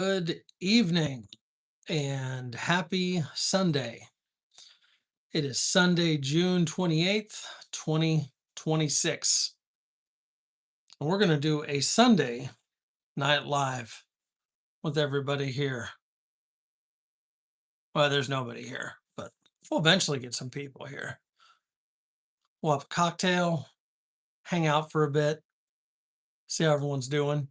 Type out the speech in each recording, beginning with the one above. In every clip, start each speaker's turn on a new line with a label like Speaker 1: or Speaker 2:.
Speaker 1: Good evening and happy Sunday. It is Sunday, June 28th, 2026. And we're going to do a Sunday night live with everybody here. Well, there's nobody here, but we'll eventually get some people here. We'll have a cocktail, hang out for a bit, see how everyone's doing.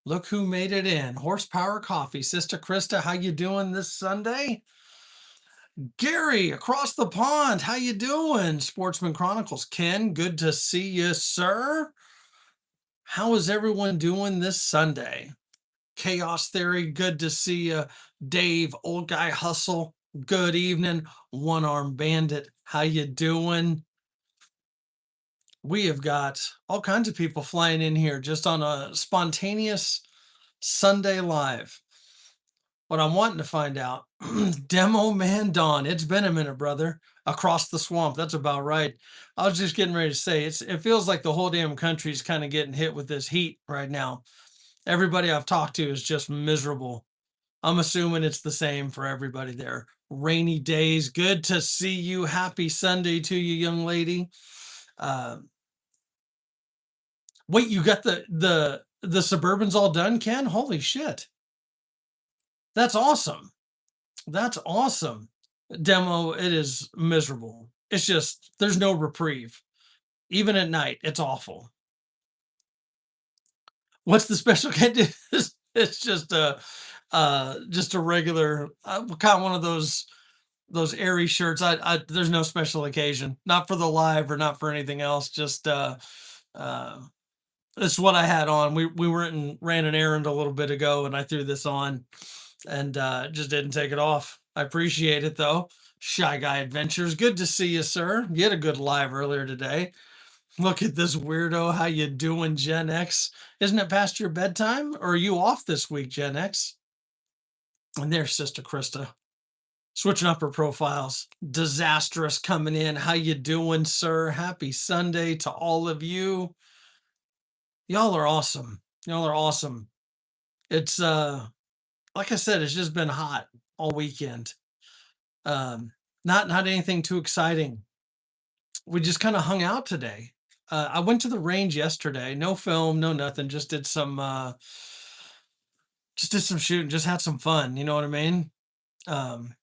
Speaker 1: Look who made it in. Horsepower Coffee. Sister Krista, how you doing this Sunday? Gary, across the pond, how you doing? Sportsman Chronicles. Ken, good to see you, sir. How is everyone doing this Sunday? Chaos Theory, good to see you. Dave, Old Guy Hustle, good evening. One Arm Bandit, how you doing? We have got all kinds of people flying in here just on a spontaneous Sunday live. What I'm wanting to find out, Demo Man Dawn, it's been a minute, brother. Across the swamp, that's about right. I was just getting ready to say it feels like the whole damn country's kind of getting hit with this heat right now. Everybody I've talked to is just miserable. I'm assuming it's the same for everybody there. Rainy days, good to see you. Happy Sunday to you, young lady. Uh, wait, you got the Suburbans all done, Ken? Holy shit. That's awesome. That's awesome. Demo, it is miserable. It's just there's no reprieve. Even at night, it's awful. What's the special can do? It's just a regular kind of one of those airy shirts. I there's no special occasion, not for the live or not for anything else. Just uh it's what I had on. We went and ran an errand a little bit ago, and I threw this on and just didn't take it off. I appreciate it though. Shy Guy Adventures, good to see you, sir. You had a good live earlier today. Look at this weirdo. How you doing, Gen X? Isn't it past your bedtime, or are you off this week, Gen X? And there's Sister Krista switching up her profiles. Disastrous coming in. How you doing, sir? Happy Sunday to all of you. Y'all are awesome. Y'all are awesome. It's like I said, it's just been hot all weekend. Um, not anything too exciting. We just kind of hung out today. I went to the range yesterday. No film, no nothing. Just did some shooting. Just had some fun. You know what I mean? Um,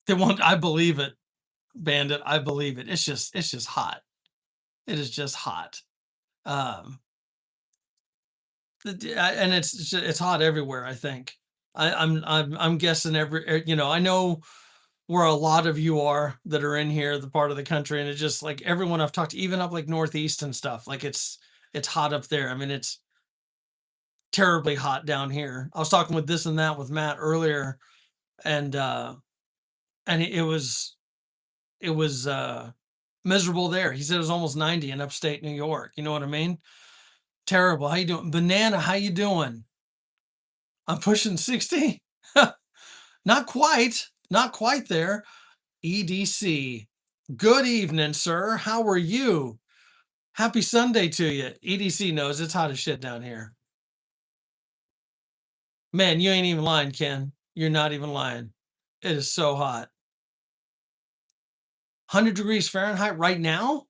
Speaker 1: they want. I believe it, Bandit. I believe it. It's just hot. It is just hot. Um, and it's hot everywhere. I think. I'm guessing I know where a lot of you are that are in here, the part of the country, and it's just like everyone I've talked to, even up like Northeast and stuff, like it's hot up there. I mean, it's terribly hot down here. I was talking with this and that with Matt earlier, and it was miserable there. He said it was almost 90 in upstate New York. You know what I mean? Terrible. How you doing? Banana, how you doing? I'm pushing 60. Not quite. Not quite there. EDC. Good evening, sir. How are you? Happy Sunday to you. EDC knows it's hot as shit down here. Man, you ain't even lying, Ken. You're not even lying. It is so hot. 100 degrees Fahrenheit right now?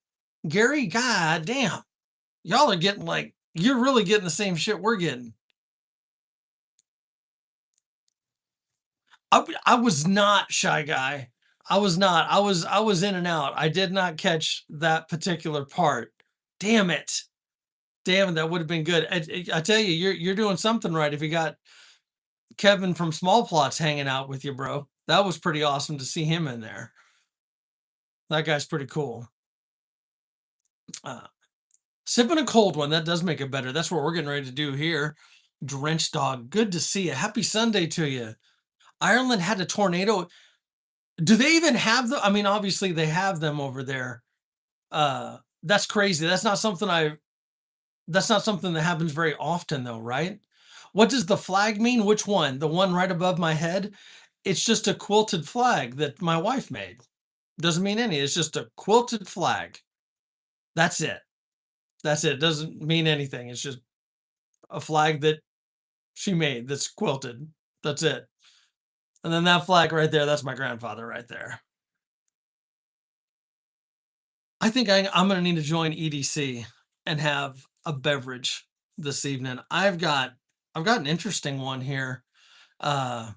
Speaker 1: Gary, god damn. Y'all are getting like, you're really getting the same shit we're getting. I was not, Shy Guy. I was not. I was in and out. I did not catch that particular part. Damn it. Damn it, that would have been good. I tell you, you're doing something right if you got Kevin from Small Plots hanging out with you, bro. That was pretty awesome to see him in there. That guy's pretty cool. Uh, Sipping a cold one, that does make it better. That's what we're getting ready to do here. Drenched Dog, good to see you. Happy Sunday to you. Ireland had a tornado. Do they even have the? I mean, obviously they have them over there. That's crazy. That's not something that happens very often though, right? What does the flag mean? Which one? The one right above my head? It's just a quilted flag that my wife made. Doesn't mean any. It's just a quilted flag. That's it. That's it. It doesn't mean anything. It's just a flag that she made that's quilted. That's it. And then that flag right there, that's my grandfather right there. I think I'm gonna need to join EDC and have a beverage this evening. I've got an interesting one here. Uh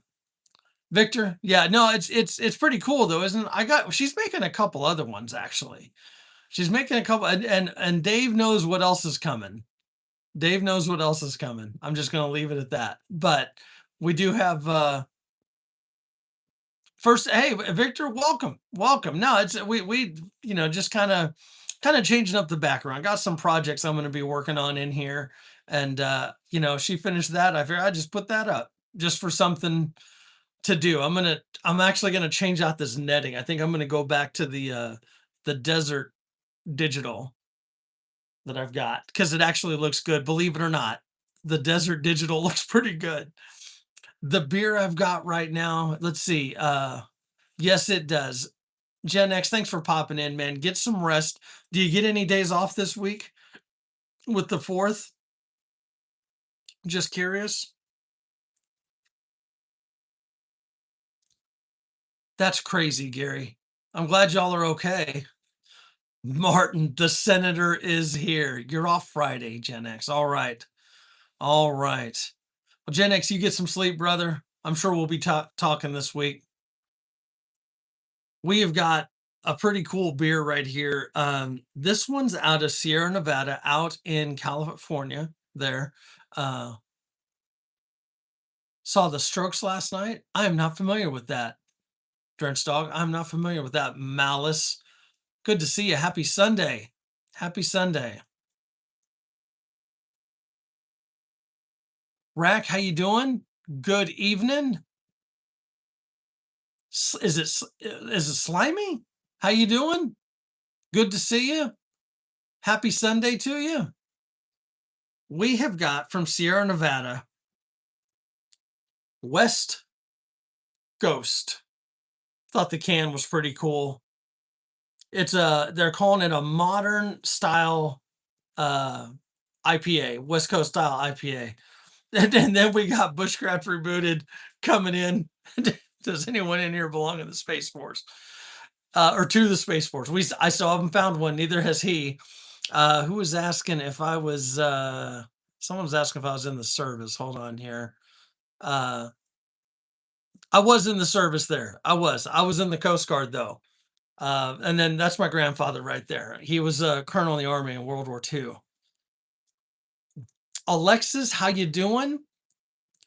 Speaker 1: Victor, yeah, no, it's pretty cool though, isn't it? She's making a couple other ones actually. She's making a couple, and Dave knows what else is coming. Dave knows what else is coming. I'm just gonna leave it at that. But we do have first, hey, Victor, welcome, welcome. No, it's we just kind of changing up the background. Got some projects I'm going to be working on in here, and she finished that. I figured I just put that up just for something to do. I'm actually gonna change out this netting. I think I'm gonna go back to the desert digital that I've got because it actually looks good. Believe it or not, the desert digital looks pretty good. The beer I've got right now, let's see. Yes, it does. Gen X, thanks for popping in, man. Get some rest. Do you get any days off this week with the fourth? Just curious. That's crazy, Gary. I'm glad y'all are okay. Martin, the senator is here. You're off Friday, Gen X. All right. All right. Well, Gen X, you get some sleep, brother. I'm sure we'll be talking this week. We have got a pretty cool beer right here. This one's out of Sierra Nevada, out in California. There. Uh, saw the Strokes last night. I am not familiar with that. Drenched Dog. I'm not familiar with that. Malice. Good to see you. Happy Sunday. Happy Sunday. Rack, how you doing? Good evening. Is it Slimy? How you doing? Good to see you. Happy Sunday to you. We have got from Sierra Nevada, West Ghost. Thought the can was pretty cool. They're calling it a modern style uh IPA, West Coast style IPA. And then we got Bushcraft Rebooted coming in. Does anyone in here belong in the Space Force? Or to the Space Force? I still haven't found one. Neither has he. Who was asking if I was? Someone was asking if I was in the service. Hold on here. Uh, I was in the service there. I was. I was in the Coast Guard though. And then that's my grandfather right there. He was a colonel in the army in World War II. Alexis, how you doing?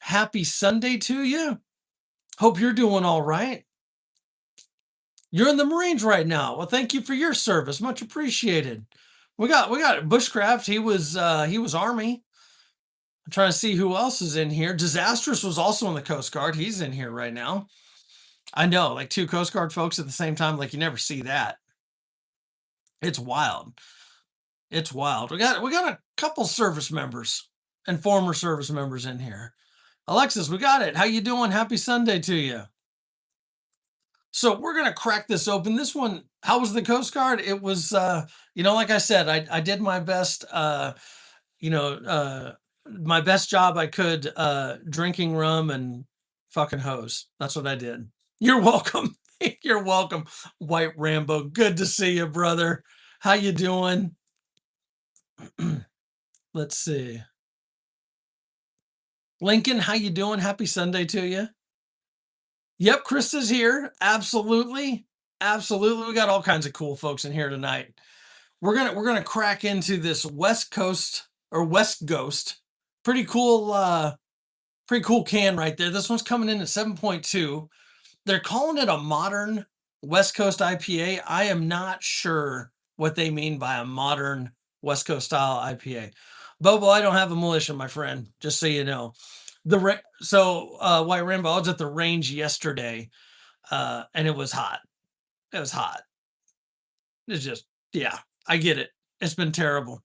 Speaker 1: Happy Sunday to you. Hope you're doing all right. You're in the Marines right now. Well, thank you for your service. Much appreciated. We got Bushcraft. He was Army. I'm trying to see who else is in here. Disastrous was also in the Coast Guard. He's in here right now. I know, like two Coast Guard folks at the same time, like you never see that. It's wild. It's wild. We got a couple service members and former service members in here. Alexis, we got it. How you doing? Happy Sunday to you. So we're gonna crack this open. This one, how was the Coast Guard? It was like I said, I did my best you know, uh my best job I could drinking rum and fucking hose. That's what I did. You're welcome. You're welcome, White Rambo. Good to see you, brother. How you doing? Let's see. Lincoln, how you doing? Happy Sunday to you. Yep, Chris is here. Absolutely. Absolutely. We got all kinds of cool folks in here tonight. We're gonna crack into this West Coast or West Ghost. Pretty cool can right there. This one's coming in at 7.2. They're calling it a modern West Coast IPA. I am not sure what they mean by a modern West Coast style IPA. Bobo, I don't have a militia, my friend, just so you know. White Rainbow, I was at the range yesterday, and it was hot. It was hot. It's just, yeah, I get it. It's been terrible.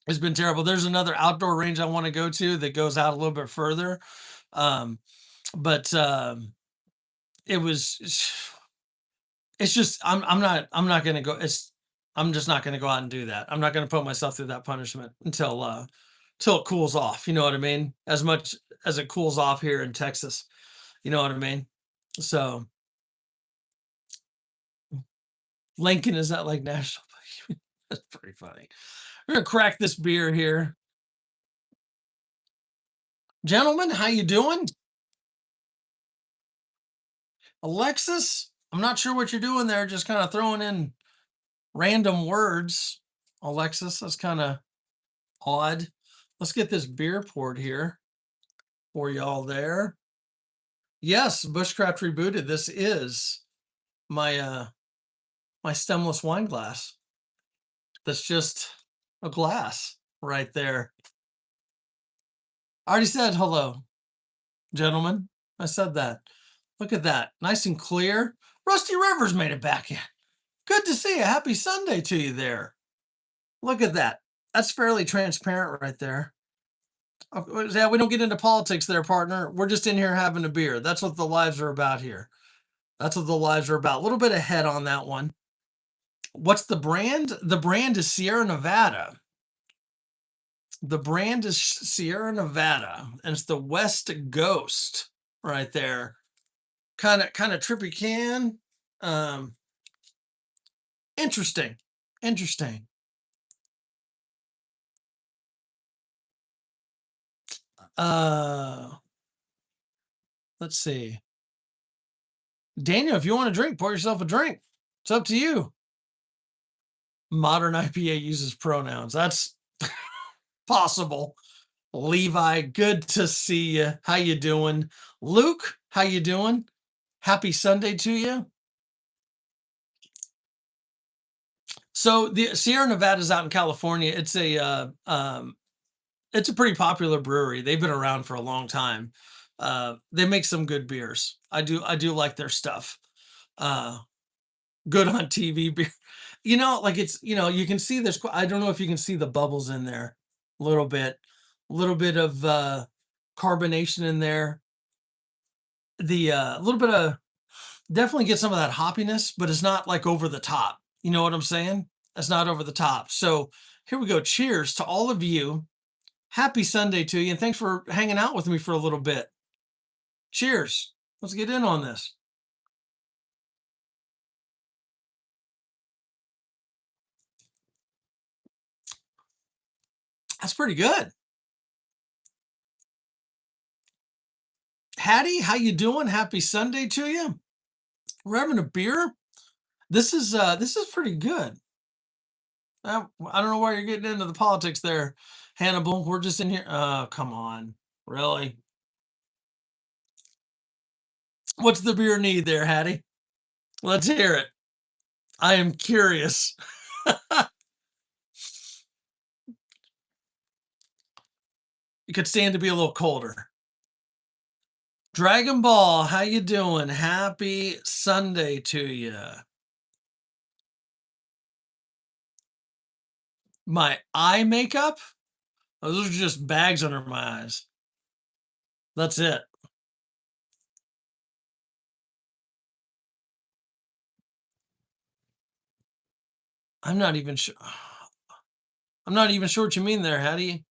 Speaker 1: It's been terrible. There's another outdoor range I want to go to that goes out a little bit further. But it was it's just I'm not gonna go. I'm just not gonna go out and do that. I'm not gonna put myself through that punishment till it cools off, you know what I mean? As much as it cools off here in Texas, you know what I mean? So, Lincoln is not like national. That's pretty funny. We're gonna crack this beer here. Gentlemen, how you doing? Alexis, I'm not sure what you're doing there, just kind of throwing in random words. Alexis, that's kind of odd. Let's get this beer poured here for y'all there. Yes, Bushcraft Rebooted. This is my my stemless wine glass. That's just a glass right there. I already said hello, gentlemen. I said that. Look at that. Nice and clear. Rusty Rivers made it back in. Good to see you. Happy Sunday to you there. Look at that. That's fairly transparent right there. Yeah, we don't get into politics there, partner. We're just in here having a beer. That's what the lives are about here. That's what the lives are about. A little bit ahead on that one. What's the brand? The brand is Sierra Nevada. The brand is Sierra Nevada, and it's the West Ghost right there. Kind of trippy can. Um, interesting. Interesting. Uh, let's see. Daniel, if you want a drink, pour yourself a drink. It's up to you. Modern IPA uses pronouns. That's possible. Levi, good to see you. How you doing? Luke, how you doing? Happy Sunday to you. So the Sierra Nevada's out in California. It's a pretty popular brewery. They've been around for a long time. They make some good beers. I do like their stuff. Uh, good on TV beer. Like you can see this. I don't know if you can see the bubbles in there a little bit of carbonation in there. The little bit of definitely get some of that hoppiness, but it's not like over the top. You know what I'm saying? It's not over the top. So here we go. Cheers to all of you. Happy Sunday to you, and thanks for hanging out with me for a little bit. Cheers. Let's get in on this. That's pretty good. Hattie, how you doing? Happy Sunday to you. We're having a beer. This is pretty good. I don't know why you're getting into the politics there, Hannibal. We're just in here. Oh, come on. Really? What's the beer need there, Hattie? Let's hear it. I am curious. It could stand to be a little colder. Dragon Ball, how you doing? Happy Sunday to you. My eye makeup? Oh, those are just bags under my eyes. That's it. I'm not even sure. I'm not even sure what you mean there, Hattie.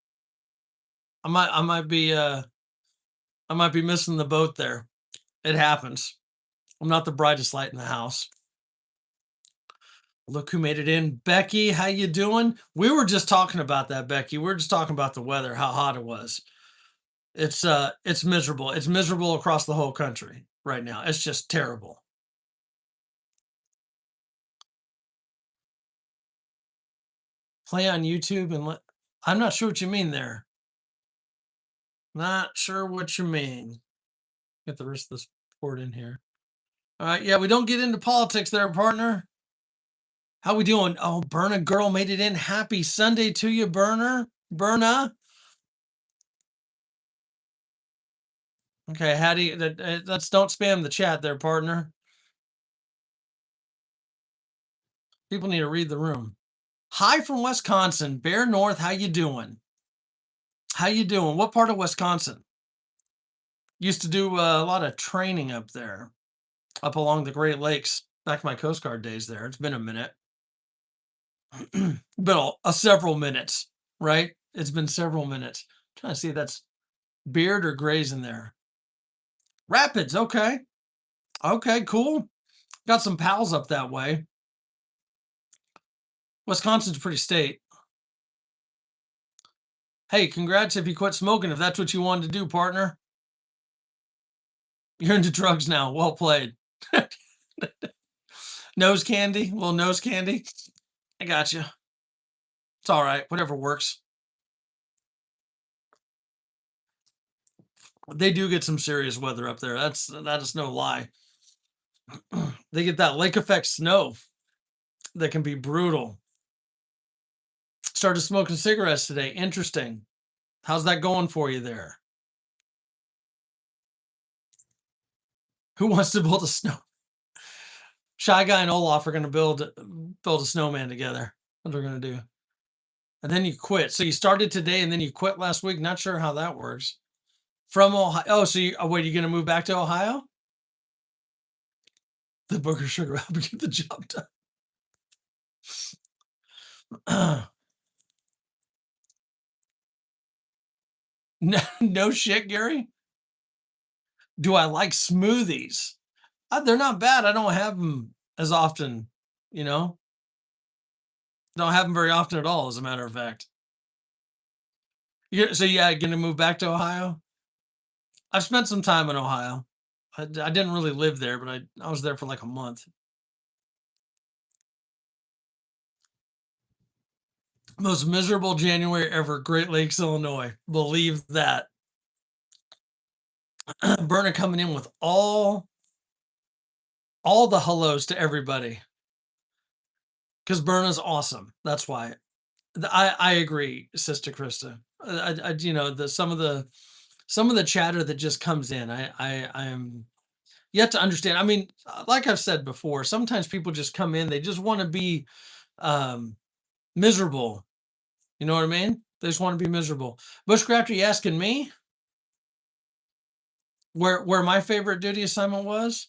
Speaker 1: I might be missing the boat there. It happens. I'm not the brightest light in the house. Look who made it in. Becky, how you doing? We were just talking about that, Becky. We were just talking about the weather, how hot it was. It's miserable. It's miserable across the whole country right now. It's just terrible. Play on YouTube and let I'm not sure what you mean there. Not sure what you mean. Get the rest of this poured in here. All right, yeah, we don't get into politics there, partner. How we doing? Oh, Berna girl made it in. Happy Sunday to you, Berner. Berna. Okay, how do you let's don't spam the chat there, partner. People need to read the room. Hi from Wisconsin, Bear North. How you doing? How you doing? What part of Wisconsin? Used to do a lot of training up there, up along the Great Lakes. Back in my Coast Guard days there. It's been a minute. Been several minutes, right? It's been several minutes. Trying to see if that's Beard or Gray's in there. Rapids, okay. Okay, cool. Got some pals up that way. Wisconsin's a pretty state. Hey, congrats if you quit smoking, if that's what you wanted to do, partner. You're into drugs now. Well played. Nose candy, little nose candy. I got you. It's all right. Whatever works. They do get some serious weather up there. That is no lie. They get that lake effect snow that can be brutal. Started smoking cigarettes today. Interesting. How's that going for you there? Who wants to build a snow? Shy Guy and Olaf are going to build a snowman together. What they're going to do. And then you quit. So you started today and then you quit last week. Not sure how that works. From Ohio. Oh, so you, oh, wait, you going to move back to Ohio? The booger sugar help get the job done. No, no shit, Gary. Do I like smoothies? They're not bad. I don't have them as often, you know? Don't have them very often at all, as a matter of fact. So yeah, gonna move back to Ohio? I've spent some time in Ohio. I didn't really live there, but I was there for like a month. Most miserable January ever, Great Lakes, Illinois. Believe that. Burner coming in with all the hellos to everybody because Berna's awesome. That's why. I agree, Sister Krista. You know, some of the chatter that just comes in, I am yet to understand. I mean, like I've said before, sometimes people just come in, they just want to be um, miserable. You know what I mean? They just want to be miserable. Bushcraft, are you asking me where my favorite duty assignment was?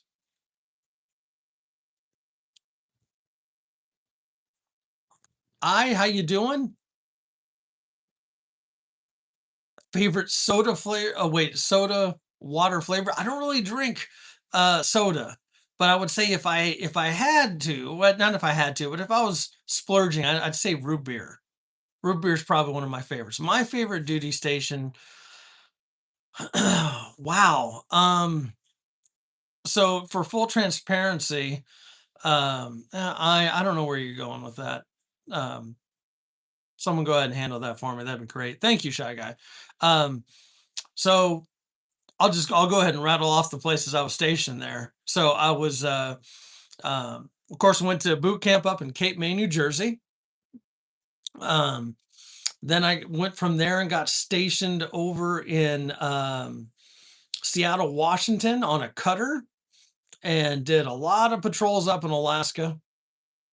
Speaker 1: How you doing? Favorite soda flavor? Oh wait, soda water flavor. I don't really drink soda, but I would say if I had to, well, not if I had to, but if I was splurging, I'd say root beer. Root beer is probably one of my favorites. My favorite duty station. Wow. So for full transparency, I don't know where you're going with that. Um, someone go ahead and handle that for me. That'd be great. Thank you, Shy Guy. Um, so I'll go ahead and rattle off the places I was stationed there. So I was of course went to boot camp up in Cape May, New Jersey. Um, then I went from there and got stationed over in Seattle, Washington on a cutter and did a lot of patrols up in Alaska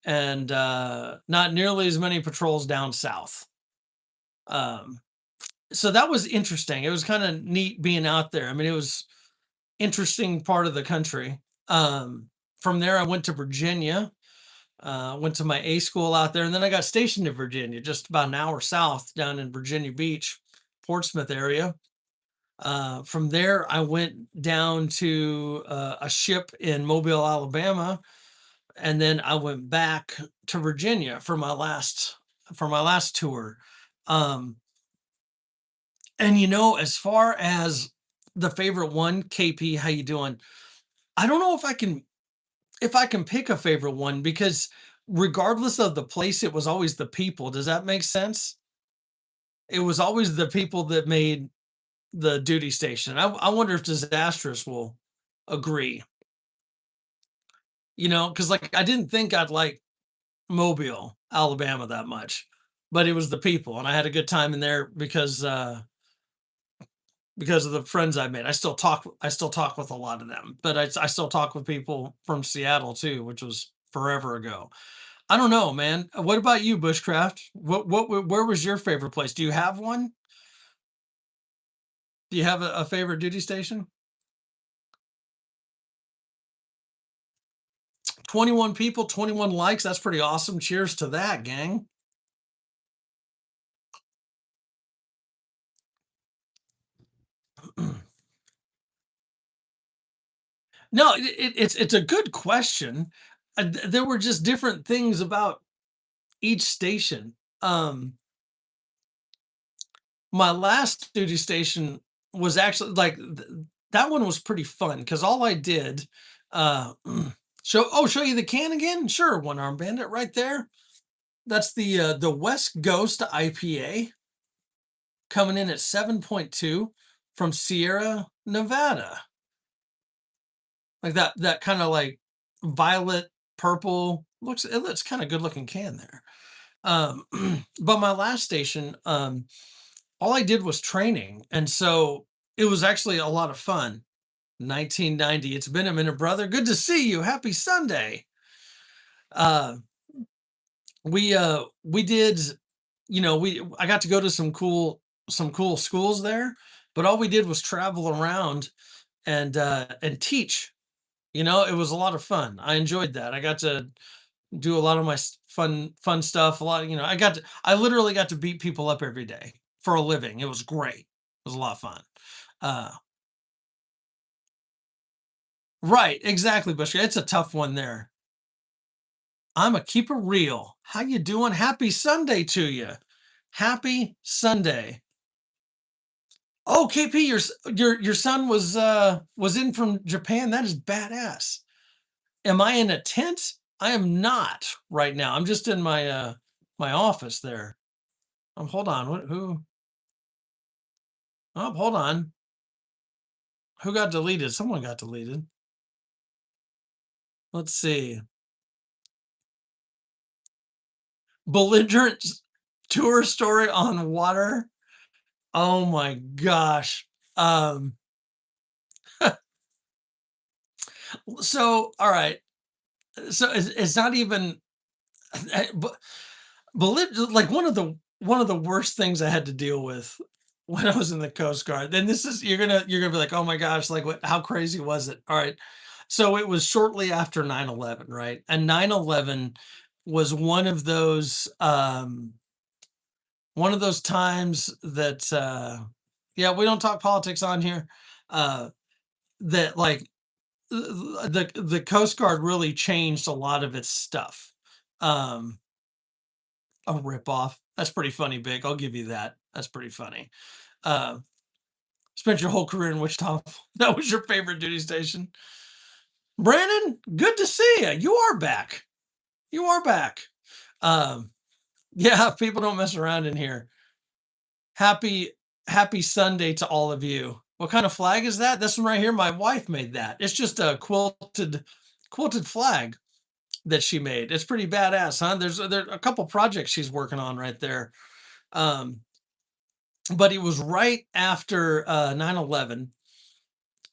Speaker 1: and not nearly as many patrols down south. Um, so that was interesting. It was kind of neat being out there. I mean, it was interesting part of the country. From there, I went to Virginia, went to my A school out there, and then I got stationed in Virginia, just about an hour south down in Virginia Beach, Portsmouth area. From there, I went down to a ship in Mobile, Alabama, and then I went back to Virginia for my last tour. Um, and you know, as far as the favorite one, KP, how you doing? I don't know if I can pick a favorite one because regardless of the place, it was always the people. Does that make sense? It was always the people that made the duty station. I wonder if disastrous will agree. You know, because like I didn't think I'd like Mobile, Alabama that much, but it was the people, and I had a good time in there because of the friends I made. I still talk with a lot of them, but I still talk with people from Seattle too, which was forever ago. I don't know, man. What about you, Bushcraft? Where was your favorite place? Do you have one? Do you have a favorite duty station? 21 people, 21 likes. That's pretty awesome. Cheers to that, gang. No, it's a good question. There were just different things about each station. My last duty station was actually like that one was pretty fun because all I did, uh, show you the can again? Sure, one arm bandit right there. That's the West Ghost IPA coming in at 7.2 from Sierra Nevada. Like that kind of like violet purple looks kind of good looking can there. Um, but my last station, all I did was training, and so it was actually a lot of fun. 1990. It's been a minute, brother. Good to see you. Happy Sunday. Uh, we did, we I got to go to some cool schools there, but all we did was travel around and teach. It was a lot of fun. I enjoyed that. I got to do a lot of my fun stuff. A lot, I literally got to beat people up every day for a living. It was great. It was a lot of fun. Uh, right, exactly, Bush. It's a tough one there. I'm a keep it real. How you doing? Happy Sunday to you. Happy Sunday. Oh, KP, your son was in from Japan. That is badass. Am I in a tent? I am not right now. I'm just in my office there. Hold on. What who Oh, hold on. Who got deleted? Someone got deleted. Let's see. Belligerent tour story on water. Oh my gosh. Um, so all right. So it's not even but like one of the worst things I had to deal with when I was in the Coast Guard. Then this is you're gonna be like, oh my gosh, like what how crazy was it? All right. So it was shortly after 9/11, right? And 9/11 was one of those times that yeah, we don't talk politics on here. Uh that like the Coast Guard really changed a lot of its stuff. Um a ripoff. That's pretty funny, Big. I'll give you that. That's pretty funny. Uh spent your whole career in Wichita. That was your favorite duty station. Brandon, good to see you. You are back. You are back. Um yeah, people don't mess around in here. Happy happy Sunday to all of you. What kind of flag is that? This one right here, my wife made that. It's just a quilted flag that she made. It's pretty badass, huh? There a couple projects she's working on right there. Um, but it was right after 9/11.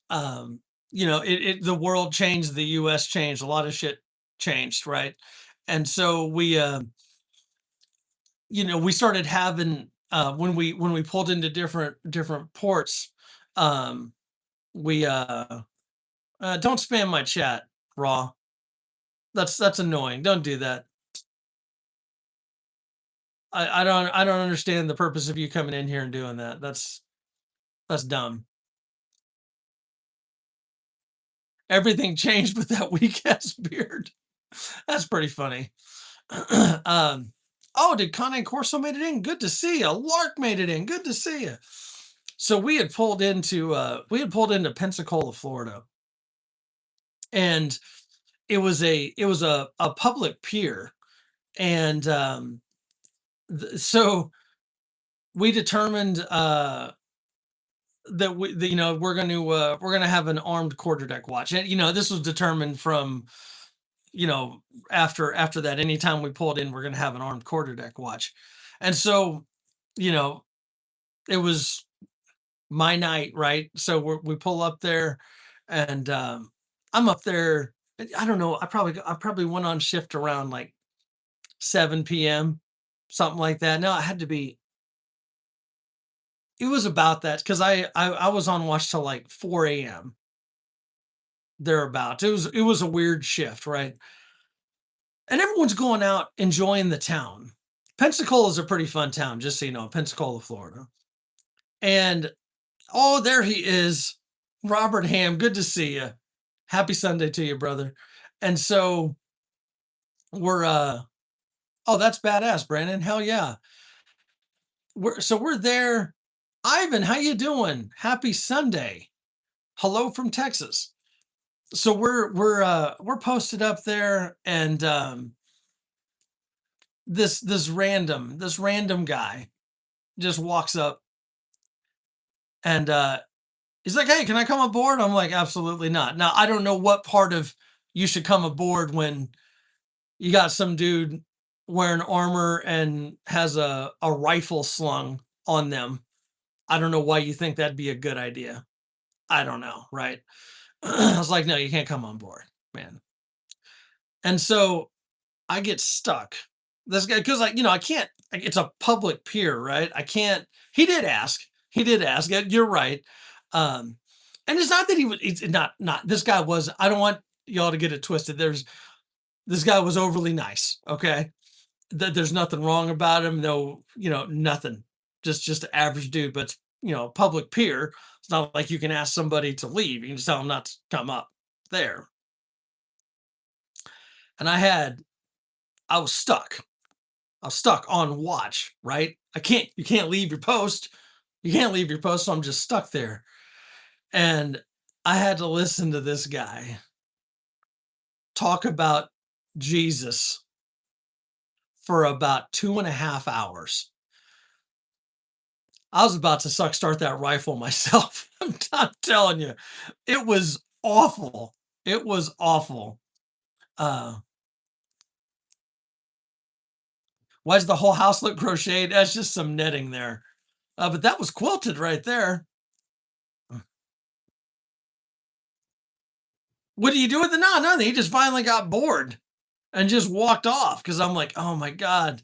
Speaker 1: Um, the world changed, the US changed, a lot of shit changed, right? And so we started having when we pulled into different ports, um, we don't spam my chat, Raw. That's annoying. Don't do that. I don't understand the purpose of you coming in here and doing that. That's dumb. Everything changed with that weak ass beard. That's pretty funny. Oh, did Conde Corso made it in? Good to see you. Lark made it in. Good to see you. So we had pulled into Pensacola, Florida, and it was a public pier, and so we determined that we're going to have an armed quarterdeck watch. And this was determined from you know after that, anytime we pulled in, we're going to have an armed quarterdeck watch. And so you know it was my night, right? So we pull up there, and I'm up there. I don't know, I probably went on shift around like 7 p.m., something like that. No, it had to be. It was about that because I was on watch till like 4 a.m. thereabout. It was a weird shift, right? and everyone's going out enjoying the town. Pensacola is a pretty fun town, just so you know, Pensacola, Florida. And oh, there he is, Robert Ham. Good to see you. Happy Sunday to you, brother. And so we're oh, that's badass, Brandon. Hell yeah. We're there. Ivan, how you doing? Happy Sunday. Hello from Texas. So we're posted up there, and this random guy just walks up, and he's like, "Hey, can I come aboard?" I'm like, "Absolutely not." Now, I don't know what part of you should come aboard when you got some dude wearing armor and has a rifle slung on them. I don't know why you think that'd be a good idea. I don't know, right? I was like, "No, you can't come on board, man." And so I get stuck. This guy, because I can't. It's a public pier, right? I can't. He did ask. He did ask. You're right. Um, and it's not that he was. It's not. This guy was. I don't want y'all to get it twisted. This guy was overly nice. Okay, there's nothing wrong about him. No, nothing. Just an average dude. But public pier. It's not like you can ask somebody to leave. You can just tell them not to come up there. And I was stuck. I was stuck on watch, right? You can't leave your post. You can't leave your post, so I'm just stuck there. And I had to listen to this guy talk about Jesus for about 2.5 hours. I was about to start that rifle myself. I'm telling you, it was awful. It was awful. Uh, why does the whole house look crocheted? That's just some netting there. But that was quilted right there. What do you do with it? No, nothing. He just finally got bored and just walked off because I'm like, oh my God.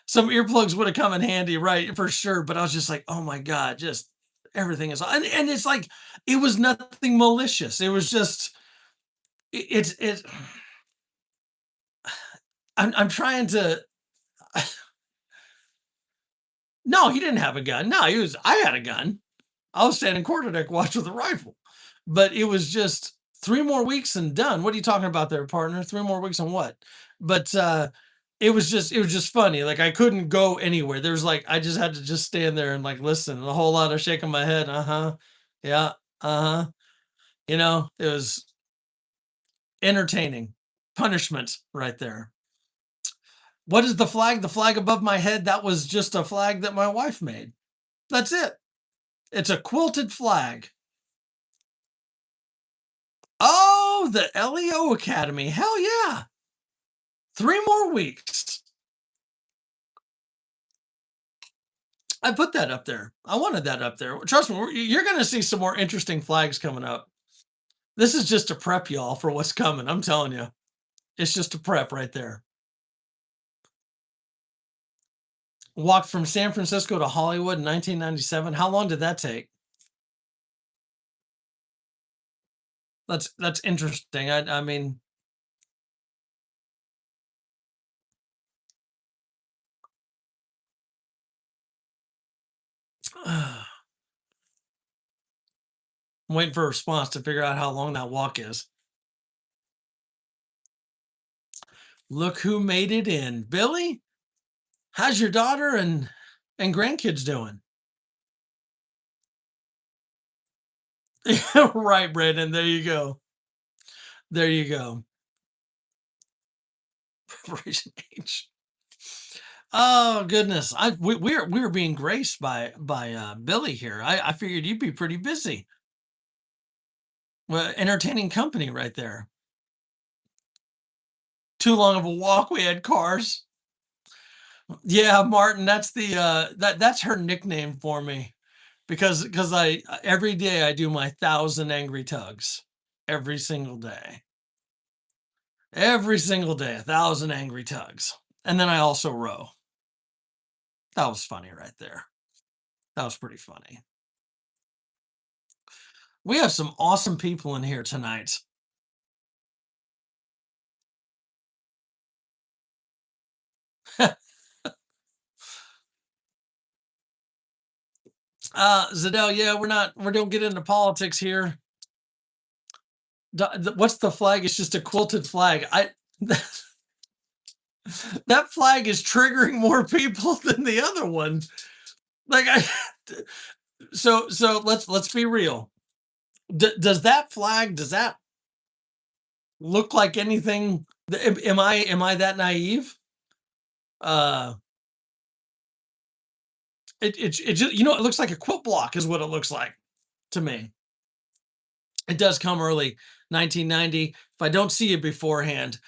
Speaker 1: Some earplugs would have come in handy, right? For sure. But I was just like, oh my God, just everything is, and it's like, it was nothing malicious. It was just, it's, I'm trying to, no, he didn't have a gun. No, I had a gun. I was standing quarterdeck watch with a rifle. But it was just 3 more weeks and done. What are you talking about there, partner? 3 more weeks and what? But it was just funny. Like, I couldn't go anywhere. There's like, I just had to just stand there and like listen. And a whole lot of shaking my head. Uh-huh. Yeah. Uh-huh. It was entertaining. Punishment right there. What is the flag? The flag above my head, that was just a flag that my wife made. That's it. It's a quilted flag. Oh, the LEO Academy. Hell yeah. 3 more weeks. I put that up there. I wanted that up there. Trust me, you're going to see some more interesting flags coming up. This is just a prep, y'all, for what's coming. I'm telling you. It's just a prep right there. Walked from San Francisco to Hollywood in 1997. How long did that take? That's interesting. I mean, I'm waiting for a response to figure out how long that walk is. Look who made it in. Billy, how's your daughter and grandkids doing? Right, Brandon. There you go. There you go. Preparation H. Oh goodness, we're being graced by Billy here. I figured you'd be pretty busy. Well, entertaining company right there. Too long of a walk. We had cars. Yeah, Martin. That's her nickname for me because I every day I do my 1,000 angry tugs every single day. Every single day, 1,000 angry tugs, and then I also row. That was funny right there. That was pretty funny. We have some awesome people in here tonight. Zadell, yeah, we don't get into politics here. What's the flag? It's just a quilted flag. That flag is triggering more people than the other one. Like I, so let's be real. Does that flag, does that look like anything? Am I that naive? Uh, it just, it looks like a quilt block is what it looks like to me. It does come early, 1990. If I don't see you beforehand,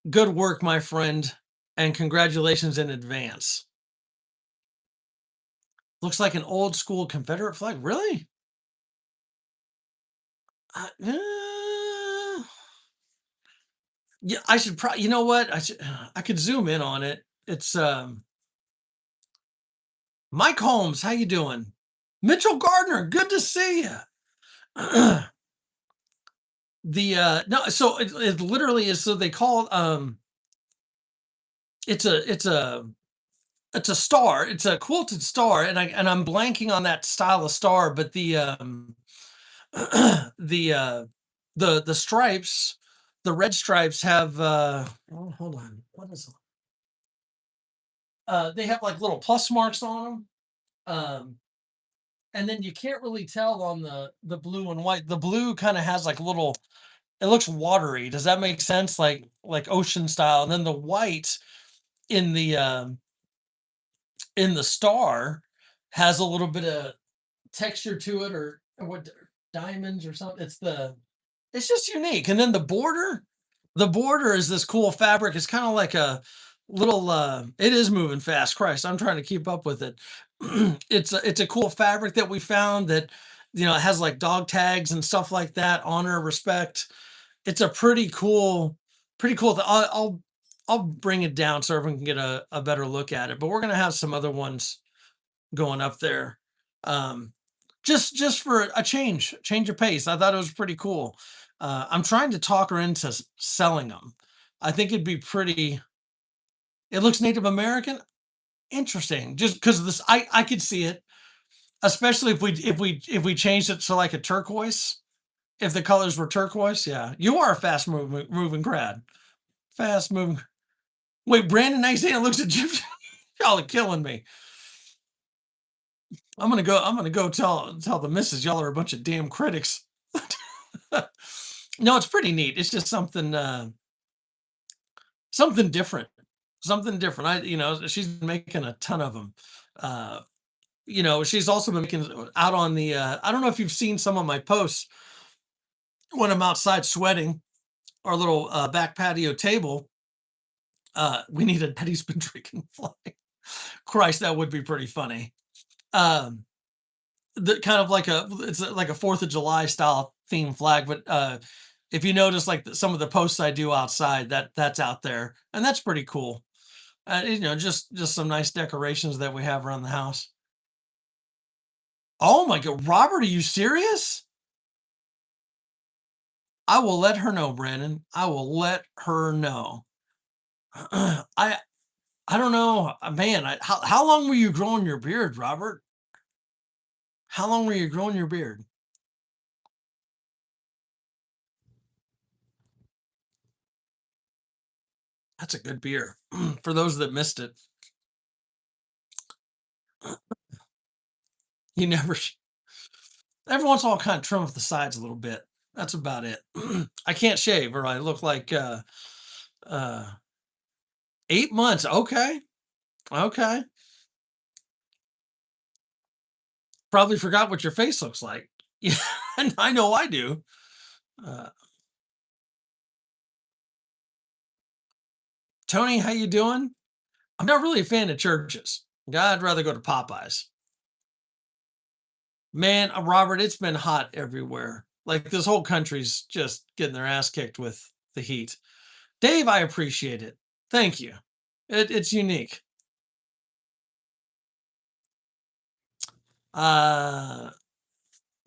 Speaker 1: good work, my friend, and congratulations in advance. Looks like an old school Confederate flag. Really? Yeah, I should probably. You know what? I could zoom in on it. It's Mike Holmes. How you doing? Mitchell Gardner. Good to see you. No, so it literally is. So they call it's a star. It's a quilted star, and I'm blanking on that style of star, but the the stripes, the red stripes have oh, hold on. What is they have like little plus marks on them. And then you can't really tell on the blue and white. The blue kind of has like little, it looks watery. Does that make sense? Like ocean style. And then the white in the star has a little bit of texture to it, or what, diamonds or something. It's just unique. And then the border is this cool fabric. It's kind of like a little it is moving fast. Christ, I'm trying to keep up with it. It's a cool fabric that we found that it has like dog tags and stuff like that, honor, respect. It's a pretty cool I'll bring it down so everyone can get a better look at it. But we're gonna have some other ones going up there. Um, just for a change of pace. I thought it was pretty cool. I'm trying to talk her into selling them. I think it'd be pretty. It looks Native American. Interesting. Just because of this, I could see it, especially if we changed it to like a turquoise. If the colors were turquoise, yeah, you are a fast moving crowd. Fast moving. Wait, Brandon Isaiah looks Egyptian. Y'all are killing me. I'm gonna go tell the missus y'all are a bunch of damn critics. No, it's pretty neat. It's just something different. Something different. She's been making a ton of them. Uh, she's also been making out on the I don't know if you've seen some of my posts when I'm outside sweating, our little back patio table. We need a Daddy's been drinking flag. Christ, that would be pretty funny. Um, the kind of like it's like a 4th of July style theme flag, but if you notice like some of the posts I do outside, that's out there, and that's pretty cool. Just some nice decorations that we have around the house. Oh my god, Robert, are you serious? I will let her know, Brandon. I will let her know. I don't know, man. How long were you growing your beard, Robert? How long were you growing your beard? That's a good beer. For those that missed it, you never. Every once in a while, kind of trim off the sides a little bit. That's about it. I can't shave, or I look like uh, 8 months. Okay, okay. Probably forgot what your face looks like. Yeah, and I know I do. Uh, Tony, how you doing? I'm not really a fan of churches. I'd rather go to Popeyes. Man, Robert, it's been hot everywhere. Like this whole country's just getting their ass kicked with the heat. Dave, I appreciate it. Thank you. It's unique. Uh,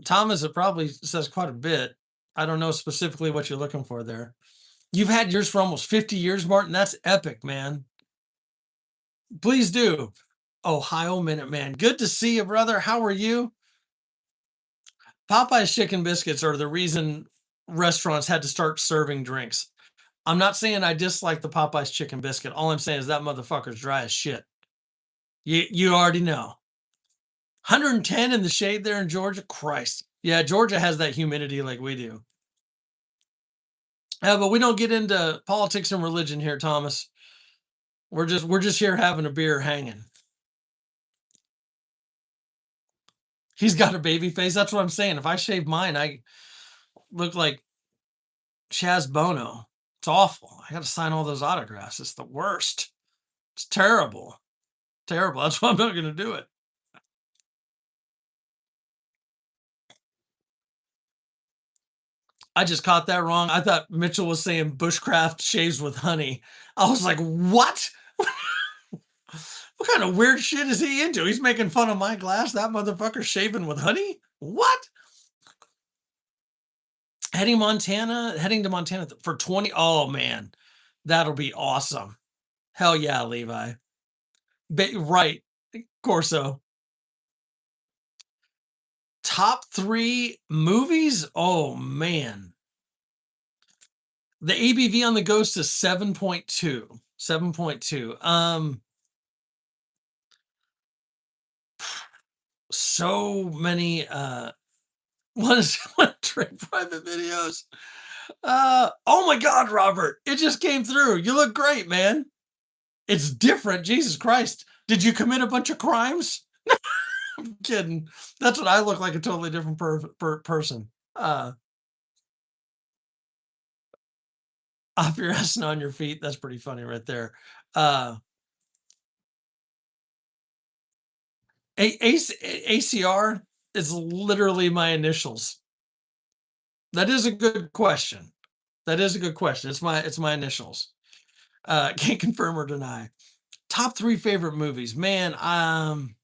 Speaker 1: Thomas, it probably says quite a bit. I don't know specifically what you're looking for there. You've had yours for almost 50 years, Martin. That's epic, man. Please do. Ohio Minute Man. Good to see you, brother. How are you? Popeye's chicken biscuits are the reason restaurants had to start serving drinks. I'm not saying I dislike the Popeye's chicken biscuit. All I'm saying is that motherfucker's dry as shit. You already know. 110 in the shade there in Georgia. Christ. Yeah, Georgia has that humidity like we do. But we don't get into politics and religion here, Thomas. We're just here having a beer, hanging. He's got a baby face. That's what I'm saying. If I shave mine, I look like Chaz Bono. It's awful. I got to sign all those autographs. It's the worst. It's terrible. Terrible. That's why I'm not going to do it. I just caught that wrong. I thought Mitchell was saying bushcraft shaves with honey. I was like, what? What kind of weird shit is he into? He's making fun of my glass. That motherfucker shaving with honey? What? Heading to Montana for 20. Oh man, that'll be awesome. Hell yeah, Levi. Right. Corso. Top 3 movies? Oh man. The ABV on the Ghost is 7.2. 7.2. So many what is what Trade private videos? Oh my god, Robert. It just came through. You look great, man. It's different. Jesus Christ. Did you commit a bunch of crimes? I'm kidding. That's what I look like, a totally different person. Off your ass and on your feet. That's pretty funny right there. Uh, ACR is literally my initials. That is a good question. That is a good question. It's my initials. Can't confirm or deny. Top 3 favorite movies. Man, I'm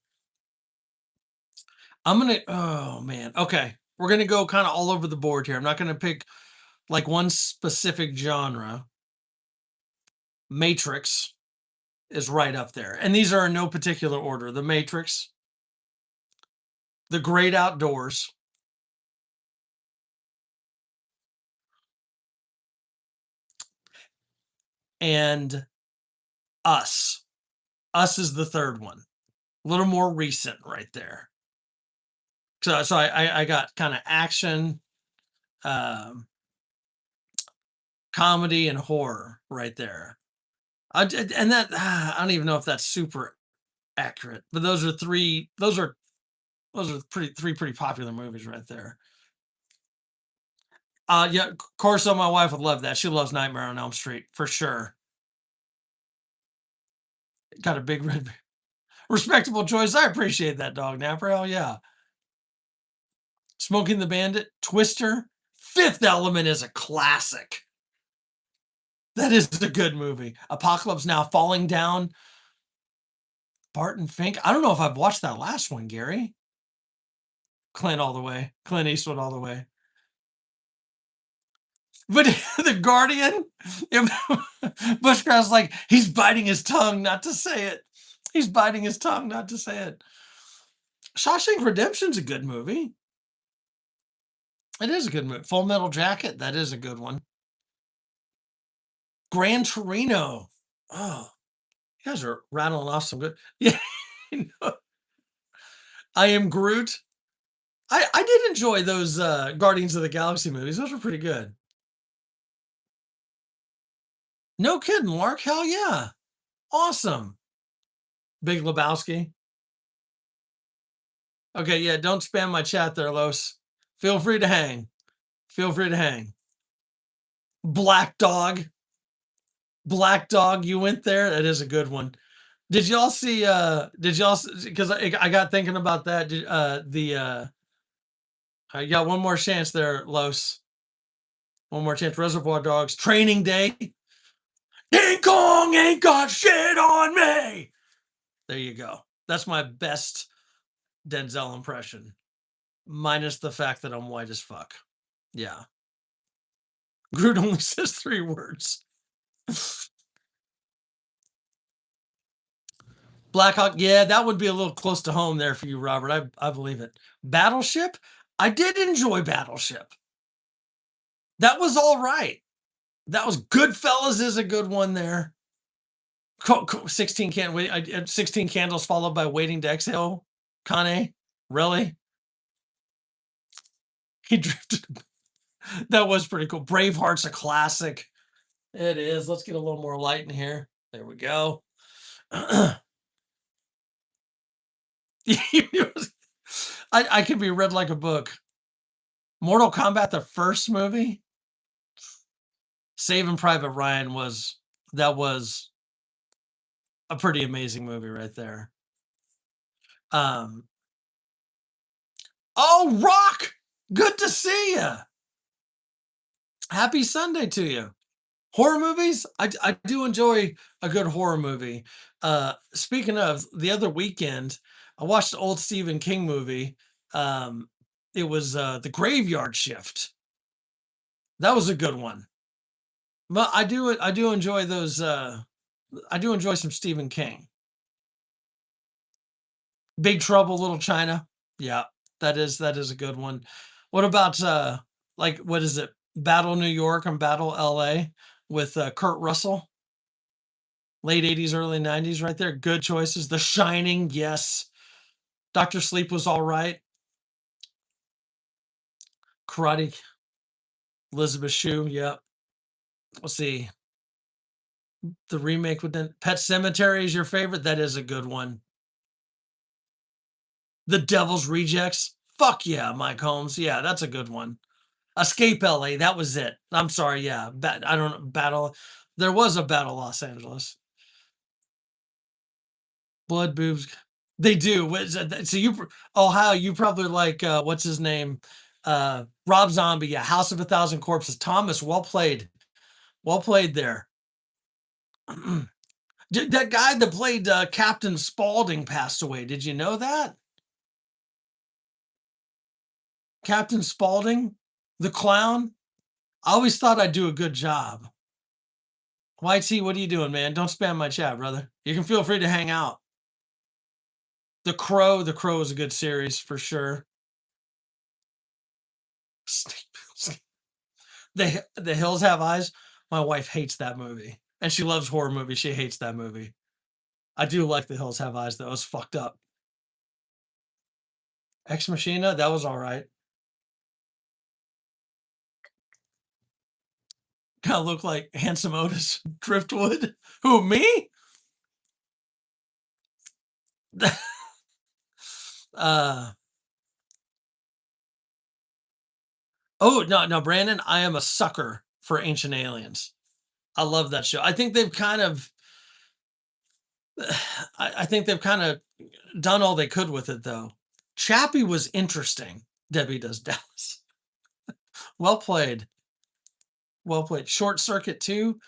Speaker 1: gonna oh man. Okay. We're gonna go kind of all over the board here. I'm not gonna pick like one specific genre. Matrix is right up there. And these are in no particular order. The Matrix, The Great Outdoors, and Us. Us is the third one. A little more recent right there. So I got kind of action, um, comedy, and horror right there. And that I don't even know if that's super accurate, but those are three. Those are three pretty popular movies right there. Yeah, of course, so my wife would love that. She loves Nightmare on Elm Street for sure. Got a big red, respectable choice. I appreciate that, dog napper. Hell yeah. Smoking the Bandit, Twister, Fifth Element is a classic. That is a good movie. Apocalypse Now, Falling Down, Barton Fink. I don't know if I've watched that last one, Gary. Clint all the way. Clint Eastwood all the way. But the Guardian, Bushcraft's like, he's biting his tongue not to say it. He's biting his tongue not to say it. Shawshank Redemption's a good movie. It is a good movie. Full Metal Jacket, that is a good one. Gran Torino. Oh, you guys are rattling off some good. Yeah. I Am Groot. I did enjoy those Guardians of the Galaxy movies. Those were pretty good. No kidding, Mark. Hell yeah. Awesome. Big Lebowski. Okay, yeah, don't spam my chat there, Los. Feel free to hang. Feel free to hang. Black Dog. Black Dog, you went there? That is a good one. Did y'all see did y'all because I got thinking about that. I got one more chance there, Los. One more chance. Reservoir Dogs, Training Day. King Kong ain't got shit on me. There you go. That's my best Denzel impression, minus the fact that I'm white as fuck. Yeah. Groot only says 3 words. Black Hawk, yeah, that would be a little close to home there for you, Robert. I believe it. Battleship, I did enjoy Battleship. That was all right. That was Goodfellas is a good one there. 16 can wait. 16 candles followed by waiting to exhale. Kane, really? He drifted. That was pretty cool. Braveheart's a classic. It is. Let's get a little more light in here. There we go. I could be read like a book. Mortal Kombat, the first movie, Saving Private Ryan was a pretty amazing movie right there. Um, oh, Rock, good to see you. Happy Sunday to you. Horror movies, I do enjoy a good horror movie. Speaking of, the other weekend, I watched an old Stephen King movie. Um, it was The Graveyard Shift. That was a good one. But I do enjoy those. I do enjoy some Stephen King. Big Trouble, Little China. Yeah, that is a good one. What about like what is it? Battle New York and Battle LA with Kurt Russell? Late 80s, early 90s, right there. Good choices. The Shining, yes. Doctor Sleep was all right. Karate, Elizabeth Shue, yep. Let's see. The remake with the Pet Cemetery is your favorite. That is a good one. The Devil's Rejects. Fuck yeah, Mike Holmes. Yeah, that's a good one. Escape LA. That was it. I'm sorry. Yeah, I don't know. Battle. There was a Battle Los Angeles. Blood boobs. They do. So Ohio, you probably like what's his name? Rob Zombie. Yeah, House of a Thousand Corpses. Thomas, well played. Well played there. That guy that played Captain Spaulding passed away. Did you know that? Captain Spaulding, the clown. I always thought I'd do a good job. YT, what are you doing, man? Don't spam my chat, brother. You can feel free to hang out. The Crow is a good series for sure. The Hills Have Eyes. My wife hates that movie, and she loves horror movies. She hates that movie. I do like The Hills Have Eyes, though. It was fucked up. Ex Machina, that was all right. Kind of look like Handsome Otis Driftwood. Who, me? uh oh no, no, Brandon, I am a sucker for Ancient Aliens. I love that show. I think they've kind of I think they've kind of done all they could with it though. Chappie was interesting. Debbie does Dallas. Well played. Well played. Short Circuit 2.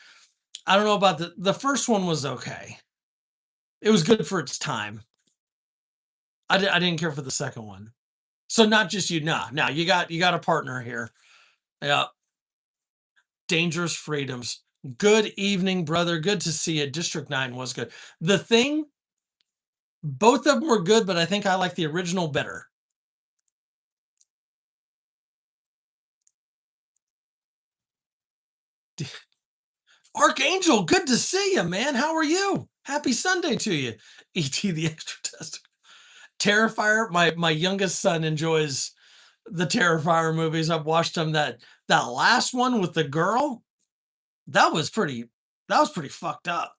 Speaker 1: I don't know about the first one was okay. It was good for its time. I didn't care for the second one. So not just you. Nah, nah, you got a partner here. Yeah. Dangerous Freedoms. Good evening, brother. Good to see you. District 9 was good. The Thing, both of them were good, but I think I like the original better. Archangel, good to see you, man. How are you? Happy Sunday to you. E.T. the Extra Test. Terrifier, my youngest son enjoys the Terrifier movies. I've watched them. That last one with the girl, that was pretty fucked up.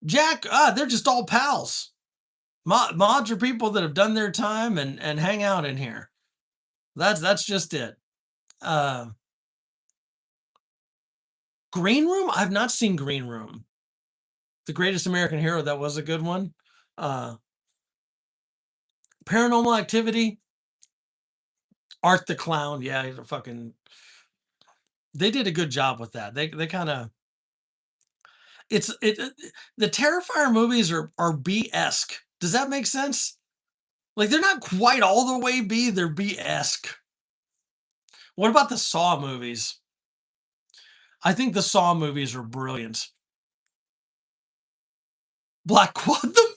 Speaker 1: Jack, they're just all pals. Mods are people that have done their time and hang out in here. That's just it. Uh, Green Room? I've not seen Green Room. The Greatest American Hero, that was a good one. Uh, Paranormal Activity, Art the Clown. Yeah, he's a fucking. They did a good job with that. They kind of. The Terrifier movies are B-esque. Does that make sense? Like they're not quite all the way B. They're B-esque. What about the Saw movies? I think the Saw movies are brilliant. Black Quad, the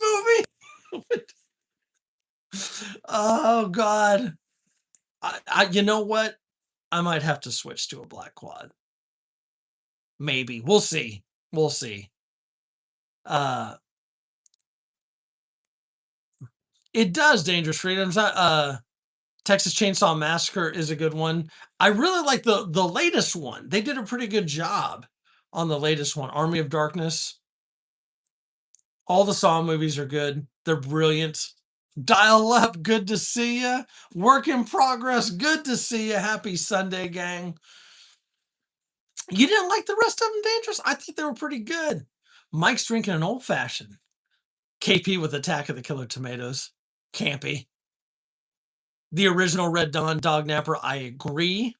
Speaker 1: Oh god. You know what? I might have to switch to a black quad. Maybe. We'll see. We'll see. Uh, it does Dangerous Freedoms. Texas Chainsaw Massacre is a good one. I really like the latest one. They did a pretty good job on the latest one, Army of Darkness. All the Saw movies are good. They're brilliant. Dial Up, good to see you. Work in Progress, good to see you. Happy Sunday, gang. You didn't like the rest of them, Dangerous? I think they were pretty good. Mike's drinking an old fashioned. KP with Attack of the Killer Tomatoes. Campy. The original Red Dawn Dog Napper, I agree.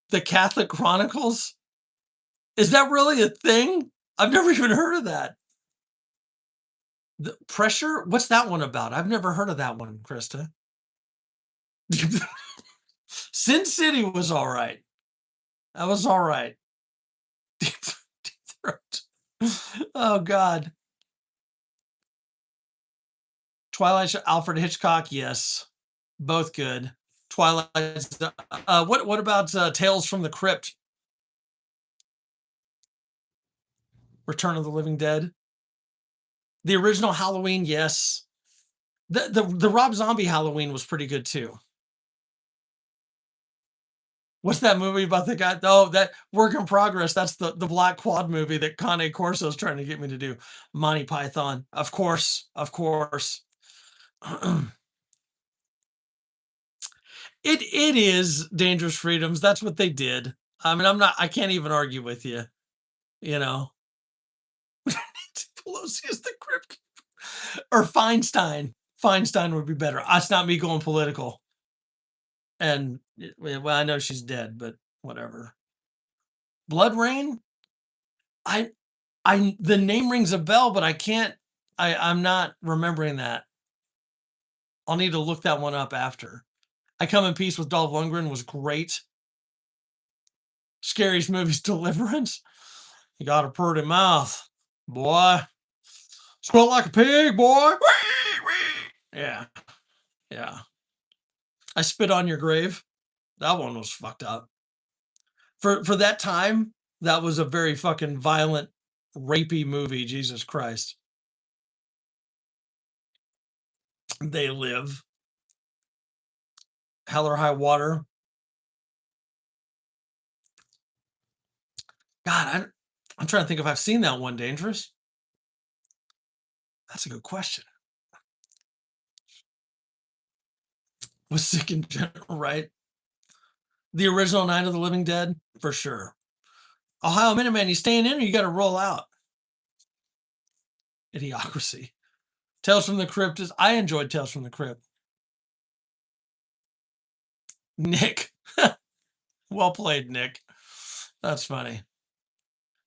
Speaker 1: The Catholic Chronicles. Is that really a thing? I've never even heard of that. The Pressure? What's that one about? I've never heard of that one, Krista. Sin City was all right. That was all right. Deep Throat. Oh God. Twilight Show, Alfred Hitchcock, yes, both good. Twilight. What about Tales from the Crypt? Return of the Living Dead. The original Halloween, yes. The Rob Zombie Halloween was pretty good too. What's that movie about the guy? Oh, that Work in Progress. That's the Black Quad movie that Conde Corso is trying to get me to do. Monty Python, of course, of course. It is Dangerous Freedoms. That's what they did. I mean, I can't even argue with you. You know, Pelosi is the crypt or Feinstein. Feinstein would be better. That's not me going political. And well, I know she's dead, but whatever. Blood Rain. I the name rings a bell, but I can't. I'm not remembering that. I'll need to look that one up after. I Come in Peace with Dolph Lundgren was great. Scariest movies, Deliverance. You got a pretty mouth, boy. Smell like a pig, boy. Yeah, yeah. I Spit on Your Grave. That one was fucked up. For that time, that was a very fucking violent, rapey movie. Jesus Christ. They Live. Hell or High Water. God, I'm trying to think if I've seen that one, Dangerous. That's a good question. Was sick in general, right? The original Night of the Living Dead, for sure. Ohio Minuteman, you staying in or you got to roll out? Idiocracy. Tales from the Crypt is. I enjoyed Tales from the Crypt. Nick. Well played, Nick. That's funny.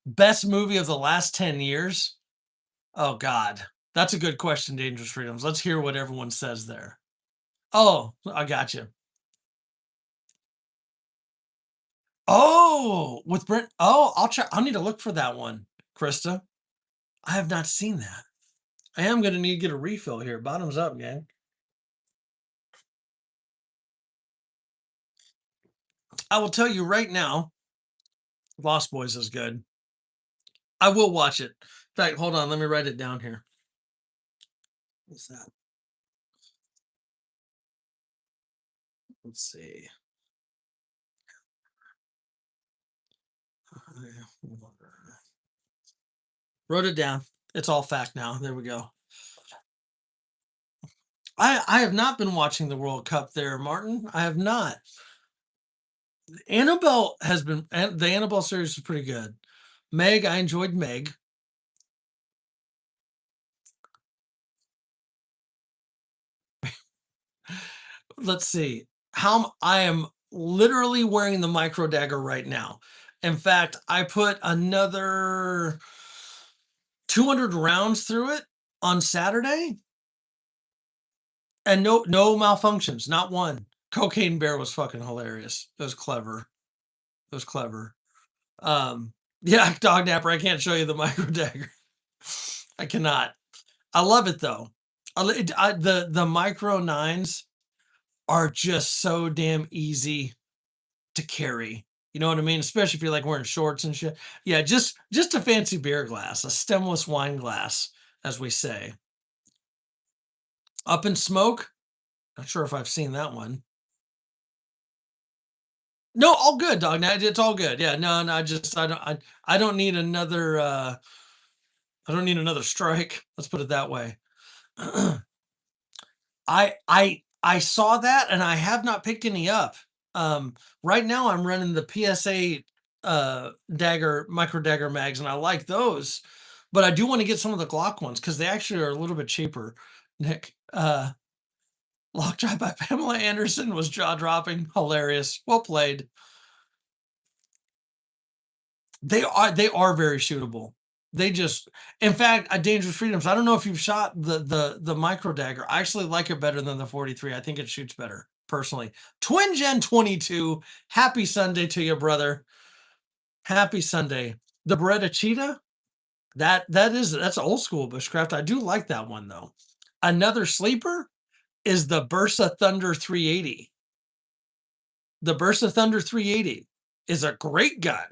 Speaker 1: Best movie of the last 10 years? Oh, God. That's a good question, Dangerous Freedoms. Let's hear what everyone says there. Oh, I got you. Oh, with Brent. Oh, I'll try. I'll need to look for that one, Krista. I have not seen that. I am going to need to get a refill here. Bottoms up, gang. I will tell you right now, Lost Boys is good. I will watch it. In fact, hold on. Let me write it down here. What's that? Let's see. Wrote it down. It's all fact now. There we go. I have not been watching the World Cup there, Martin. I have not. Annabelle has been, the Annabelle series is pretty good. Meg, I enjoyed Meg. Let's see. I am literally wearing the micro dagger right now. In fact, I put another 200 rounds through it on Saturday and no malfunctions, not one. Cocaine Bear was fucking hilarious. It was clever. It was clever. Yeah, Dog Napper, I can't show you the micro dagger. I cannot. I love it though. The micro nines are just so damn easy to carry. You know what I mean? Especially if you're like wearing shorts and shit. Yeah, just a fancy beer glass, a stemless wine glass, as we say. Up in Smoke? Not sure if I've seen that one. No, all good, dog. No, it's all good. Yeah, no, no, I don't need another I don't need another strike. Let's put it that way. I saw that and I have not picked any up. Right now I'm running the PSA dagger micro dagger mags and I like those, but I do want to get some of the Glock ones because they actually are a little bit cheaper. Nick, Lockjaw by Pamela Anderson was jaw dropping, hilarious, well played. They are very shootable. They just in fact, at Dangerous Freedoms, I don't know if you've shot the micro dagger. I actually like it better than the 43. I think it shoots better, personally. Twin Gen 22, happy Sunday to you, brother. Happy Sunday. The Beretta Cheetah, that's old school bushcraft. I do like that one though. Another sleeper is the Bursa Thunder 380. The Bursa Thunder 380 is a great gun.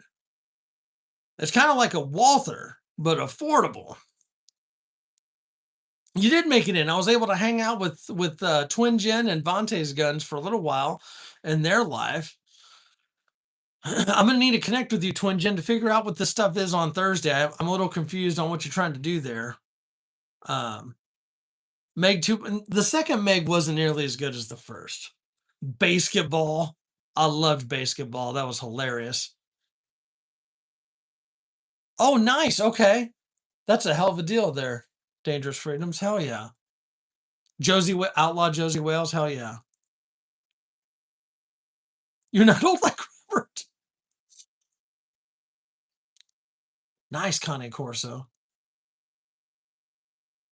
Speaker 1: It's kind of like a Walther, but affordable. You did make it in. I was able to hang out with Twin Gen and Vontae's guns for a little while in their life. I'm gonna need to connect with you, Twin Gen, to figure out what this stuff is on Thursday. I'm a little confused on what you're trying to do there. Um, Meg 2, the second Meg wasn't nearly as good as the first. Basketball. I loved basketball. That was hilarious. Oh, nice. Okay. That's a hell of a deal there. Dangerous Freedoms. Hell yeah. Outlaw Josie Wales. Hell yeah. You're not old like Robert. Nice Cane Corso.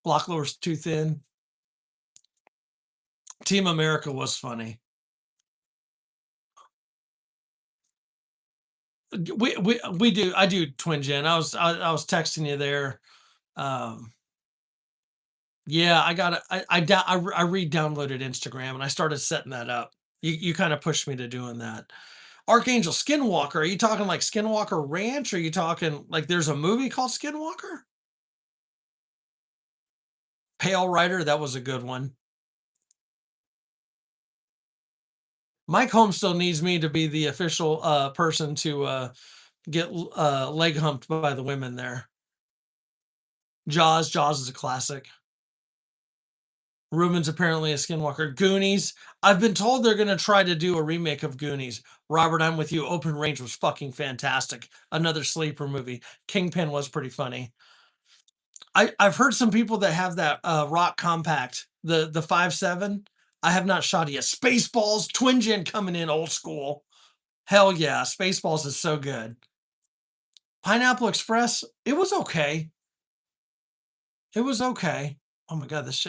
Speaker 1: Block lower's too thin. Team America was funny. We do. I do Twin Gen. I was texting you there. Um, yeah, I got it. I re-downloaded Instagram and I started setting that up. You kind of pushed me to doing that. Archangel Skinwalker. Are you talking like Skinwalker Ranch? Or are you talking like there's a movie called Skinwalker? Pale Rider. That was a good one. Mike Holmes still needs me to be the official person to get leg humped by the women there. Jaws is a classic. Ruben's apparently a skinwalker. Goonies. I've been told they're going to try to do a remake of Goonies. Robert, I'm with you. Open Range was fucking fantastic. Another sleeper movie. Kingpin was pretty funny. I've heard some people that have that rock compact, the 5.7. I have not shot it yet. Spaceballs, Twin Gen coming in old school. Hell yeah, Spaceballs is so good. Pineapple Express, it was okay. It was okay. Oh my god, this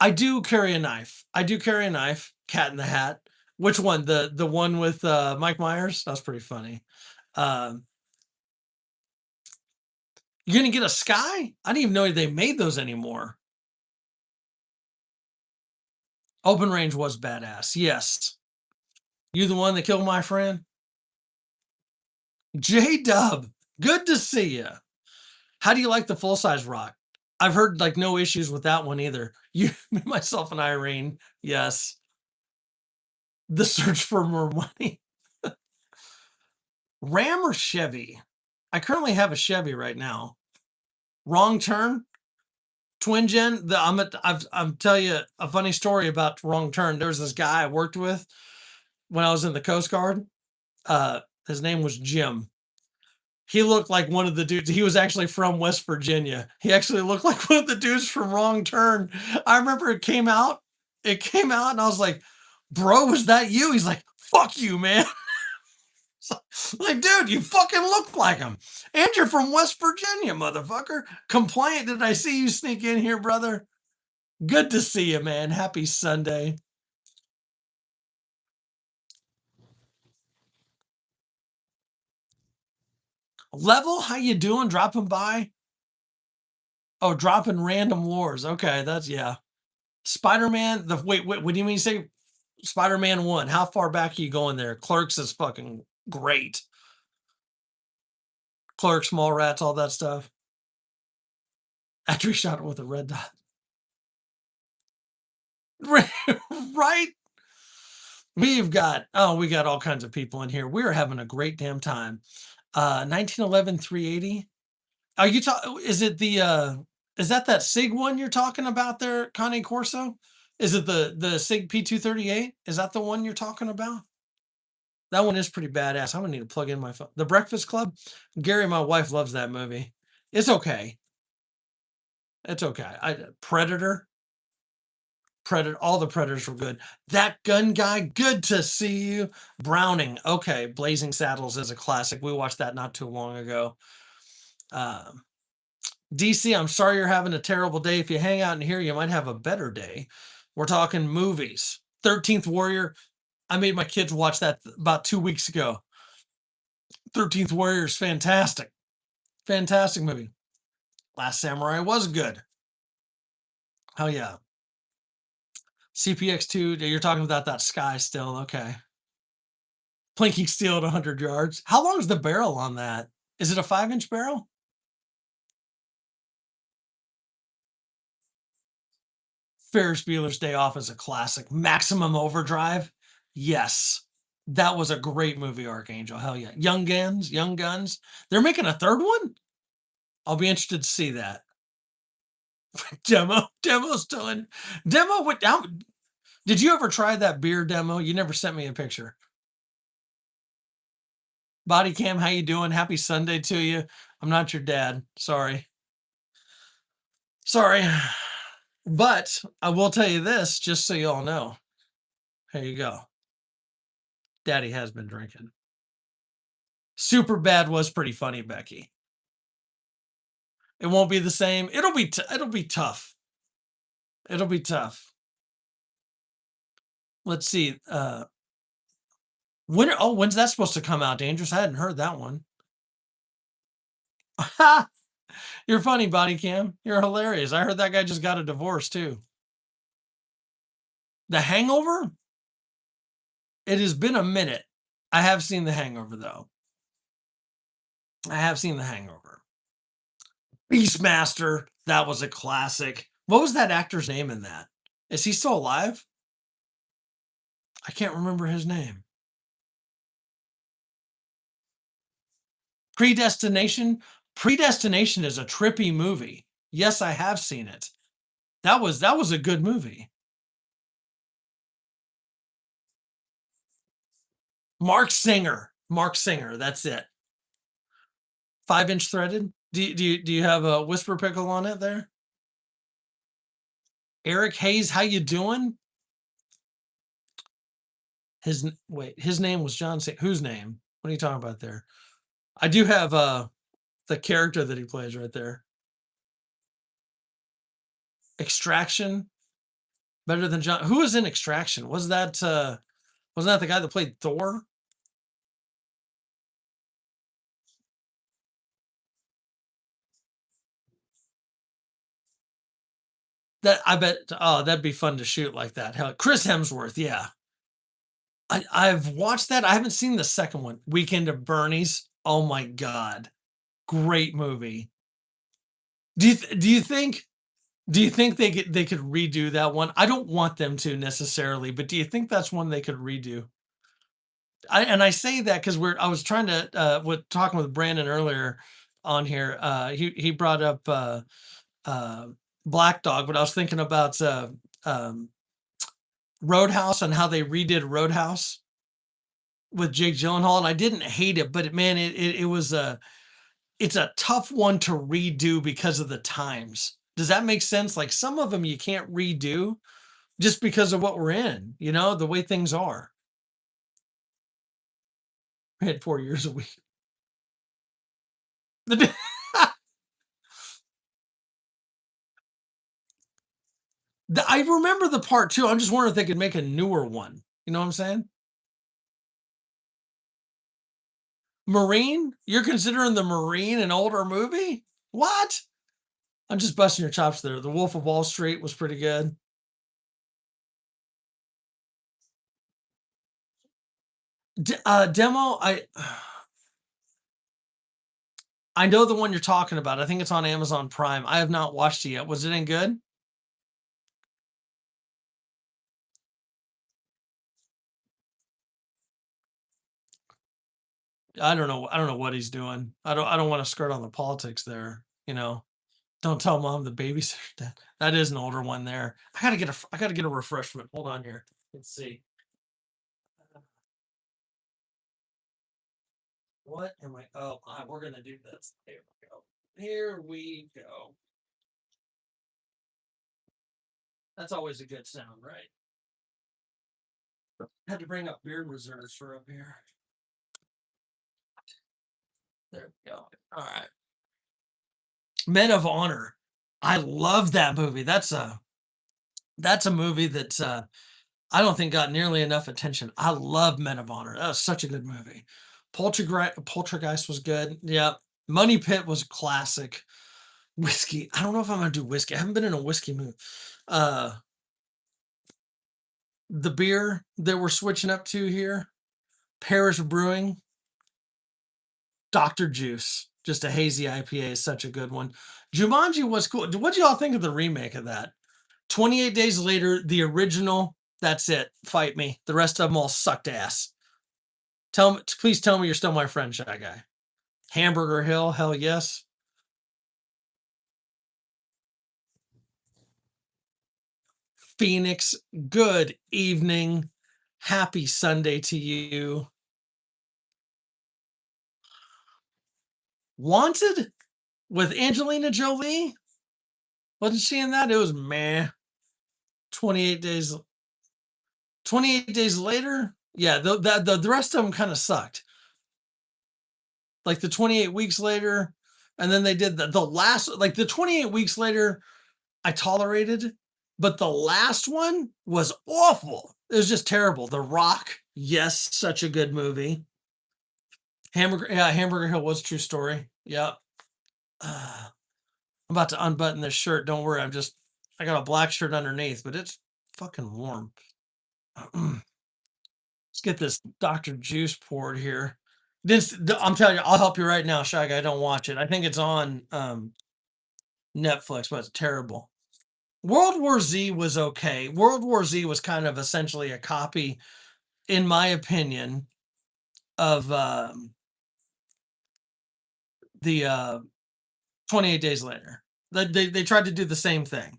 Speaker 1: I do carry a knife. I do carry a knife. Cat in the Hat. Which one? The one with Mike Myers? That's pretty funny. Um, you're gonna get a Sky? I didn't even know they made those anymore. Open Range was badass. Yes. You the one that killed my friend? J Dub. Good to see you. How do you like the full size rock? I've heard like no issues with that one either. You, myself, and Irene. Yes. The search for more money. Ram or Chevy? I currently have a Chevy right now. Wrong Turn, Twin Gen. I'm tell you a funny story about Wrong Turn. There was this guy I worked with when I was in the Coast Guard. His name was Jim. He looked like one of the dudes. He was actually from West Virginia. He actually looked like one of the dudes from Wrong Turn. I remember it came out. It came out, and I was like, "Bro, was that you?" He's like, "Fuck you, man." Like, dude, you fucking look like him. And you're from West Virginia, motherfucker. Complaint, did I see you sneak in here, brother? Good to see you, man. Happy Sunday. Level, how you doing? Dropping by? Oh, dropping random wars. Okay, that's yeah. Spider-Man, the wait, what do you mean you say Spider-Man 1? How far back are you going there? Clerks is fucking great. Clerks, Mallrats, all that stuff. After he shot it with a red dot. Right? We got all kinds of people in here. We're having a great damn time. 1911 380. Are you talking? Is it the is that SIG one you're talking about there, Cane Corso? Is it the SIG P238? Is that the one you're talking about? That one is pretty badass. I'm gonna need to plug in my phone. The Breakfast Club. Gary, my wife loves that movie. It's okay. It's okay. Predator. Predator. All the Predators were good. That gun guy. Good to see you. Browning. Okay. Blazing Saddles is a classic. We watched that not too long ago. Um, DC, I'm sorry you're having a terrible day. If you hang out in here, you might have a better day. We're talking movies. 13th Warrior. I made my kids watch that about 2 weeks ago. 13th Warrior is fantastic. Fantastic movie. Last Samurai was good. Hell yeah. CPX2, you're talking about that Sky still. Okay. Plinking steel at 100 yards. How long is the barrel on that? Is it a 5-inch barrel? Ferris Bueller's Day Off is a classic. Maximum Overdrive. Yes. That was a great movie, Archangel. Hell yeah. Young Guns. They're making a third one? I'll be interested to see that. Demo still in. Demo, did you ever try that beer demo? You never sent me a picture. Body cam, how you doing? Happy Sunday to you. I'm not your dad. Sorry. Sorry. But I will tell you this, just so you all know. Here you go. Daddy has been drinking. Super Bad was pretty funny, Becky. It won't be the same. It'll be tough. It'll be tough. Let's see. When's that supposed to come out, Dangerous? I hadn't heard that one. You're funny, Body Cam. You're hilarious. I heard that guy just got a divorce too. The Hangover? It has been a minute. I have seen The Hangover though. I have seen The Hangover. Beastmaster, that was a classic. What was that actor's name in that? Is he still alive? I can't remember his name. Predestination? Predestination is a trippy movie. Yes, I have seen it. That was a good movie. Mark Singer, that's it. 5-inch threaded. Do you have a whisper pickle on it there? Eric Hayes, how you doing? His name was John. Whose name? What are you talking about there? I do have the character that he plays right there. Extraction, better than John. Who was in Extraction? Wasn't that the guy that played Thor? That I bet. Oh, that'd be fun to shoot like that. Hell, Chris Hemsworth. Yeah, I've watched that. I haven't seen the second one. Weekend of Bernie's. Oh my god, great movie. Do you think they could redo that one? I don't want them to necessarily, but do you think that's one they could redo? I say that because I was trying to with talking with Brandon earlier on here. He brought up uh, Black Dog, but I was thinking about Roadhouse and how they redid Roadhouse with Jake Gyllenhaal, and I didn't hate it, but man, it was it's a tough one to redo because of the times. Does that make sense? Like some of them you can't redo just because of what we're in, the way things are. We had 4 years a week. I remember the part two. I'm just wondering if they could make a newer one. You know what I'm saying? Marine? You're considering the Marine an older movie? What? I'm just busting your chops there. The Wolf of Wall Street was pretty good. Demo, I know the one you're talking about. I think it's on Amazon Prime. I have not watched it yet. Was it any good? I don't know. I don't know what he's doing. I don't want to skirt on the politics there. Don't tell mom the babysitter's dead. That is an older one there. I gotta get a refreshment. Hold on here. Let's see. What am I? Oh, we're gonna do this. There we go. Here we go. That's always a good sound, right? Had to bring up beer reserves for up here. There we go. All right. Men of Honor. I love that movie. That's a movie that I don't think got nearly enough attention. I love Men of Honor. That was such a good movie. Poltergeist was good. Yeah. Money Pit was a classic. Whiskey. I don't know if I'm gonna do whiskey. I haven't been in a whiskey mood. Uh the beer that we're switching up to here, Parish Brewing, Dr. Juice. Just a hazy IPA is such a good one. Jumanji was cool. What do y'all think of the remake of that? 28 Days Later, the original, that's it. Fight me. The rest of them all sucked ass. Please tell me you're still my friend, Shy Guy. Hamburger Hill, hell yes. Phoenix, good evening. Happy Sunday to you. Wanted with Angelina Jolie. Wasn't she in that? It was meh. 28 days 28 days later. Yeah, the rest of them kind of sucked. Like the 28 weeks later, and then they did the last, like the 28 weeks later, I tolerated, but the last one was awful. It was just terrible. The Rock, yes, such a good movie. Hamburger Hill was a true story. Yep. I'm about to unbutton this shirt. Don't worry. I got a black shirt underneath, but it's fucking warm. Let's get this Dr. Juice poured here. I'm telling you, I'll help you right now, Shy Guy. Don't watch it. I think it's on Netflix, but it's terrible. World War Z was okay. World War Z was kind of essentially a copy, in my opinion, of the 28 Days Later. They tried to do the same thing.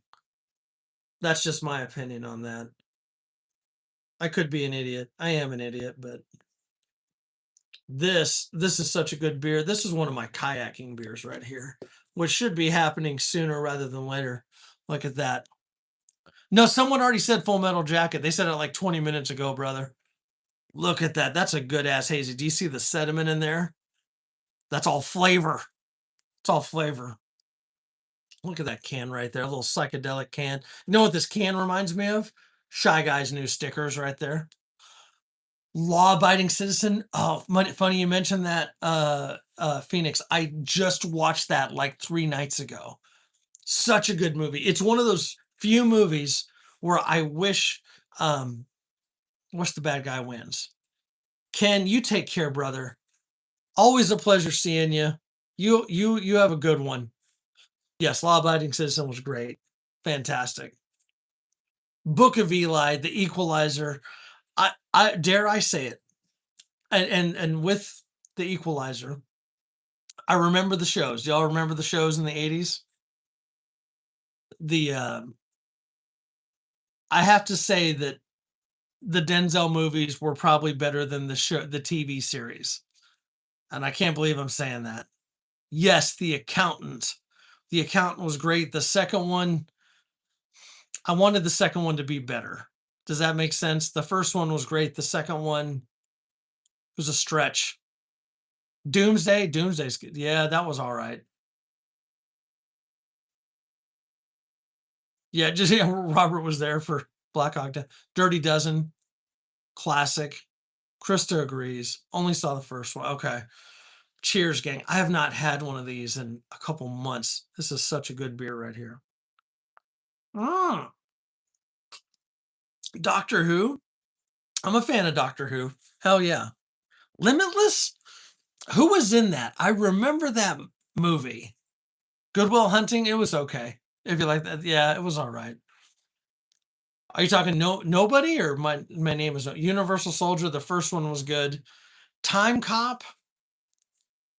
Speaker 1: That's just my opinion on that. I could be an idiot. I am an idiot, but this is such a good beer. This is one of my kayaking beers right here, which should be happening sooner rather than later. Look at that. No, someone already said Full Metal Jacket. They said it like 20 minutes ago, brother. Look at that. That's a good ass hazy. Do you see the sediment in there? That's all flavor. It's all flavor. Look at that can right there. A little psychedelic can. You know what this can reminds me of? Shy Guy's new stickers right there. Law-abiding citizen. Oh, funny you mentioned that, Phoenix. I just watched that like 3 nights ago. Such a good movie. It's one of those few movies where I wish the bad guy wins. Ken, you take care, brother. Always a pleasure seeing you. You have a good one. Yes, Law Abiding Citizen was great. Fantastic. Book of Eli, The Equalizer. I dare I say it. And with The Equalizer, I remember the shows. Do y'all remember the shows in the 80s? The I have to say that the Denzel movies were probably better than the TV series. And I can't believe I'm saying that. Yes, The Accountant. The Accountant was great. The second one, I wanted the second one to be better. Does that make sense? The first one was great. The second one was a stretch. Doomsday's good. Yeah, that was all right. Yeah, just yeah, Robert was there for Black Hawk Down. Dirty Dozen, classic. Krista agrees. Only saw the first one. Okay. Cheers, gang. I have not had one of these in a couple months. This is such a good beer right here. Mm, Doctor Who. I'm a fan of Doctor Who. Hell yeah. Limitless? Who was in that? I remember that movie. Goodwill Hunting, it was okay. If you like that, yeah, it was all right. Are you talking nobody or my name is Universal Soldier? The first one was good. Time Cop.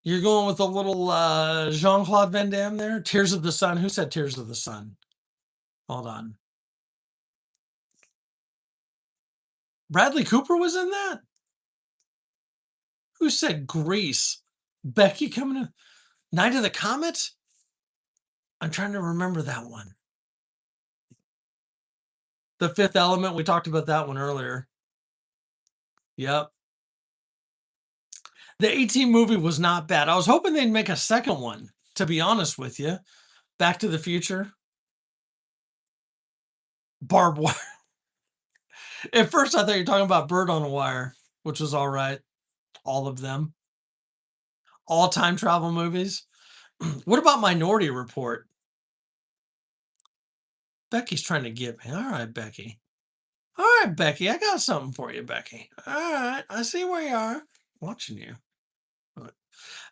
Speaker 1: You're going with a little Jean Claude Van Damme there. Tears of the Sun. Who said Tears of the Sun? Hold on. Bradley Cooper was in that. Who said Grease? Becky coming in. Night of the Comet. I'm trying to remember that one. The Fifth Element. We talked about that one earlier. Yep. The 18 movie was not bad. I was hoping they'd make a second one, to be honest with you. Back to the Future. Barbed Wire. At first, I thought you were talking about Bird on a Wire, which was all right. All of them. All time travel movies. What about Minority Report? Becky's trying to get me. All right, Becky. All right, Becky. I got something for you, Becky. All right. I see where you are. Watching you.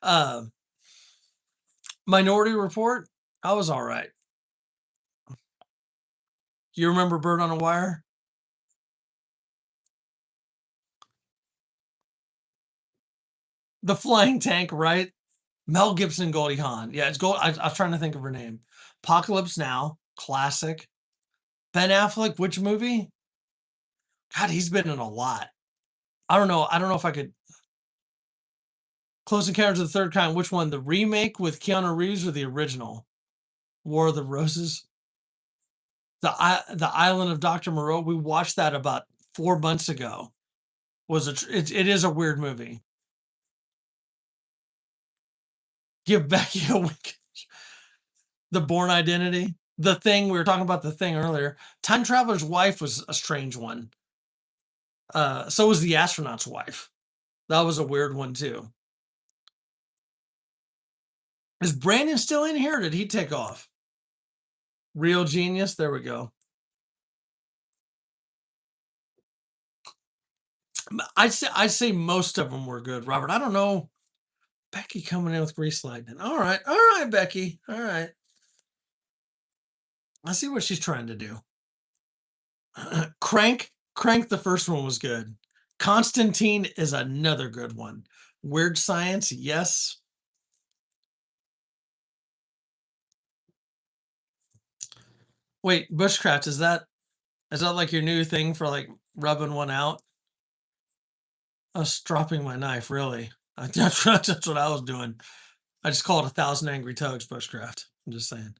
Speaker 1: Uh, Minority Report. I was all right. You remember Bird on a Wire? The Flying Tank, right? Mel Gibson, Goldie Hawn. Yeah, it's Gold. I was trying to think of her name. Apocalypse Now, classic. Ben Affleck, which movie? God, he's been in a lot. I don't know. I don't know if I could. Close Encounters of the Third Kind. Which one? The remake with Keanu Reeves or the original? War of the Roses. The Island of Dr. Moreau. We watched that about 4 months ago. It is a weird movie. Give Becky a wink. The Born Identity. The Thing. We were talking about The Thing earlier. Time Traveler's Wife was a strange one. So was The Astronaut's Wife. That was a weird one too. Is Brandon still in here or did he take off? Real Genius. There we go. I'd say most of them were good, Robert. I don't know. Becky coming in with Grease Lightning. All right, Becky. All right. I see what she's trying to do. Crank. The first one was good. Constantine is another good one. Weird Science, yes. Wait, bushcraft, is that like your new thing for like rubbing one out? Us dropping my knife, really. That's what I was doing. I just call it 1,000 Angry Tugs bushcraft. I'm just saying.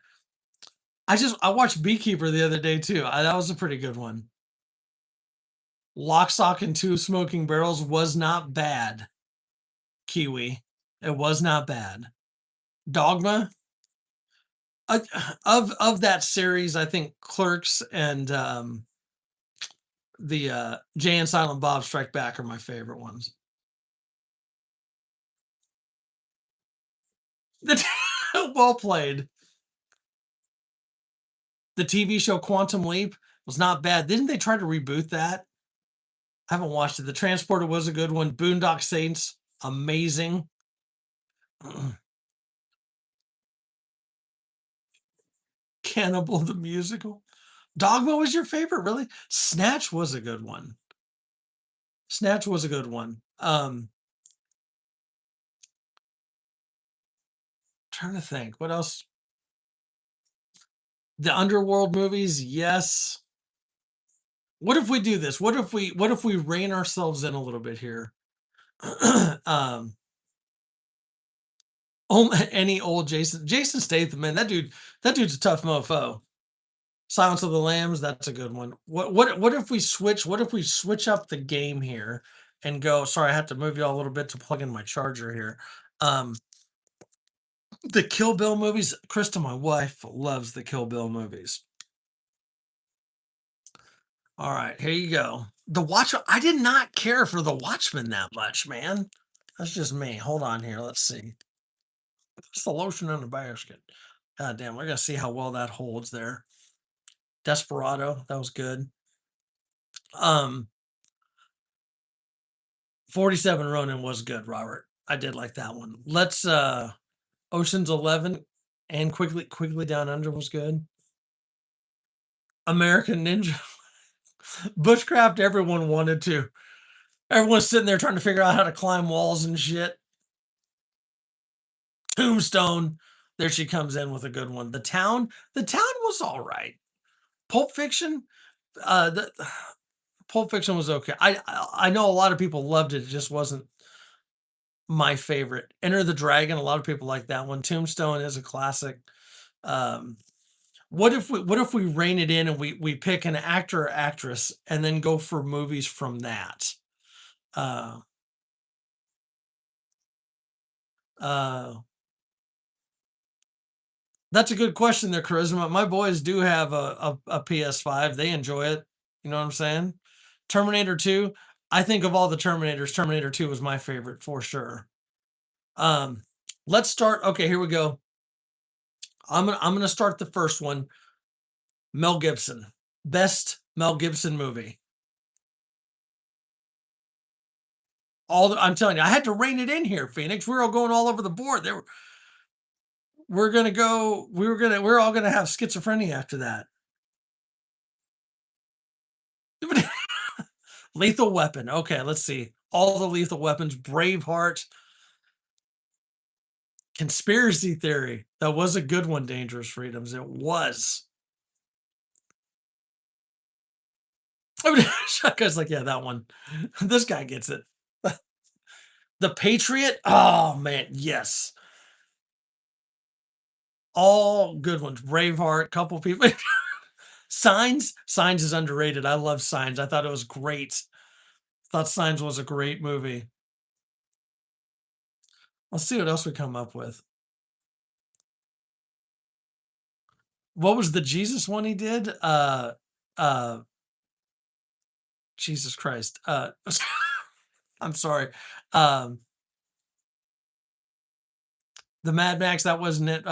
Speaker 1: I watched Beekeeper the other day too. That was a pretty good one. Lock, Stock, and Two Smoking Barrels was not bad. Kiwi. It was not bad. Dogma. Uh, of that series, I think Clerks and the Jay and Silent Bob Strike Back are my favorite ones. Well played. The TV show Quantum Leap was not bad. Didn't they try to reboot that? I haven't watched it. The Transporter was a good one. Boondock Saints, amazing. Cannibal the Musical. Dogma was your favorite, really? Snatch was a good one. Snatch was a good one. Trying to think. What else? The Underworld movies, yes. What if we do this? What if we rein ourselves in a little bit here? um any old Jason Statham, man, that dude's a tough mofo. Silence of the Lambs, that's a good one. What if we switch up the game here and go, sorry, I have to move you all a little bit to plug in my charger here. Um the Kill Bill movies, Krista, my wife, loves the Kill Bill movies. All right, here you go. I did not care for The Watchmen that much, man. That's just me. Hold on here. Let's see. It's the lotion in the basket. God damn, I gotta see how well that holds there. Desperado, that was good. Um, 47 Ronin was good, Robert. I did like that one. Let's Ocean's 11 and Quickly Down Under was good. American Ninja, Bushcraft, everyone wanted to. Everyone's sitting there trying to figure out how to climb walls and shit. Tombstone, there she comes in with a good one. The Town was all right. Pulp Fiction, the Pulp Fiction was okay. I know a lot of people loved it. It just wasn't my favorite. Enter the Dragon, a lot of people like that one. Tombstone is a classic. Um, what if we rein it in and we pick an actor or actress and then go for movies from that? Uh, uh, that's a good question there, Charisma. My boys do have a PS5. They enjoy it. You know what I'm saying? Terminator 2. I think of all the Terminators, Terminator 2 was my favorite for sure. Um, let's start. Okay, here we go. I'm gonna start the first one. Mel Gibson, best Mel Gibson movie. I'm telling you, I had to rein it in here, Phoenix. We were all going all over the board. We're gonna go. We're all gonna have schizophrenia after that. Lethal Weapon. Okay, let's see. All the Lethal Weapons. Braveheart. Conspiracy Theory. That was a good one. Dangerous Freedoms. It was. I mean, Shotgun's like, yeah, that one. This guy gets it. The Patriot. Oh man, yes. All good ones. Braveheart. Couple people. Signs. Signs is underrated. I love Signs. I thought it was great. Thought Signs was a great movie. Let's see what else we come up with. What was the Jesus one he did? Uh Jesus Christ. I'm sorry. Um the Mad Max, that wasn't it.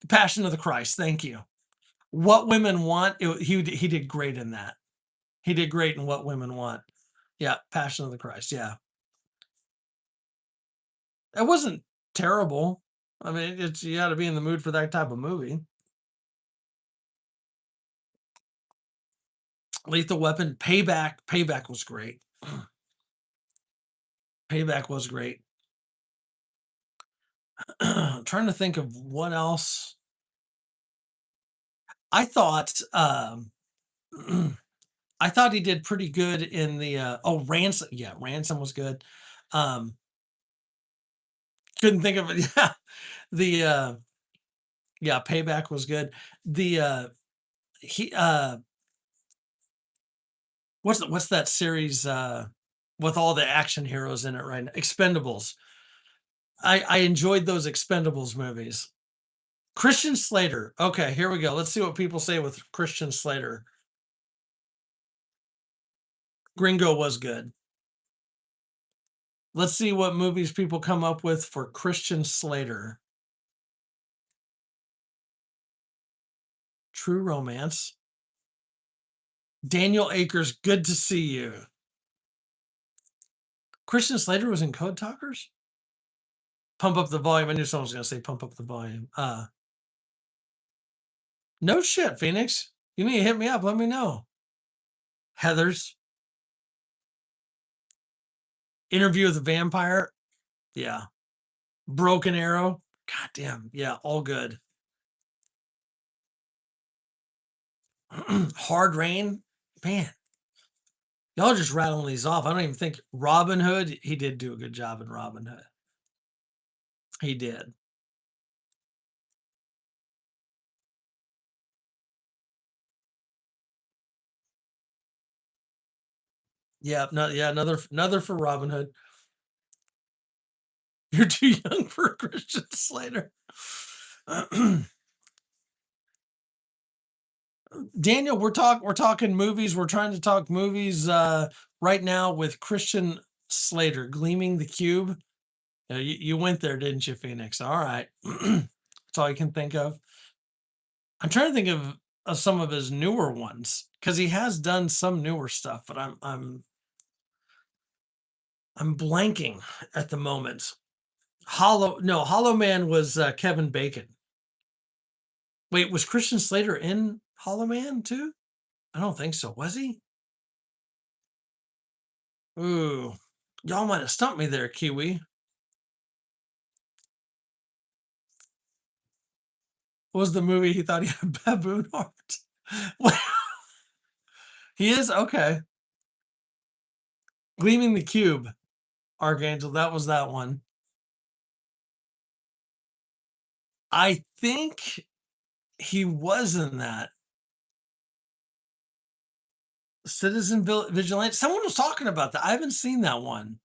Speaker 1: Passion of the Christ. Thank you. What Women Want. He did great in that. He did great in What Women Want. Yeah, Passion of the Christ. Yeah. It wasn't terrible. I mean, it's you got to be in the mood for that type of movie. Lethal Weapon, Payback. Payback was great. Payback was great. Trying to think of what else. I thought I thought he did pretty good in the Ransom. Yeah, Ransom was good. Um couldn't think of it. Yeah. The yeah, Payback was good. The he what's that series with all the action heroes in it right now? Expendables. I enjoyed those Expendables movies. Christian Slater. Okay, here we go. Let's see what people say with Christian Slater. Gringo was good. Let's see what movies people come up with for Christian Slater. True Romance. Daniel Akers, good to see you. Christian Slater was in Code Talkers? Pump Up the Volume. I knew someone was going to say Pump Up the Volume. No shit, Phoenix. You need to hit me up. Let me know. Heathers. Interview with the Vampire. Yeah. Broken Arrow. God damn. Yeah, all good. Hard Rain. Man, y'all just rattling these off. I don't even think Robin Hood. He did do a good job in Robin Hood. He did. Yeah, no, yeah, another for Robin Hood. You're too young for Christian Slater. Daniel, we're talking movies. We're trying to talk movies right now with Christian Slater, Gleaming the Cube. You went there, didn't you, Phoenix? All right. That's all you can think of. I'm trying to think of some of his newer ones because he has done some newer stuff, but I'm blanking at the moment. Hollow Man was Kevin Bacon. Wait, was Christian Slater in Hollow Man too? I don't think so. Was he? Ooh, y'all might have stumped me there, Kiwi. What was the movie he thought he had a baboon heart? What? He is okay. Gleaming the Cube, Archangel. That was that one. I think he was in that. Vigilante. Someone was talking about that. I haven't seen that one.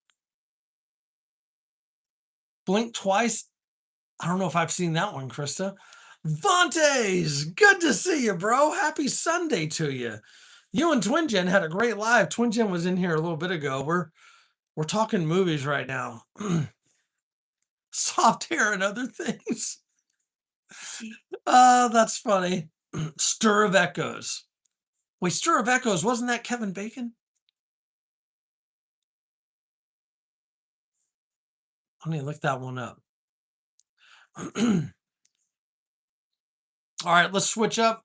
Speaker 1: Blink Twice. I don't know if I've seen that one, Krista. Vantes, good to see you, bro. Happy Sunday to you. You and Twin Gen had a great live. Twin Gen was in here a little bit ago. We're talking movies right now. Soft hair and other things. Oh, that's funny. Stir of Echoes. Wait, Stir of Echoes, wasn't that Kevin Bacon? I need to look that one up. All right, let's switch up.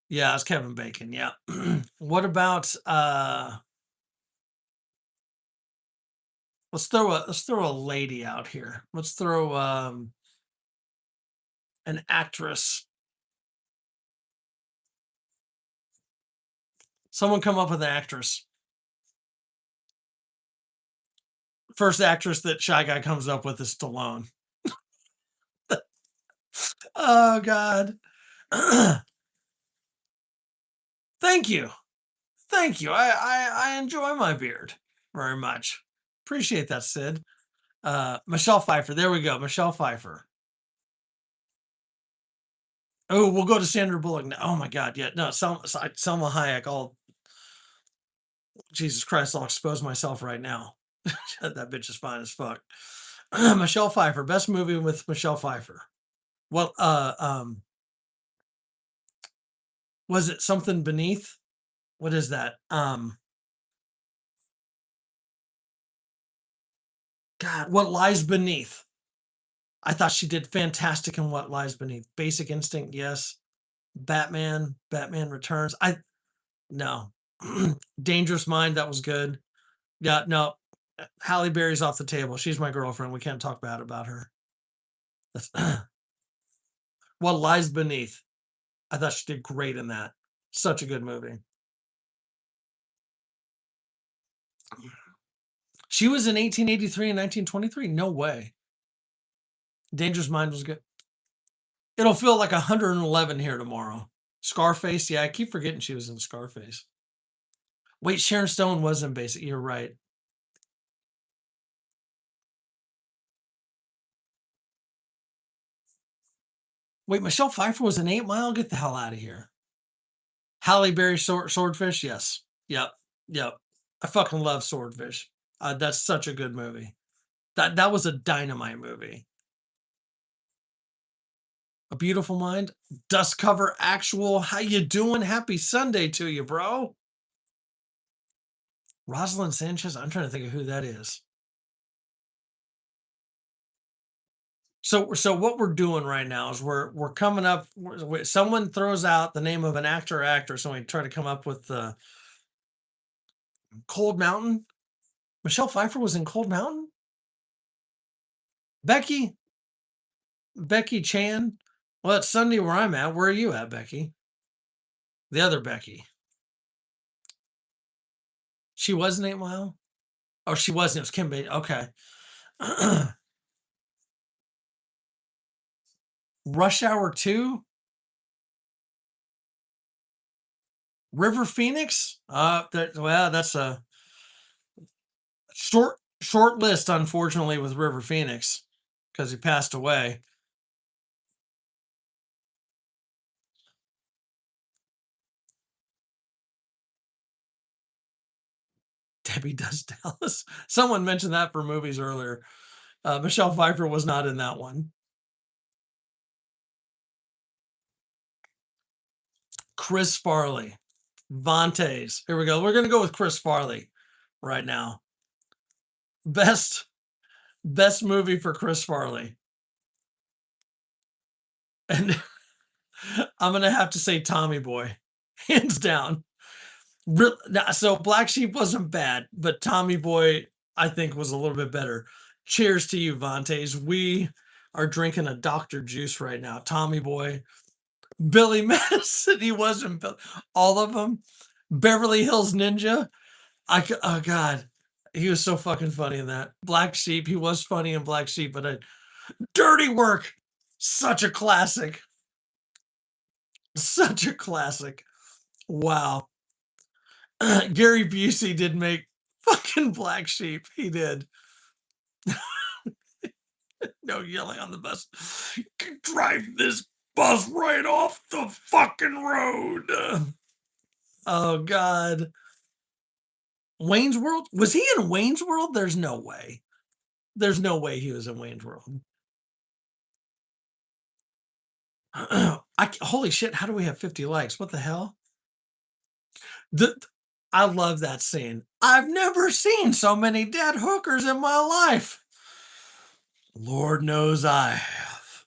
Speaker 1: Yeah, it's Kevin Bacon. Yeah. What about let's throw a lady out here. Let's throw an actress. Someone come up with an actress. First actress that Shy Guy comes up with is Stallone. Oh God. Thank you. Thank you. I enjoy my beard very much. Appreciate that, Sid. Michelle Pfeiffer. There we go. Michelle Pfeiffer. Oh, we'll go to Sandra Bullock now. Oh my God. Yeah. No, Selma Hayek. Jesus Christ, I'll expose myself right now. That bitch is fine as fuck. Michelle Pfeiffer. Best movie with Michelle Pfeiffer. Well, was it Something Beneath? What is that? God, What Lies Beneath. I thought she did fantastic in What Lies Beneath. Basic Instinct, yes. Batman Returns. No. Dangerous Mind, that was good. Yeah, no. Halle Berry's off the table. She's my girlfriend. We can't talk bad about her. That's What Lies Beneath. I thought she did great in that. Such a good movie. She was in 1883 and 1923. No way. Dangerous Mind was good. It'll feel like 111 here tomorrow. Scarface. Yeah, I keep forgetting she was in Scarface. Wait, Sharon Stone was in Basic. You're right. Wait, Michelle Pfeiffer was in 8 Mile? Get the hell out of here. Halle Berry Swordfish? Yes. Yep. Yep. I fucking love Swordfish. That's such a good movie. That was a dynamite movie. A Beautiful Mind. Dust Cover Actual. How you doing? Happy Sunday to you, bro. Rosalind Sanchez. I'm trying to think of who that is. So what we're doing right now is we're coming up. Someone throws out the name of an actor or actress, and we try to come up with the Cold Mountain. Michelle Pfeiffer was in Cold Mountain. Becky Chan. Well, it's Sunday where I'm at. Where are you at, Becky? The other Becky. She was in 8 Mile. Oh, she wasn't. It was Kim Basinger. Okay. Rush Hour 2. River Phoenix. That's a short list, unfortunately, with River Phoenix because he passed away. Debbie Does Dallas. Someone mentioned that for movies earlier. Michelle Pfeiffer was not in that one. Chris Farley, Vantes. Here we go. We're gonna go with Chris Farley right now. Best best movie for Chris Farley, and I'm gonna have to say Tommy Boy, hands down. So Black Sheep wasn't bad, but Tommy Boy I think was a little bit better. Cheers to you, Vantes. We are drinking a Dr. Juice right now. Tommy Boy, Billy Madison, he wasn't all of them. Beverly Hills Ninja. Oh god, he was so fucking funny in that. Black Sheep, he was funny in Black Sheep, but Dirty Work, such a classic, such a classic. Wow. Gary Busey did make fucking Black Sheep. He did. No yelling on the bus. Drive this bus right off the fucking road. Oh God. Wayne's World? Was he in Wayne's World? There's no way. There's no way he was in Wayne's World. Holy shit, how do we have 50 likes? What the hell? The I love that scene. I've never seen so many dead hookers in my life. Lord knows I have.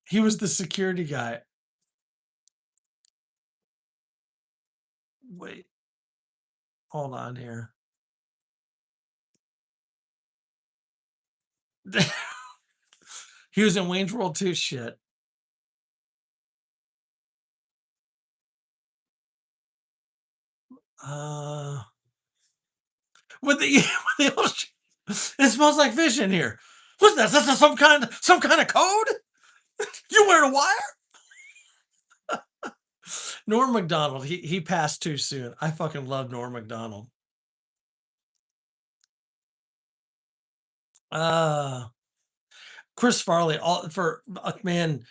Speaker 1: He was the security guy. Wait, hold on here. He was in Wayne's World too. Shit. Uh, with the with the old it smells like fish in here. What's that? That's some kind of code? You wearing a wire? Norm Macdonald. He passed too soon. I fucking love Norm Macdonald. Uh Chris Farley. All for man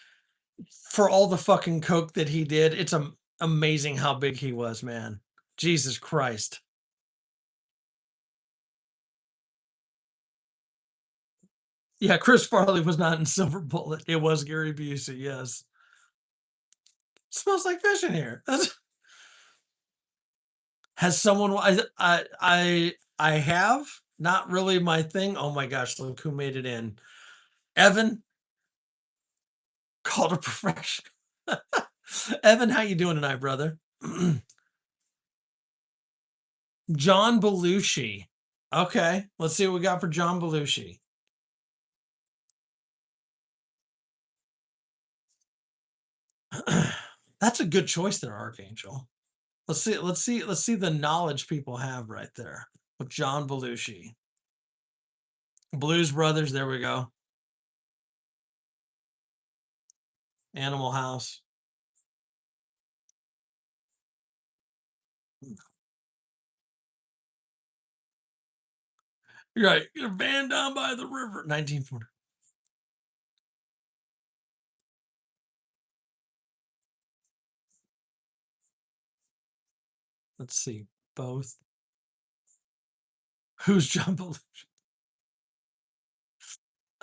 Speaker 1: for all the fucking coke that he did. It's amazing how big he was, man. Jesus Christ. Yeah, Chris Farley was not in Silver Bullet. It was Gary Busey. Yes. Smells like fish in here. Has someone I have not really my thing. Oh my gosh, look who made it in. Evan called a perfection. Evan, how you doing tonight, brother? John Belushi. Okay, let's see what we got for John Belushi. That's a good choice there, Archangel. Let's see the knowledge people have right there with John Belushi. Blues Brothers, there we go. Animal House. You're right. A van down by the river. 1940. Let's see. Both. Who's John Belushi?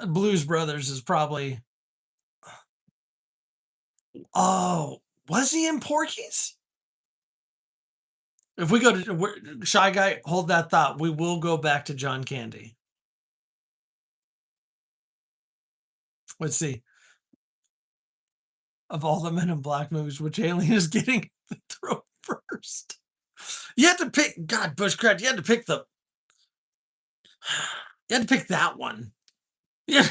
Speaker 1: Blues Brothers is probably. Oh, was he in Porky's? If we go to Shy Guy, hold that thought. We will go back to John Candy. Let's see. Of all the Men in Black movies, which alien is getting the throat first? You had to pick. God, Bushcraft. You had to pick the. You had to pick that one. Yeah,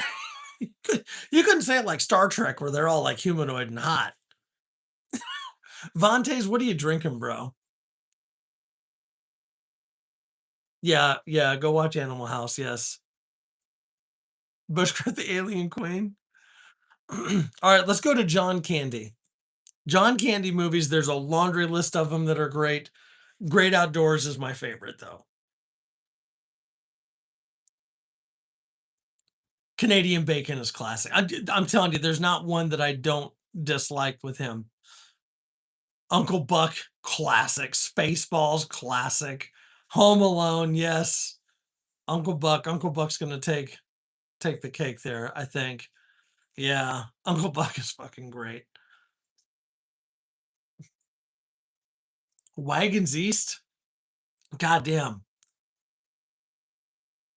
Speaker 1: you couldn't say it like Star Trek, where they're all like humanoid and hot. Vantes, what are you drinking, bro? Yeah, yeah. Go watch Animal House. Yes. Bushcraft, the Alien Queen. All right, let's go to John Candy. John Candy movies, there's a laundry list of them that are great. Great Outdoors is my favorite, though. Canadian Bacon is classic. I'm telling you, there's not one that I don't dislike with him. Uncle Buck, classic. Spaceballs, classic. Home Alone, yes. Uncle Buck's gonna take the cake there, I think. Yeah, Uncle Buck is fucking great. Wagons East? Goddamn,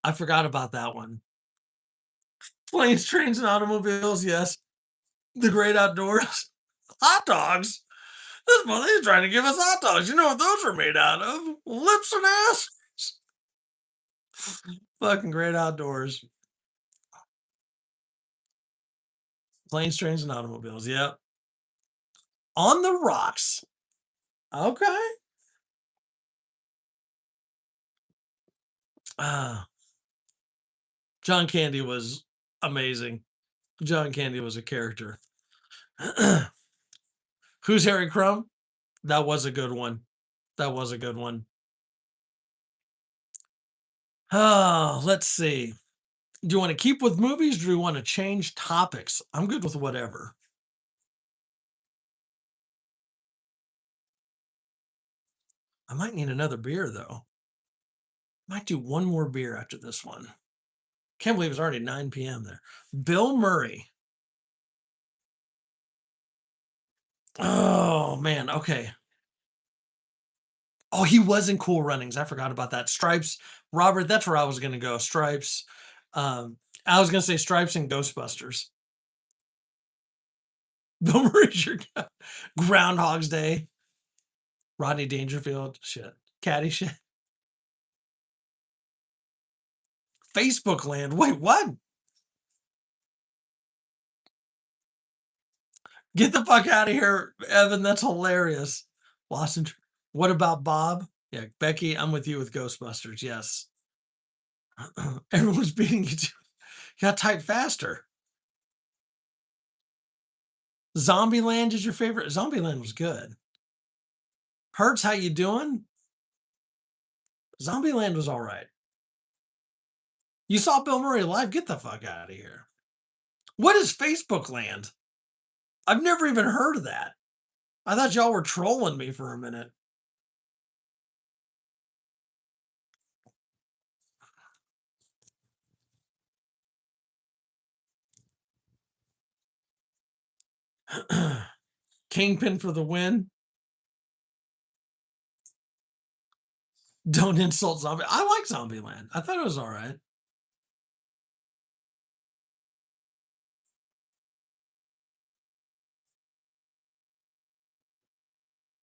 Speaker 1: I forgot about that one. Planes, Trains, and Automobiles, yes. The Great Outdoors. Hot dogs? This mother is trying to give us hot dogs. You know what those are made out of? Lips and ass. Fucking Great Outdoors. Planes, Trains, and Automobiles, yep. On the Rocks. Okay. Ah, John Candy was amazing. John Candy was a character. Who's Harry Crumb? That was a good one. That was a good one. Oh, let's see. Do you want to keep with movies or do you want to change topics? I'm good with whatever. I might need another beer though. Might do one more beer after this one. Can't believe it's already 9 p.m. there. Bill Murray. Oh man, okay. Oh, he was in Cool Runnings. I forgot about that. Stripes, Robert, that's where I was gonna go. Stripes. I was gonna say Stripes and Ghostbusters. Bill Murray's your guy. Groundhog's Day. Rodney Dangerfield. Shit. Caddyshack. Facebook Land. Wait, what? Get the fuck out of here, Evan. That's hilarious. Lost in. What about Bob? Yeah, Becky, I'm with you with Ghostbusters. Yes. Everyone's beating you to. You got to type faster. Zombieland is your favorite. Zombieland was good. Hertz, how you doing? Zombieland was all right. You saw Bill Murray live? Get the fuck out of here. What is Facebook Land? I've never even heard of that. I thought y'all were trolling me for a minute. Kingpin for the win. Don't insult zombie. I like Zombieland. I thought it was all right.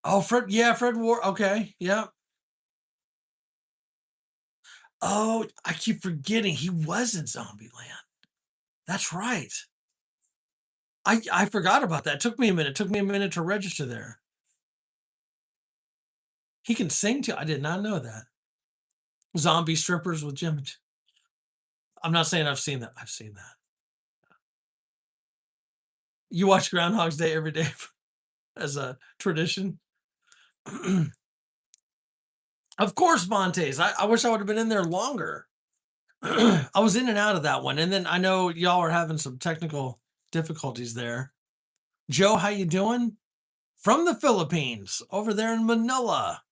Speaker 1: Oh, Fred. Yeah, Fred War. Okay. Yeah. Oh, I keep forgetting he was in Zombieland. That's right. I forgot about that. It took me a minute. It took me a minute to register there. He can sing too. I did not know that. Zombie strippers with Jim. I'm not saying I've seen that. I've seen that. You watch Groundhog's Day every day as a tradition. Of course, Montes. I wish I would have been in there longer. I was in and out of that one, and then I know y'all are having some technical difficulties there. Joe, how you doing? From the Philippines, over there in Manila.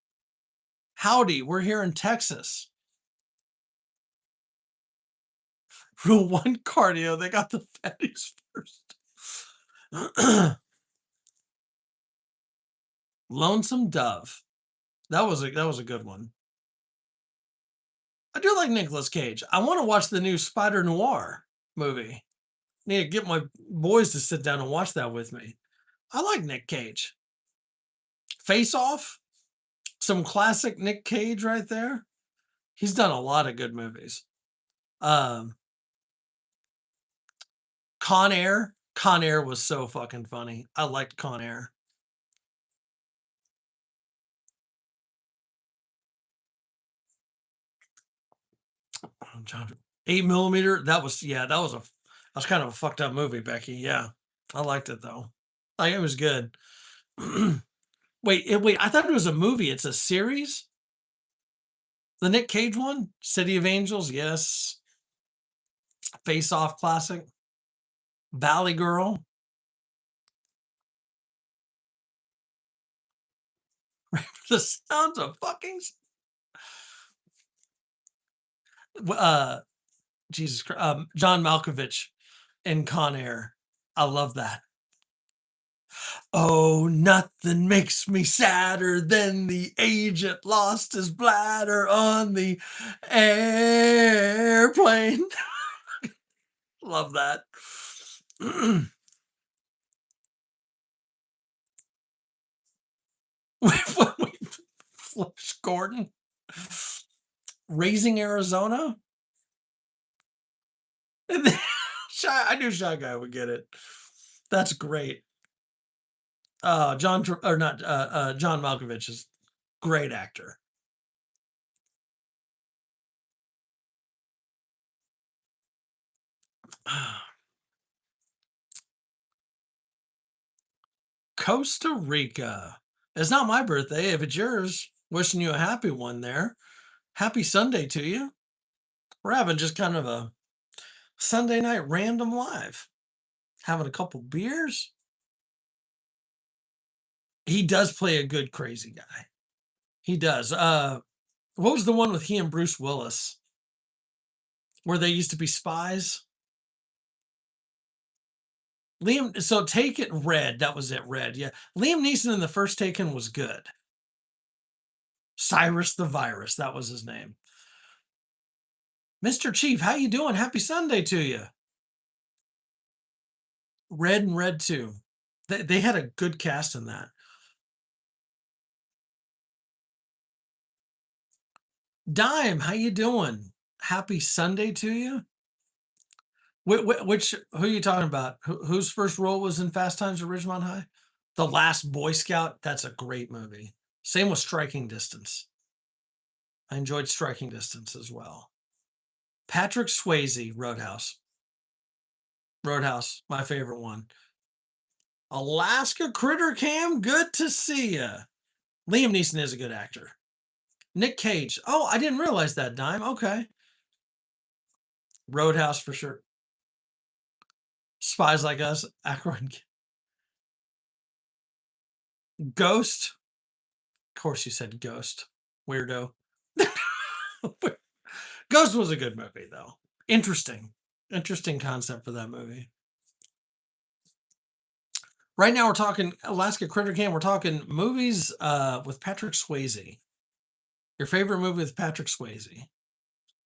Speaker 1: Howdy, we're here in Texas. Rule 1 cardio, they got the fatties first. Lonesome Dove. That was a good one. I do like Nicolas Cage. I want to watch the new Spider Noir movie. Need to get my boys to sit down and watch that with me. I like Nick Cage. Face Off, some classic Nick Cage right there. He's done a lot of good movies. Um, Con Air. Con Air was so fucking funny. I liked Con Air. John, 8 millimeter. That was that was kind of a fucked up movie, Becky. Yeah, I liked it though. Like it was good. Wait. I thought it was a movie. It's a series. The Nick Cage one, City of Angels. Yes. Face Off classic. Valley Girl. The sounds of uh, Jesus Christ, John Malkovich in Con Air. I love that. Oh, nothing makes me sadder than the agent lost his bladder on the airplane. Love that. Flash Gordon. Raising Arizona? I knew Shy Guy would get it. That's great. John Malkovich is great actor. Costa Rica. It's not my birthday. If it's yours, wishing you a happy one there. Happy Sunday to you. We're having just kind of a Sunday night random live. Having a couple beers. He does play a good crazy guy. He does. What was the one with he and Bruce Willis? Where they used to be spies? So Take It Red. That was it, Red. Yeah. Liam Neeson in the first Taken was good. Cyrus the Virus. That was his name. Mr. Chief, how you doing? Happy Sunday to you. Red and Red 2. They had a good cast in that. Dime, how you doing? Happy Sunday to you. Which who are you talking about? Whose first role was in Fast Times at Ridgemont High? The Last Boy Scout. That's a great movie. Same with Striking Distance. I enjoyed Striking Distance as well. Patrick Swayze, Roadhouse. Roadhouse, my favorite one. Alaska Critter Cam, good to see you. Liam Neeson is a good actor. Nick Cage. Oh, I didn't realize that, Dime. Okay. Roadhouse for sure. Spies Like Us. Aykroyd. Ghost. Of course you said Ghost. Weirdo. Ghost was a good movie, though. Interesting. Interesting concept for that movie. Right now we're talking Alaska Critter Camp. We're talking movies with Patrick Swayze. Your favorite movie with Patrick Swayze.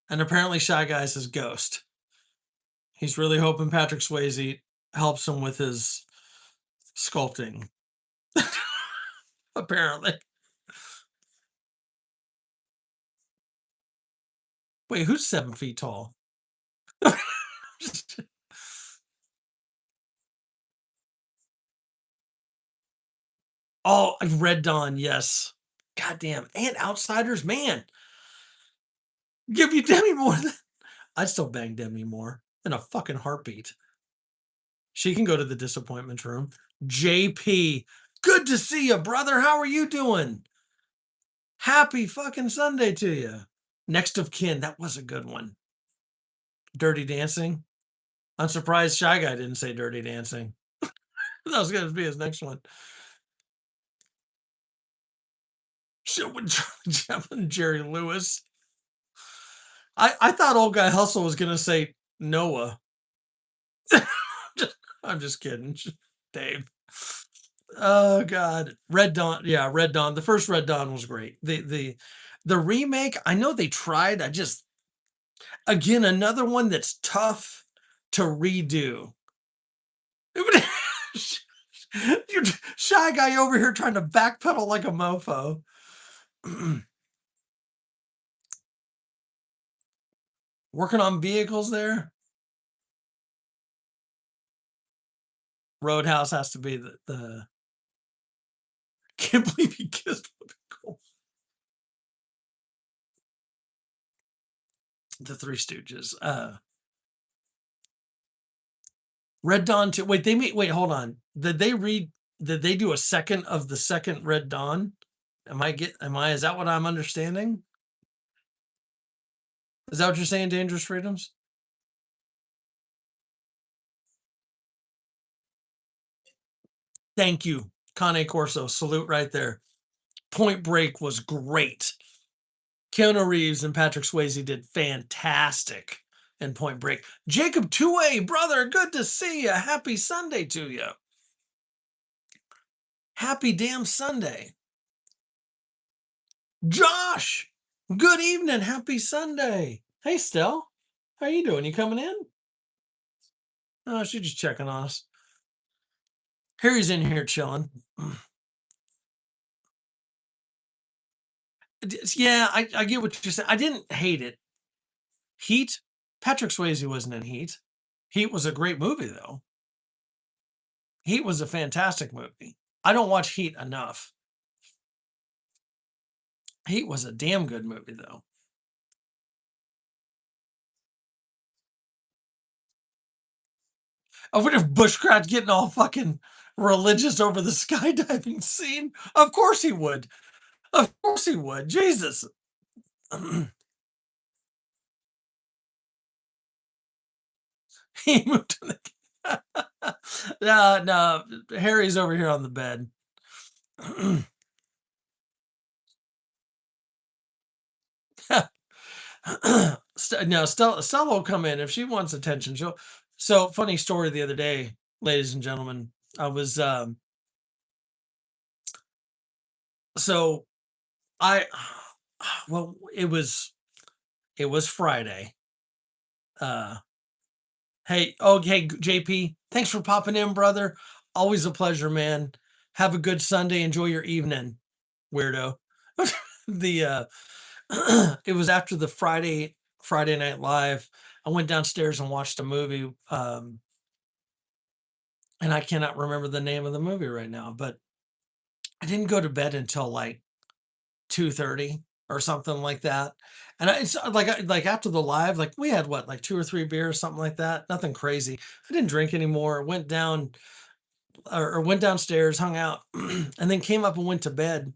Speaker 1: And apparently Shy Guy says Ghost. He's really hoping Patrick Swayze helps him with his sculpting. Apparently. Wait, who's 7 feet tall? Oh, Red Dawn, yes. Goddamn. And Outsiders, man. Give you Demi Moore. I'd still bang Demi Moore in a fucking heartbeat. She can go to the disappointment room. JP, good to see you, brother. How are you doing? Happy fucking Sunday to you. Next of Kin, that was a good one. Dirty Dancing. I'm surprised Shy Guy didn't say Dirty Dancing. That was going to be his next one. Shit with Charlie Chaplin, Jerry Lewis. I thought Old Guy Hustle was going to say Noah. I'm just kidding, Dave. Oh God, Red Dawn. Yeah, Red Dawn. The first Red Dawn was great. The remake. I know they tried. I just again another one that's tough to redo. You're Shy Guy over here trying to backpedal like a mofo. Working on vehicles there. Roadhouse has to be the can't believe he kissed with a gold. The Three Stooges. Red Dawn 2. Wait, hold on. Did they do a second of the second Red Dawn? Is that what I'm understanding? Is that what you're saying, Dangerous Freedoms? Thank you. Cane Corso. Salute right there. Point Break was great. Keanu Reeves and Patrick Swayze did fantastic in Point Break. Jacob Two-Way, brother, good to see you. Happy Sunday to you. Happy damn Sunday. Josh, good evening. Happy Sunday. Hey, Stell. How you doing? You coming in? Oh, she's just checking on us. Harry's in here chilling. Yeah, I get what you're saying. I didn't hate it. Heat, Patrick Swayze wasn't in Heat. Heat was a great movie, though. Heat was a fantastic movie. I don't watch Heat enough. Heat was a damn good movie, though. I wonder if Bushcraft's getting all fucking religious over the skydiving scene. Of course he would. Of course he would. Jesus. He moved to the. No, no. Harry's over here on the bed. No, Stella will come in if she wants attention. She'll. So funny story the other day, ladies and gentlemen. I was so I well it was Friday. Uh hey, hey JP, thanks for popping in, brother. Always a pleasure, man. Have a good Sunday. Enjoy your evening, weirdo. The it was after the Friday Night Live. I went downstairs and watched a movie. And I cannot remember the name of the movie right now, but I didn't go to bed until like 2:30 or something like that. And it's like after the live, like we had what, like 2 or 3 beers, something like that. Nothing crazy. I didn't drink anymore. Went down or went downstairs, hung out, and then came up and went to bed.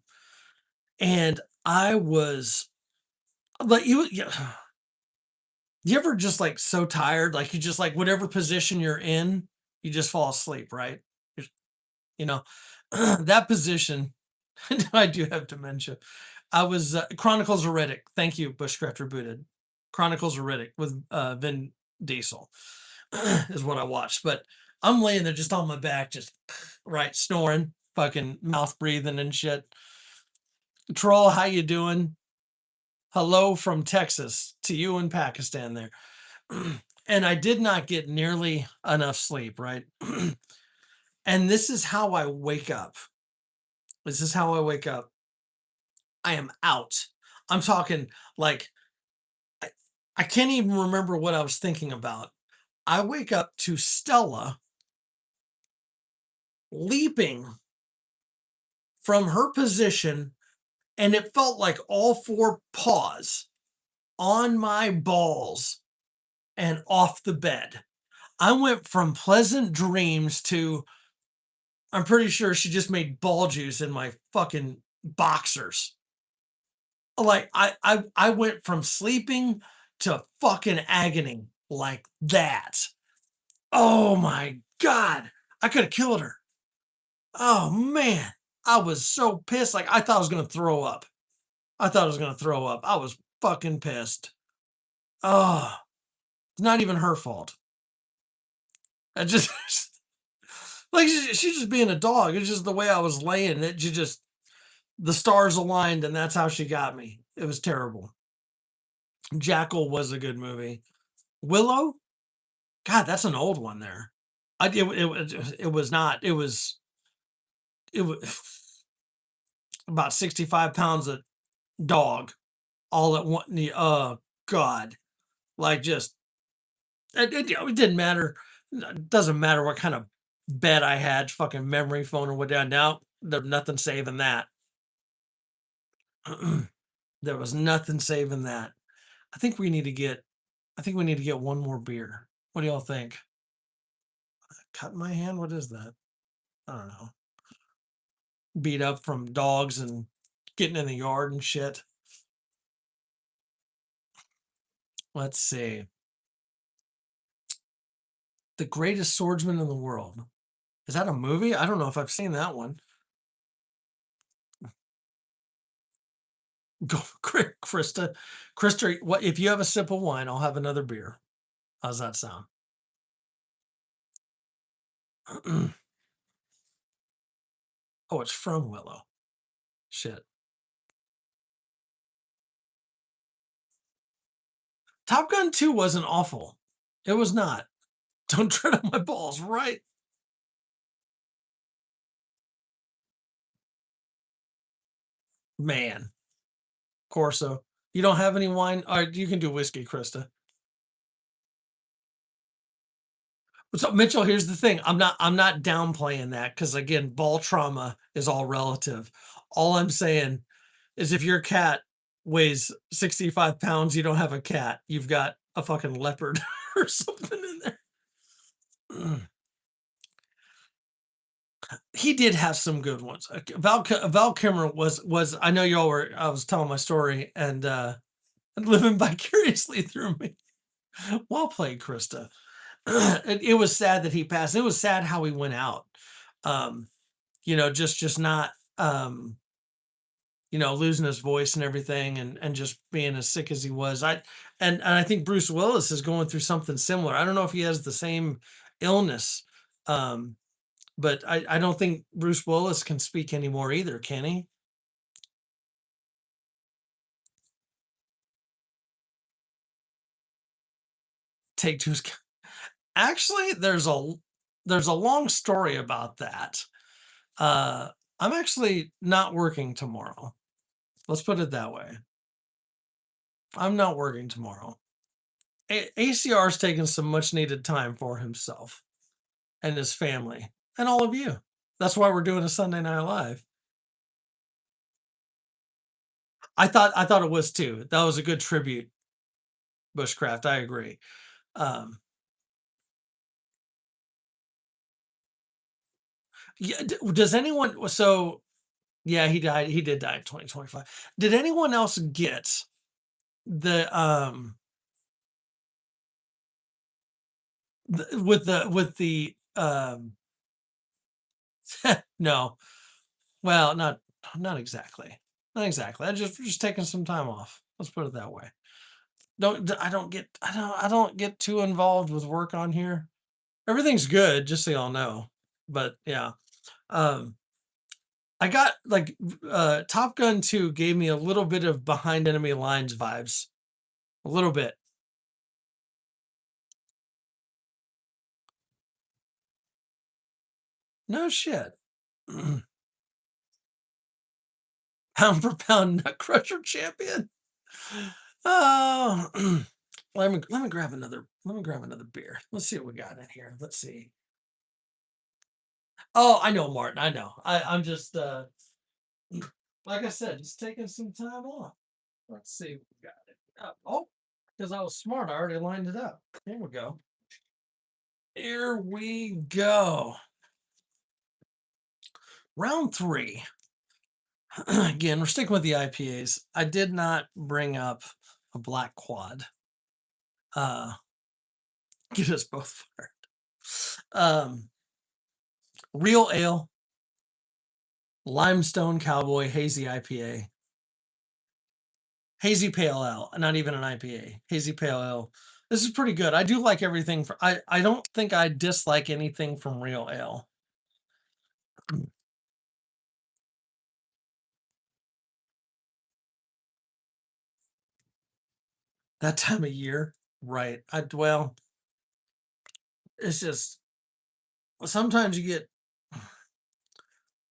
Speaker 1: And I was like, you ever just like so tired, like you just like whatever position you're in, you just fall asleep, right? You're- You know, that position. I do have dementia. I was Chronicles of Riddick. Thank you, Bushcraft Rebooted. Chronicles of Riddick with Vin Diesel is what I watched. But I'm laying there just on my back, just right snoring, fucking mouth breathing and shit. Troll, how you doing? Hello from Texas to you in Pakistan there. And I did not get nearly enough sleep, right? And this is how I wake up. This is how I wake up. I am out. I'm talking like I, I can't even remember what I was thinking about. I wake up to Stella leaping from her position, and it felt like all four paws on my balls and off the bed. I went from pleasant dreams to I'm pretty sure she just made ball juice in my fucking boxers. Like I went from sleeping to fucking agony like that. Oh my god. I could have killed her. Oh man. I was so pissed. Like I thought I was gonna throw up. I thought I was gonna throw up. I was fucking pissed. Oh, it's not even her fault. I just like she's just being a dog. It's just the way I was laying. It just the stars aligned, and that's how she got me. It was terrible. Jackal was a good movie. Willow, God, that's an old one there. It was not. It was about 65 pounds of dog all at one. God, like just it didn't matter. It doesn't matter what kind of bed I had, fucking memory phone or whatever. Now there's nothing saving that. There was nothing saving that. I think we need to get. I think we need to get one more beer. What do y'all think? Cut my hand. What is that? I don't know. Beat up from dogs and getting in the yard and shit. Let's see. The Greatest Swordsman in the World. Is that a movie? I don't know if I've seen that one. Go Krista. Krista, what if you have a sip of wine, I'll have another beer. How's that sound? Oh, it's from Willow. Shit. Top Gun 2 wasn't awful. It was not. Don't tread on my balls, right? Man, Corso. You don't have any wine? Alright, you can do whiskey, Krista. So, Mitchell, here's the thing. I'm not downplaying that because again, ball trauma is all relative. All I'm saying is if your cat weighs 65 pounds, you don't have a cat. You've got a fucking leopard or something in there. He did have some good ones. Val Kilmer was I know y'all were I was telling my story and living vicariously through me. Well played, Krista. It was sad that he passed. It was sad how he went out. Um, just not losing his voice and everything and just being as sick as he was. And I think Bruce Willis is going through something similar. I don't know if he has the same illness. Um, but I don't think Bruce Willis can speak anymore either, can he? Take Two's actually there's a long story about that. Uh, I'm actually not working tomorrow. Let's put it that way. I'm not working tomorrow. ACR's taking some much needed time for himself and his family and all of you. That's why we're doing a Sunday Night Live. I thought it was too. That was a good tribute, Bushcraft. I agree. Um, yeah, does anyone so yeah, he died. He did die in 2025. Did anyone else get the no. Well, not exactly. Not exactly. I just taking some time off. Let's put it that way. I don't get too involved with work on here. Everything's good, just so y'all know. But yeah. Um I got like Top Gun 2 gave me a little bit of behind enemy lines vibes. A little bit. No shit. Pound for pound nut crusher champion. Oh, let me grab another beer. Let's see what we got in here. Let's see. Oh, I know, Martin. I know. I'm just like I said, just taking some time off. Let's see what we got. Oh, because I was smart, I already lined it up. Here we go. Here we go. Round three. Again, we're sticking with the IPAs. I did not bring up a black quad. Uh, get us both fired. Real ale, limestone cowboy, hazy IPA, hazy pale ale, not even an IPA, hazy pale ale. This is pretty good. I do like everything. I don't think I dislike anything from real ale. That time of year, right? Well, it's just sometimes you get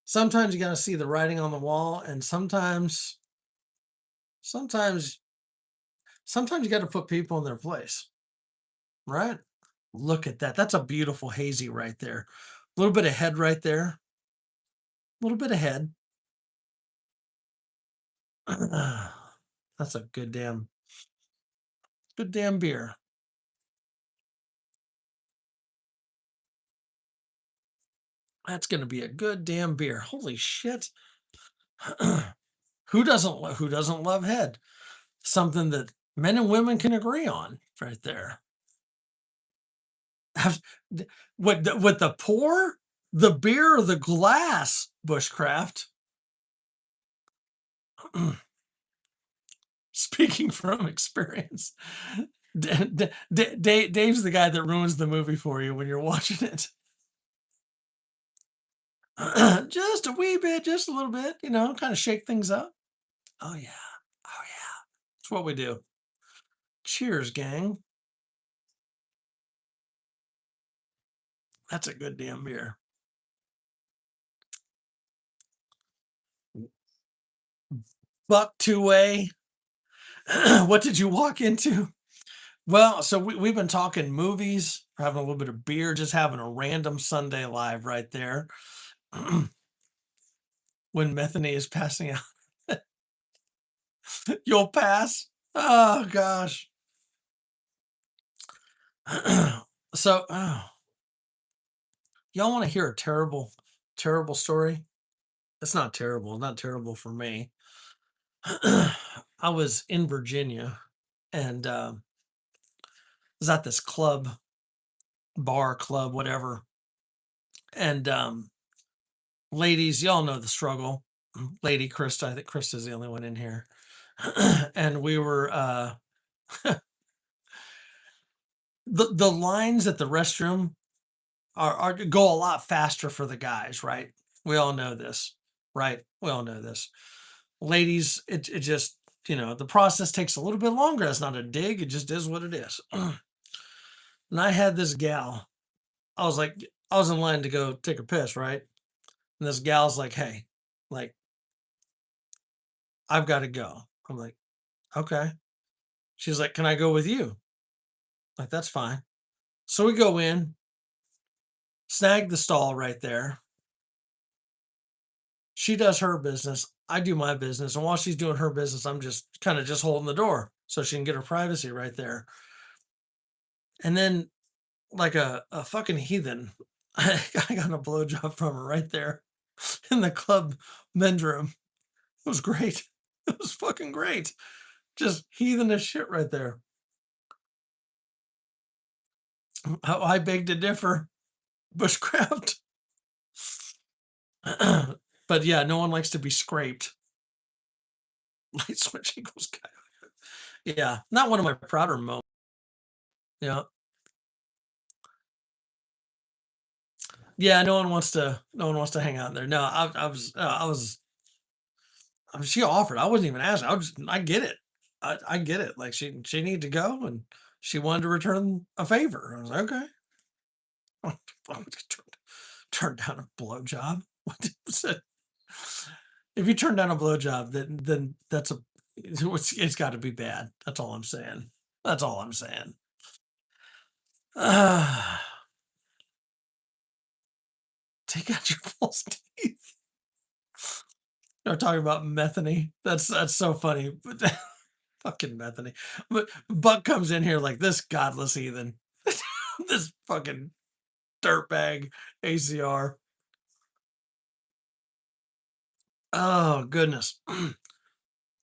Speaker 1: sometimes you got to see the writing on the wall, and sometimes sometimes you got to put people in their place, right? Look at that. That's a beautiful hazy right there. A little bit of head right there. A little bit of head. That's a good damn beer. That's going to be a good damn beer. Holy shit. who doesn't love head? Something that men and women can agree on right there. Have- with the pour, the beer, or the glass, Bushcraft. Speaking from experience, Dave's the guy that ruins the movie for you when you're watching it. Just a wee bit, just a little bit, kind of shake things up. Oh yeah, oh yeah, that's what we do. Cheers, gang. That's a good damn beer. Buck two way. What did you walk into? Well, so we've been talking movies, we're having a little bit of beer, just having a random Sunday live right there. When Methany is passing out, you'll pass. Oh gosh. So, y'all want to hear a terrible, terrible story? It's not terrible. It's not terrible for me. I was in Virginia and was at this club, bar, club, whatever. And ladies, y'all know the struggle. Lady Krista, I think Krista's the only one in here. And we were the lines at the restroom are go a lot faster for the guys, right? We all know this, right? We all know this. Ladies, it just, the process takes a little bit longer. It's not a dig, it just is what it is. And I had this gal. I was like, I was in line to go take a piss, right? And this gal's like, hey, like, I've got to go. I'm like, okay. She's like, can I go with you? Like, that's fine. So we go in, snag the stall right there. She does her business. I do my business. And while she's doing her business, I'm just kind of just holding the door so she can get her privacy right there. And then, like a fucking heathen, I got a blowjob from her right there in the club men's room. It was great. It was fucking great. Just heathenish shit right there. I beg to differ. Bushcraft. But yeah, no one likes to be scraped. Light switch equals guy. Yeah, not one of my prouder moments. Yeah. Yeah, no one wants to hang out there. No, I mean, she offered. I wasn't even asking. I get it. I get it. Like she needed to go and she wanted to return a favor. I was like, okay. Turn down a blowjob. What was it? If you turn down a blowjob, then it's got to be bad. That's all I'm saying. That's all I'm saying. Uh, take out your false teeth. They're talking about methany. That's so funny. But fucking methany. But Buck comes in here like this godless heathen. This fucking dirtbag ACR. Oh goodness.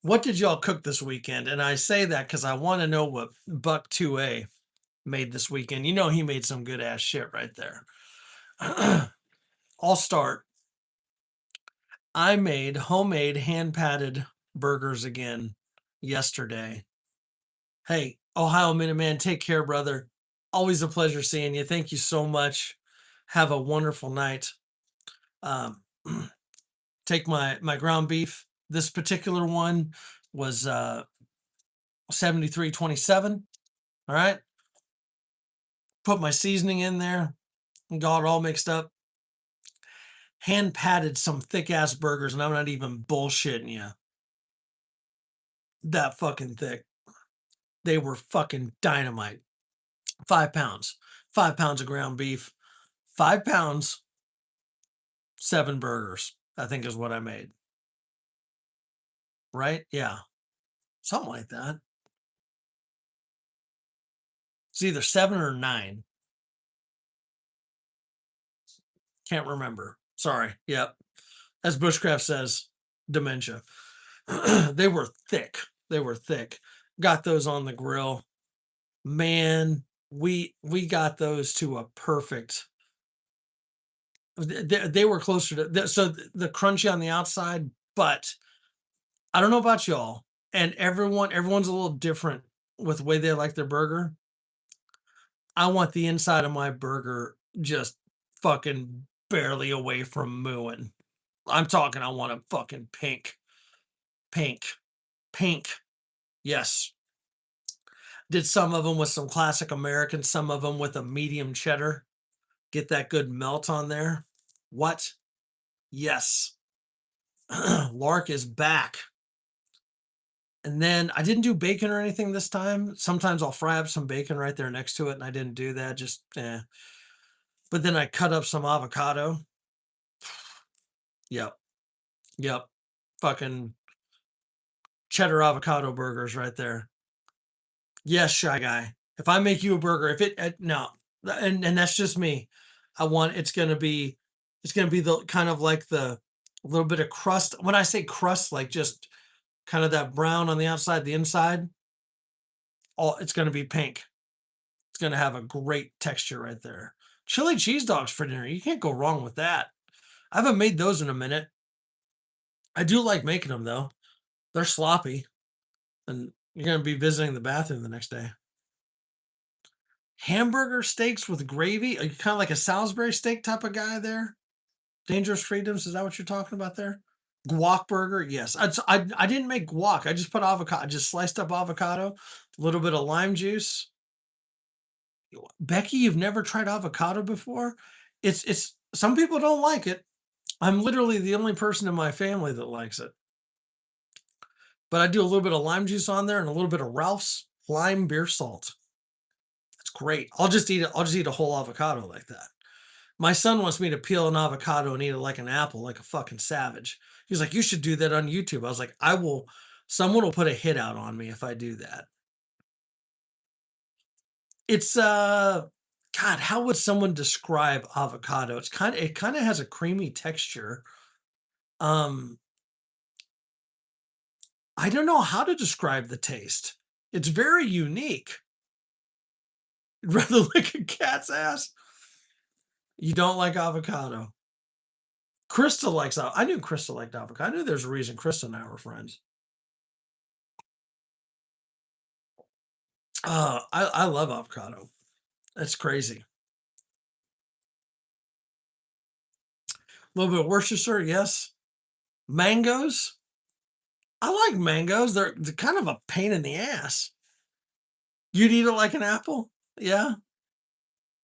Speaker 1: What did y'all cook this weekend? And I say that because I want to know what Buck 2A made this weekend. You know he made some good ass shit right there. I'll start. I made homemade hand patted burgers again yesterday. Hey, Ohio Minuteman, take care, brother. Always a pleasure seeing you. Thank you so much. Have a wonderful night. Um, take my ground beef. This particular one was 73.27. All right. Put my seasoning in there and got it all mixed up. Hand patted some thick ass burgers, and I'm not even bullshitting you. That fucking thick. They were fucking dynamite. 5 pounds. 5 pounds of ground beef. 5 pounds, 7 burgers, I think is what I made. Right? Yeah. Something like that. It's either 7 or 9. Can't remember. Sorry. Yep. As Bushcraft says, dementia. They were thick. They were thick. Got those on the grill. Man, we got those to a perfect. They were closer to so the crunchy on the outside, but I don't know about y'all. and everyone's a little different with the way they like their burger. I want the inside of my burger just fucking barely away from mooing. I'm talking I want it fucking pink, pink, pink. Yes. Did some of them with some classic American, some of them with a medium cheddar. Get that good melt on there. What? Yes. Lark is back. And then I didn't do bacon or anything this time. Sometimes I'll fry up some bacon right there next to it, and I didn't do that. Just But then I cut up some avocado. Yep, yep. Fucking cheddar avocado burgers right there. Yes, Shy Guy. If I make you a burger, if it no, and that's just me. I want it's gonna be the kind of like the little bit of crust. When I say crust, like just kind of that brown on the outside, the inside, all it's gonna be pink. It's gonna have a great texture right there. Chili cheese dogs for dinner. You can't go wrong with that. I haven't made those in a minute. I do like making them though. They're sloppy, and you're gonna be visiting the bathroom the next day. Hamburger steaks with gravy? Are you kinda like a Salisbury steak type of guy there? Dangerous Freedoms, is that what you're talking about there? Guac burger? Yes. I didn't make guac, I just put avocado, just sliced up avocado, a little bit of lime juice. Becky, you've never tried avocado before? It's some people don't like it. I'm literally the only person in my family that likes it. But I do a little bit of lime juice on there and a little bit of Ralph's lime beer salt. It's great. I'll just eat a whole avocado like that. My son wants me to peel an avocado and eat it like an apple, like a fucking savage. He's like, "You should do that on YouTube." I was like, "I will someone will put a hit out on me if I do that." It's, God, how would someone describe avocado? It kinda has a creamy texture. Um, I don't know how to describe the taste. It's very unique. Rather like a cat's ass. You don't like avocado. Krista likes I knew Krista liked avocado. I knew there's a reason Krista and I were friends. I love avocado. That's crazy. A little bit of Worcestershire, yes. Mangoes? I like mangoes. They're kind of a pain in the ass. You'd eat it like an apple? Yeah?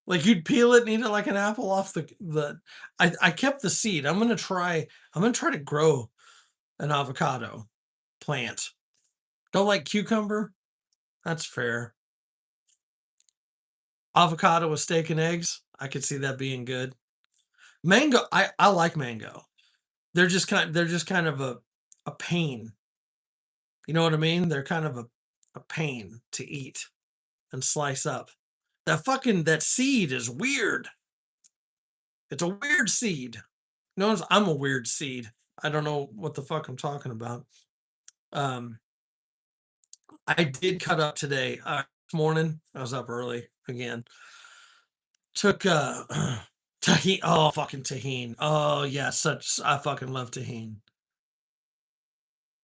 Speaker 1: Like, you'd peel it and eat it like an apple off the I kept the seed. I'm gonna try to grow an avocado plant. Don't like cucumber? That's fair. Avocado with steak and eggs? I could see that being good. Mango, I like mango. They're just kind of a pain. You know what I mean? They're kind of a pain to eat and slice up. That seed is weird. It's a weird seed. No, I'm a weird seed. I don't know what the fuck I'm talking about. Um, I did cut up today. This morning, I was up early again. Took tahini. Oh, fucking tahini. Oh yeah, such I fucking love tahini.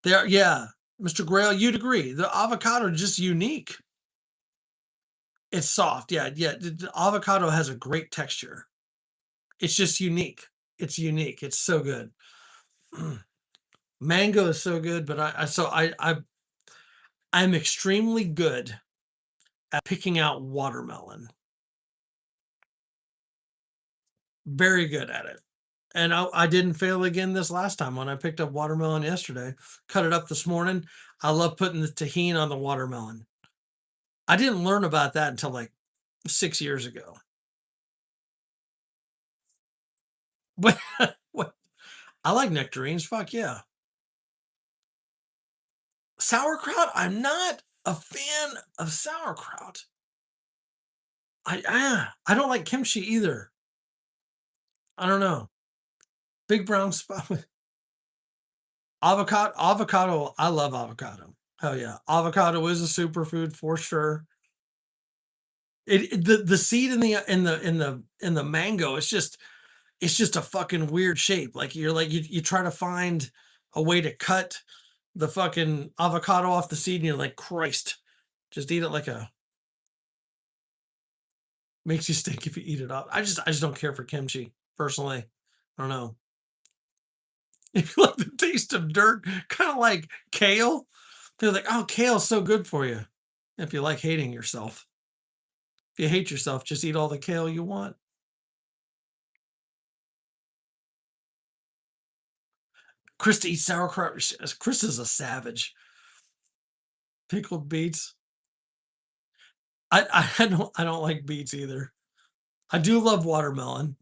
Speaker 1: There, yeah, Mr. Grail, you'd agree. The avocado is just unique. It's soft. Yeah, yeah. The avocado has a great texture. It's just unique. It's unique. It's so good. Mango is so good, but I'm extremely good at picking out watermelon. Very good at it. And I didn't fail again this last time when I picked up watermelon yesterday. Cut it up this morning. I love putting the tahini on the watermelon. I didn't learn about that until like 6 years ago. But what I like nectarines, fuck yeah. Sauerkraut? I'm not a fan of sauerkraut. I don't like kimchi either. I don't know. Big brown spot. Avocado, I love avocado. Hell yeah. Avocado is a superfood for sure. The seed in the mango, it's just a fucking weird shape. Like, you try to find a way to cut the fucking avocado off the seed, and you're like, Christ, just eat it like a makes you stink if you eat it up. I just don't care for kimchi personally. I don't know. If you like the taste of dirt, kind of like kale, they're like, oh, kale's so good for you. If you like hating yourself, if you hate yourself, just eat all the kale you want. Krista eats sauerkraut. Krista's a savage. Pickled beets. I don't like beets either. I do love watermelon.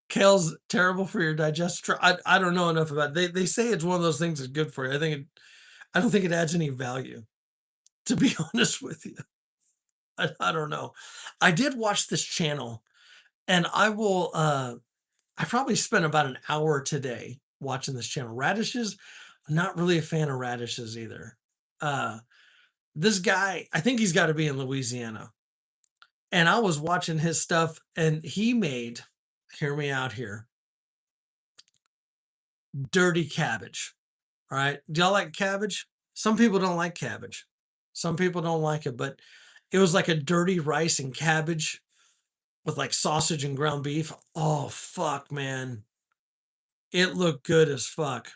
Speaker 1: Kale's terrible for your digestive tract. I don't know enough about it. They say it's one of those things that's good for you. I don't think it adds any value, to be honest with you. I don't know. I did watch this channel, and I probably spent about an hour today watching this channel. Radishes, I'm not really a fan of radishes either. Uh, this guy, I think he's gotta be in Louisiana, and I was watching his stuff, and he made hear me out here, dirty cabbage. All right. Do y'all like cabbage? Some people don't like cabbage. Some people don't like it, but it was like a dirty rice and cabbage with like sausage and ground beef. Oh, fuck, man. It looked good as fuck.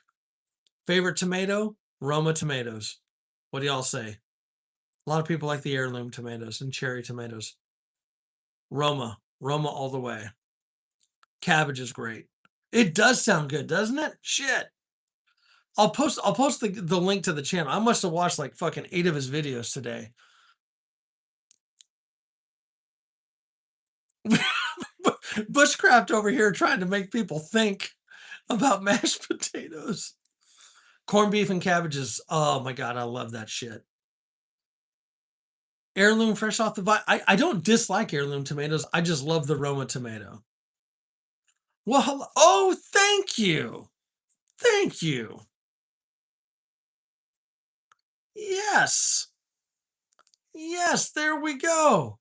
Speaker 1: Favorite tomato? Roma tomatoes. What do y'all say? A lot of people like the heirloom tomatoes and cherry tomatoes. Roma. Roma all the way. Cabbage is great. It does sound good, doesn't it? Shit. I'll post the link to the channel. I must have watched like fucking 8 of his videos today. Bushcraft over here trying to make people think about mashed potatoes. Corned beef and cabbages. Oh my god, I love that shit. Heirloom fresh off the vine. I don't dislike heirloom tomatoes. I just love the Roma tomato. Well, oh, thank you. Thank you. Yes. Yes, there we go.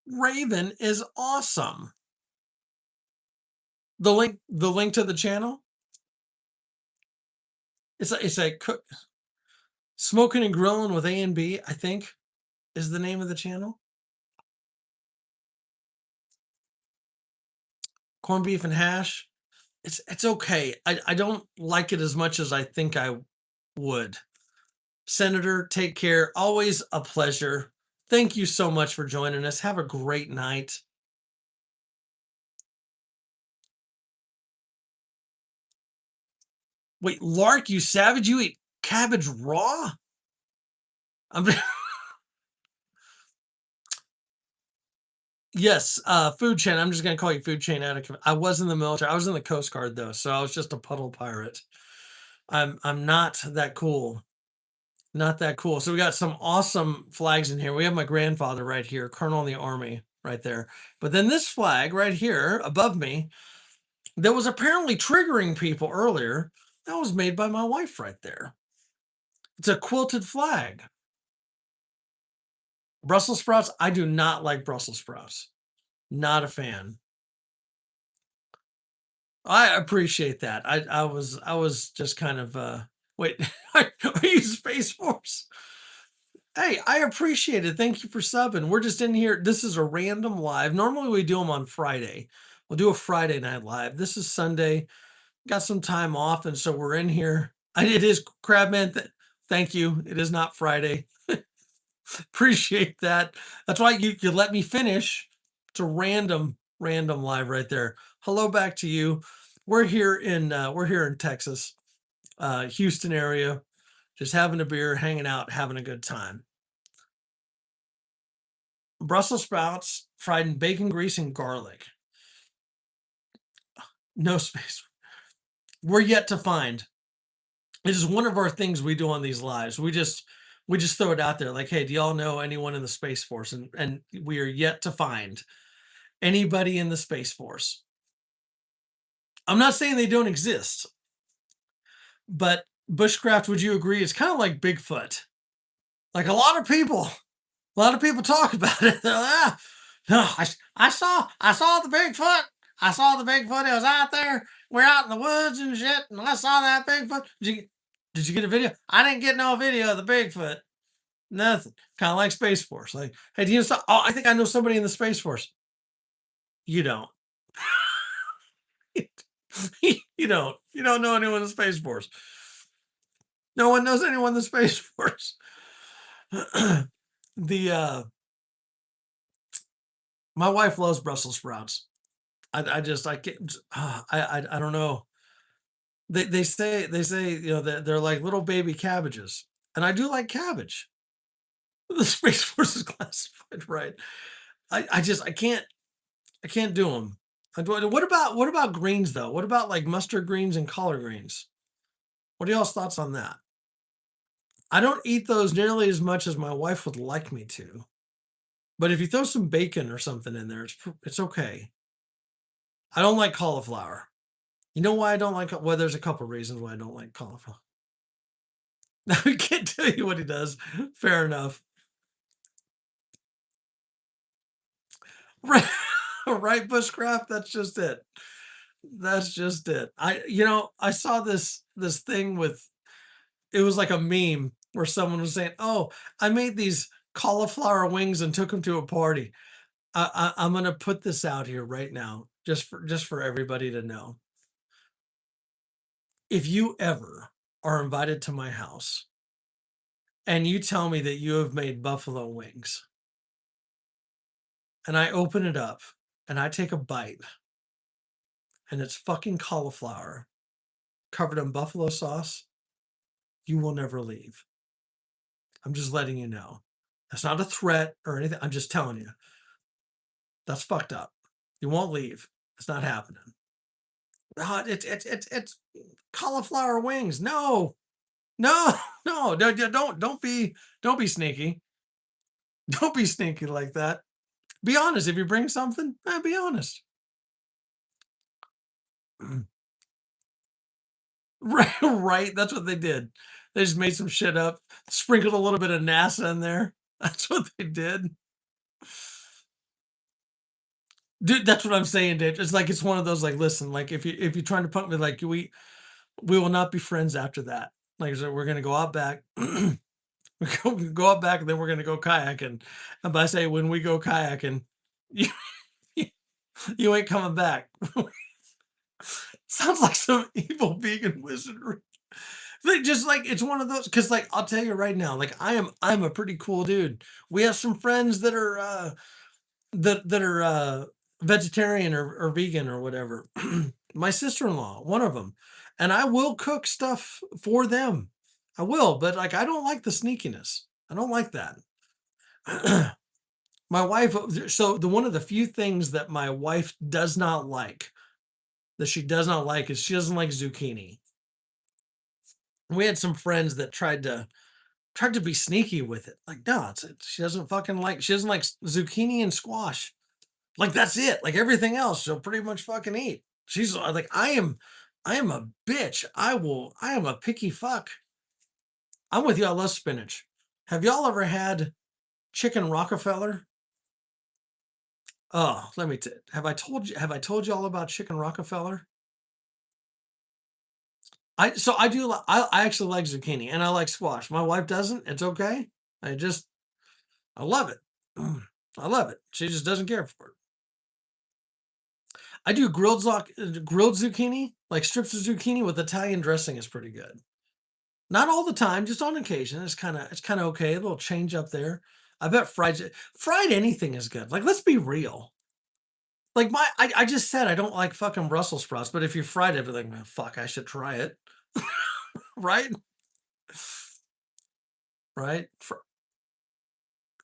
Speaker 1: Raven is awesome. The link to the channel. It's a smoking and grilling with A and B, I think, is the name of the channel. Corned beef and hash. It's okay. I don't like it as much as I think I would. Senator, take care. Always a pleasure. Thank you so much for joining us. Have a great night. Wait, Lark, you savage, you eat cabbage raw? I'm Yes, food chain. I'm just gonna call you food chain out of I was in the military. I was in the Coast Guard though, so I was just a puddle pirate. I'm not that cool. Not that cool. So we got some awesome flags in here. We have my grandfather right here, Colonel in the Army, right there. But then this flag right here above me, that was apparently triggering people earlier, that was made by my wife right there. It's a quilted flag. Brussels sprouts, I do not like Brussels sprouts. Not a fan. I appreciate that. I was just kind of wait, are you Space Force? Hey, I appreciate it. Thank you for subbing. We're just in here. This is a random live. Normally we do them on Friday. We'll do a Friday night live. This is Sunday. Got some time off, and so we're in here. It is Crabman. Thank you. It is not Friday. Appreciate that. That's why you let me finish. It's a random live right there. Hello back to you. We're here in Texas, Houston area, just having a beer, hanging out, having a good time. Brussels sprouts fried in bacon grease and garlic. No space. We're yet to find. It is one of our things we do on these lives. We just throw it out there like, hey, do y'all know anyone in the Space Force? And we are yet to find anybody in the Space Force. I'm not saying they don't exist, but bushcraft, would you agree? It's kind of like Bigfoot. Like a lot of people talk about it. They're like, ah, no, I saw the Bigfoot. I saw the Bigfoot. It was out there. We're out in the woods and shit, and I saw that Bigfoot. Did you get a video? I didn't get no video of the Bigfoot. Nothing. Kind of like Space Force. Like, hey, do you know? Oh, I think I know somebody in the Space Force. You don't. You don't. You don't know anyone in the Space Force. No one knows anyone in the Space Force. the My wife loves Brussels sprouts. I can't. I don't know. They say they're like little baby cabbages, and I do like cabbage. The Space Force is classified, right? I can't do them. What about greens though? What about like mustard greens and collard greens? What are y'all's thoughts on that? I don't eat those nearly as much as my wife would like me to, but if you throw some bacon or something in there, it's okay. I don't like cauliflower. You know why I don't like? Well, there's a couple reasons why I don't like cauliflower. I can't tell you what he does. Fair enough. Right, right, bushcraft. That's just it. That's just it. I saw this thing with it was like a meme where someone was saying, "Oh, I made these cauliflower wings and took them to a party." I'm gonna put this out here right now, just for everybody to know. If you ever are invited to my house and you tell me that you have made buffalo wings, and I open it up and I take a bite and it's fucking cauliflower covered in buffalo sauce, you will never leave. I'm just letting you know. That's not a threat or anything. I'm just telling you. That's fucked up. You won't leave. It's not happening. It's cauliflower wings. No, no, no, don't be sneaky. Don't be sneaky like that. Be honest. If you bring something, be honest. Right, right. That's what they did. They just made some shit up, sprinkled a little bit of NASA in there. That's what they did. Dude, that's what I'm saying, dude. It's like it's one of those like, listen, like if you're trying to punk me, like we will not be friends after that. Like I said, we're gonna go out back. We go out back, and then we're gonna go kayaking. And by say when we go kayaking, you you ain't coming back. Sounds like some evil vegan wizardry. Like, just like it's one of those because like I'll tell you right now, like I'm a pretty cool dude. We have some friends that are vegetarian or vegan or whatever. My sister-in-law, one of them, and I will cook stuff for them. I will, but like I don't like the sneakiness. I don't like that. My wife, so the one of the few things that my wife does not like, that she does not like, is she doesn't like zucchini. We had some friends that tried to be sneaky with it. Like, no, she doesn't like zucchini and squash. Like that's it. Like everything else, she'll pretty much fucking eat. She's like, I am a bitch. I am a picky fuck. I'm with you. I love spinach. Have y'all ever had chicken Rockefeller? Oh, have I told you all about chicken Rockefeller? I actually like zucchini and I like squash. My wife doesn't. It's okay. I love it. I love it. She just doesn't care for it. I do grilled zucchini, like strips of zucchini with Italian dressing is pretty good. Not all the time, just on occasion. It's kinda okay, a little change up there. I bet fried anything is good. Like, let's be real. Like I just said I don't like fucking Brussels sprouts, but if you fried it, I'd be like, "Man, fuck, I should try it." Right? Right?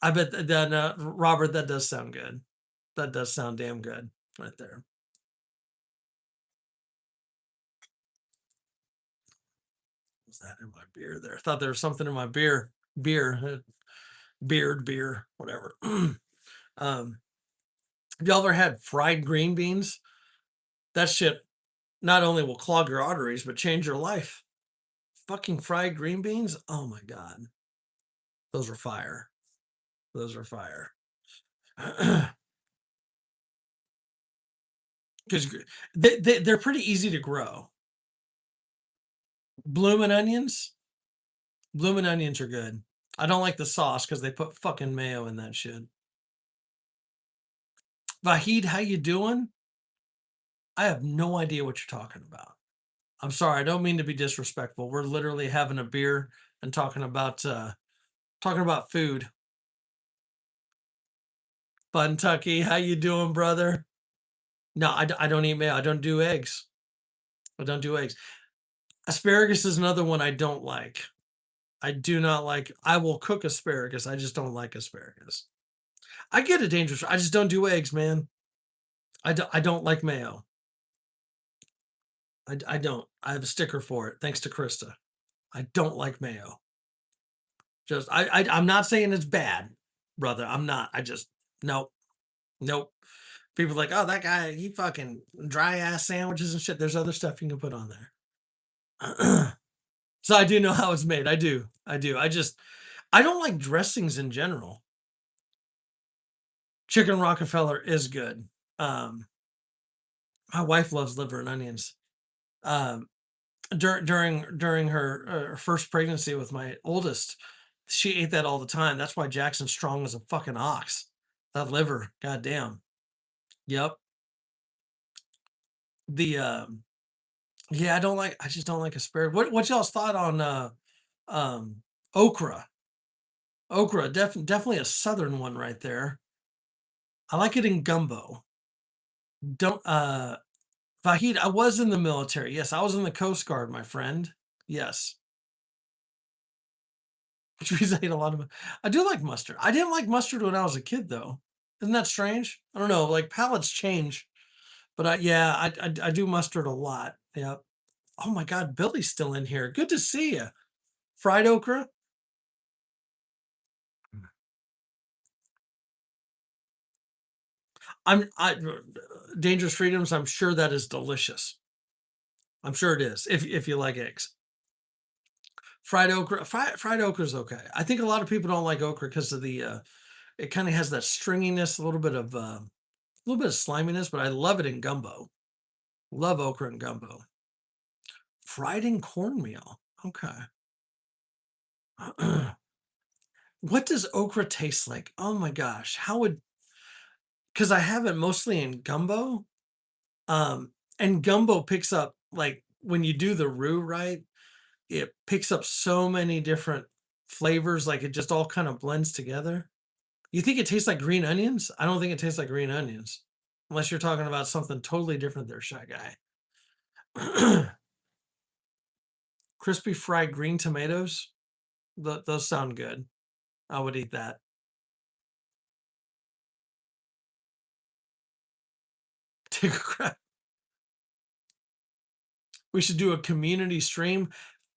Speaker 1: I bet that, Robert, that does sound good. That does sound damn good right there. Was that in my beer there? I thought there was something in my beer, beer, whatever. Um, have y'all ever had fried green beans? That shit not only will clog your arteries, but change your life. Fucking fried green beans? Oh my god. Those are fire. Those are fire. 'Cause they're pretty easy to grow. Bloomin' onions? Bloomin' onions are good. I don't like the sauce because they put fucking mayo in that shit. Vahid, how you doing? I have no idea what you're talking about. I'm sorry, I don't mean to be disrespectful. We're literally having a beer and talking about food. Buntucky, how you doing, brother? No, I don't eat mayo. I don't do eggs. I don't do eggs. Asparagus is another one I don't like. I do not like I will cook asparagus, I just don't like asparagus. I get it, dangerous. I just don't do eggs, man. I don't like mayo. I don't. I have a sticker for it, thanks to Krista. I don't like mayo. Just I'm not saying it's bad, brother. I'm not. I just nope, nope. People are like, oh, that guy, he fucking dry ass sandwiches and shit. There's other stuff you can put on there. So I do know how it's made. I do. I do. I don't like dressings in general. Chicken Rockefeller is good. Um, my wife loves liver and onions. Um, during her first pregnancy with my oldest, she ate that all the time. That's why Jackson's strong as a fucking ox. That liver, goddamn. Yep. The yeah, I just don't like asparagus. What y'all's thought on um okra? Okra, definitely a southern one right there. I like it in gumbo. Don't Vahid, I was in the military. Yes, I was in the Coast Guard, my friend. Yes. Which means I ate a lot of I do like mustard. I didn't like mustard when I was a kid though. Isn't that strange? I don't know, like palates change, but yeah, I do mustard a lot. Yeah. Oh my God, Billy's still in here. Good to see you. Fried okra? I Dangerous Freedoms, I'm sure that is delicious. I'm sure it is if you like eggs. Fried okra is okay. I think a lot of people don't like okra because of the it kind of has that stringiness, a little bit of sliminess, but I love it in gumbo. Love okra and gumbo. Fried in cornmeal. Okay. What does okra taste like? Oh my gosh. How would because I have it mostly in gumbo. Um, and gumbo picks up like when you do the roux, right? It picks up so many different flavors, like it just all kind of blends together. You think it tastes like green onions? I don't think it tastes like green onions, unless you're talking about something totally different there, Shy Guy. Crispy fried green tomatoes, those sound good. I would eat that. Take a crap. We should do a community stream.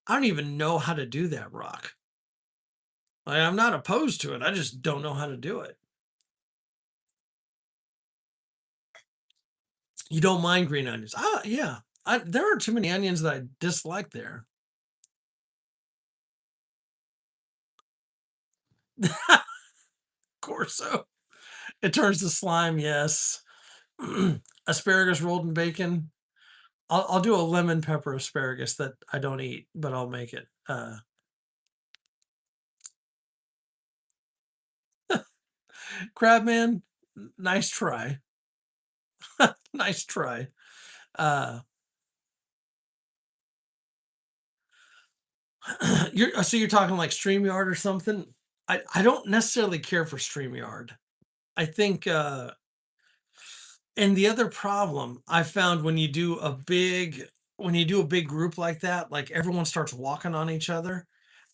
Speaker 1: I don't even know how to do that, Rock. Like, I'm not opposed to it. I just don't know how to do it. You don't mind green onions? Ah, yeah. There are too many onions that I dislike there. Corso. It turns to slime, yes. Asparagus rolled in bacon. I'll do a lemon pepper asparagus that I don't eat, but I'll make it. Crabman, nice try. Nice try. Uh, you're talking like StreamYard or something? I don't necessarily care for StreamYard. I think, and the other problem I found when you do a big group like that, like everyone starts walking on each other.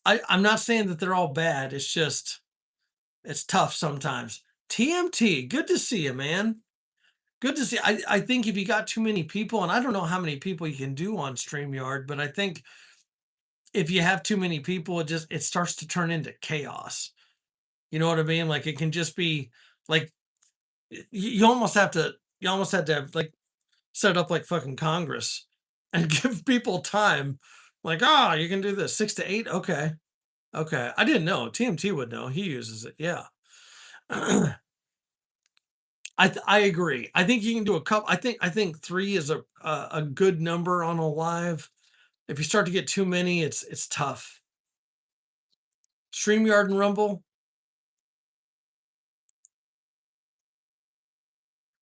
Speaker 1: I'm not saying that they're all bad. It's just it's tough sometimes. TMT, good to see you, man. Good to see. I think if you got too many people, and I don't know how many people you can do on StreamYard, but I think if you have too many people, it starts to turn into chaos. You know what I mean? Like it can just be like you almost have to have like set up like fucking Congress and give people time. Like, oh, you can do this 6 to 8. Okay, okay. I didn't know. TMT would know. He uses it. Yeah. I agree. I think you can do a couple. I think 3 is a good number on a live. If you start to get too many, it's tough. StreamYard and Rumble,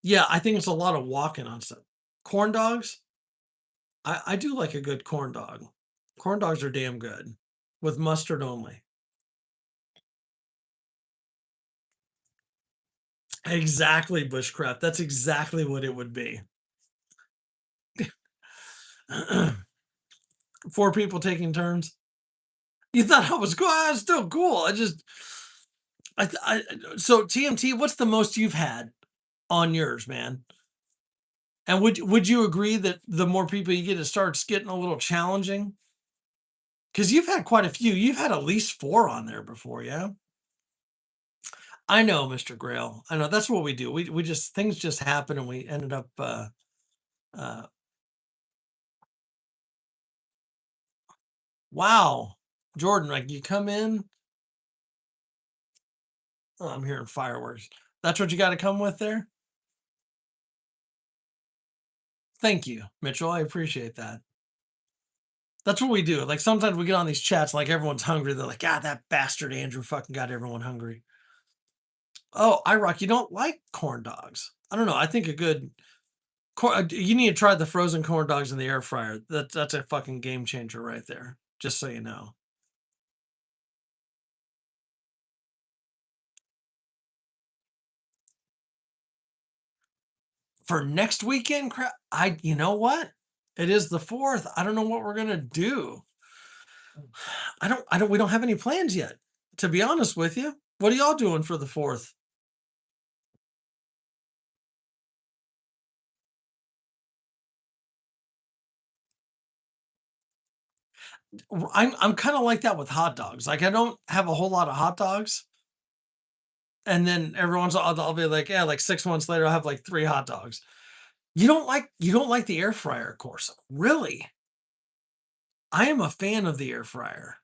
Speaker 1: yeah, I think it's a lot of walking on stuff. Corn dogs, I do like a good corn dog. Corn dogs are damn good with mustard only. Exactly, bushcraft. That's exactly what it would be. 4 people taking turns. You thought I was cool? I was still cool. I so TMT, what's the most you've had on yours, man? And would you agree that the more people you get, it starts getting a little challenging? Because you've had quite a few. You've had at least 4 on there before, yeah? I know, Mr. Grail. I know that's what we do. We just things just happen and we ended up uh wow. Jordan, like you come in, oh, I'm hearing fireworks. That's what you got to come with there? Thank you, Mitchell. I appreciate that. That's what we do. Like sometimes we get on these chats, like everyone's hungry. They're like, "God, that bastard Andrew fucking got everyone hungry." Oh, I rock. You don't like corn dogs? I don't know. I think a good you need to try the frozen corn dogs in the air fryer. That's a fucking game changer right there. Just so you know. For next weekend, you know what? It is the 4th. I don't know what we're gonna do. We don't have any plans yet. To be honest with you, what are y'all doing for the 4th? I'm kind of like that with hot dogs. Like I don't have a whole lot of hot dogs, and then every once in a while I'll be like, yeah, like 6 months later I'll have like 3 hot dogs. You don't like the air fryer, of course. Really? I am a fan of the air fryer.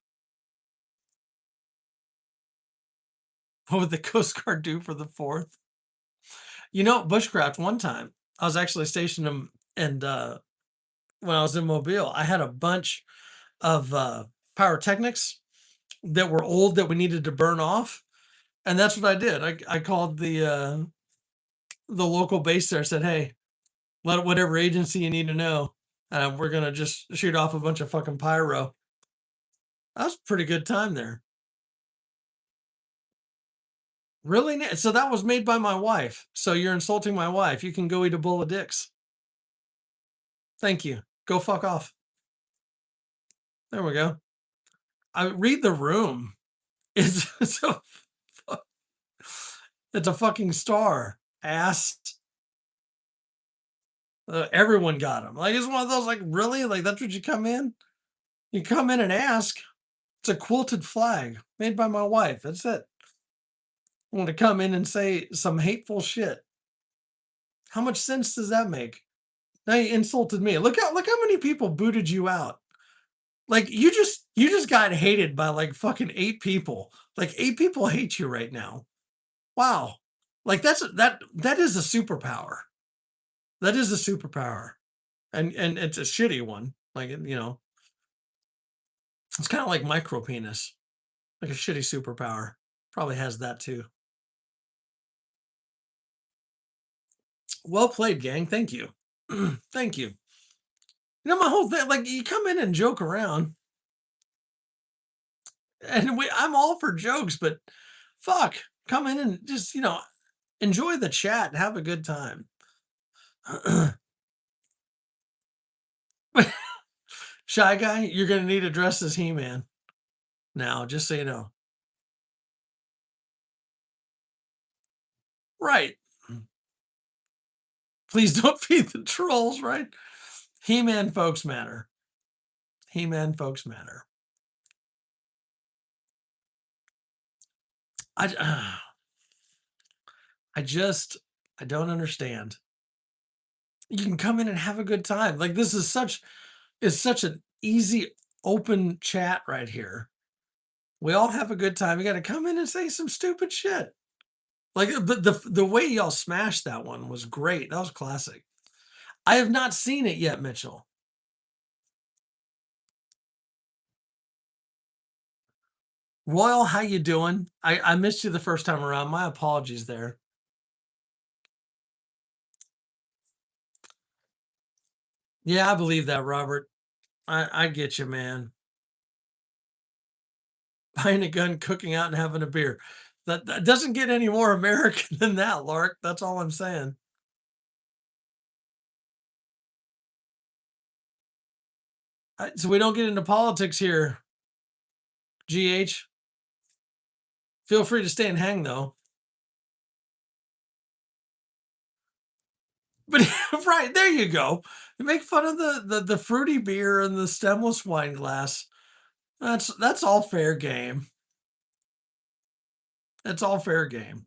Speaker 1: What would the Coast Guard do for the 4th? Bushcraft. One time I was actually stationed and when I was in Mobile, I had a bunch of pyrotechnics that were old that we needed to burn off. And that's what I did. I called the local base there, said, "Hey, let whatever agency you need to know. We're gonna just shoot off a bunch of fucking pyro." That was a pretty good time there. Really? So that was made by my wife. So you're insulting my wife. You can go eat a bowl of dicks. Thank you. Go fuck off. There we go. I read the room. It's a it's a fucking star. Ass. Everyone got them. Like it's one of those. Like really? Like that's what you come in? You come in and ask. It's a quilted flag made by my wife. That's it. I want to come in and say some hateful shit. How much sense does that make? Now you insulted me. Look how many people booted you out. Like you just got hated by like fucking 8 people. Like 8 people hate you right now. Wow. Like that is a superpower. That is a superpower. And it's a shitty one. Like it's kind of like micro penis. Like a shitty superpower. Probably has that too. Well played, gang. Thank you. Thank you. My whole thing, like you come in and joke around, and I'm all for jokes, but fuck, come in and just enjoy the chat and have a good time. Shy guy, you're gonna need to dress as He-Man now, just so you know. Right. Please don't feed the trolls, right? He-Man folks matter. He-Man folks matter. I I just I don't understand. You can come in and have a good time. Like this is such an easy open chat right here. We all have a good time. You got to come in and say some stupid shit. Like, the way y'all smashed that one was great. That was classic. I have not seen it yet, Mitchell. Royal, how you doing? I missed you the first time around. My apologies there. Yeah, I believe that, Robert. I get you, man. Buying a gun, cooking out, and having a beer. That doesn't get any more American than that, Lark. That's all I'm saying. So we don't get into politics here, GH. Feel free to stay and hang though. But right, there you go. You make fun of the fruity beer and the stemless wine glass. That's all fair game. That's all fair game.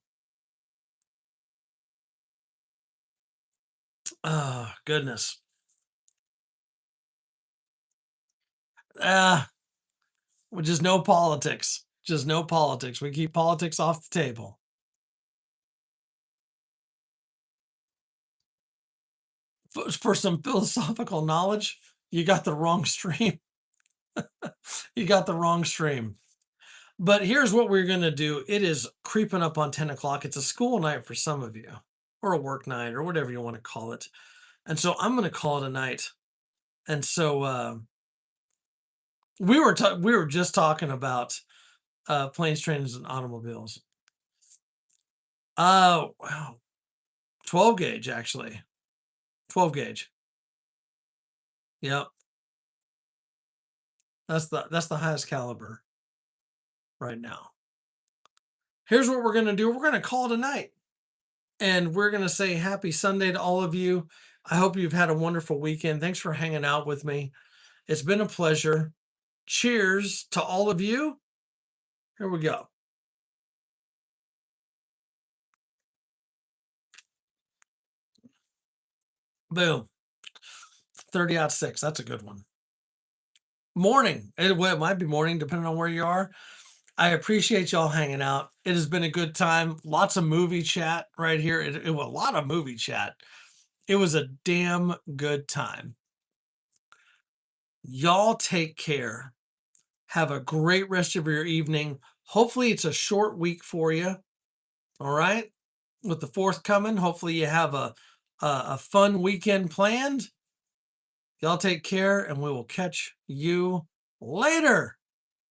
Speaker 1: Oh, goodness. Ah, well, just no politics. Just no politics. We keep politics off the table. For some philosophical knowledge, you got the wrong stream. You got the wrong stream. But here's what we're gonna do. It is creeping up on 10 o'clock. It's a school night for some of you, or a work night, or whatever you want to call it. And so I'm gonna call it a night. And so we were just talking about planes, trains, and automobiles. Wow, 12 gauge actually. 12 gauge. Yep, that's the highest caliber right now. Here's what we're gonna do. We're gonna call it a night. And we're going to say happy Sunday to all of you. I hope you've had a wonderful weekend. Thanks for hanging out with me. It's been a pleasure. Cheers to all of you. Here we go. Boom. 30 out 6. That's a good one. Morning. Well, it might be morning, depending on where you are. I appreciate y'all hanging out. It has been a good time. Lots of movie chat right here. It was a lot of movie chat. It was a damn good time. Y'all take care. Have a great rest of your evening. Hopefully, it's a short week for you. All right. With the fourth coming, hopefully you have a fun weekend planned. Y'all take care, and we will catch you later.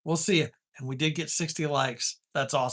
Speaker 1: We'll see you. And we did get 60 likes. That's awesome.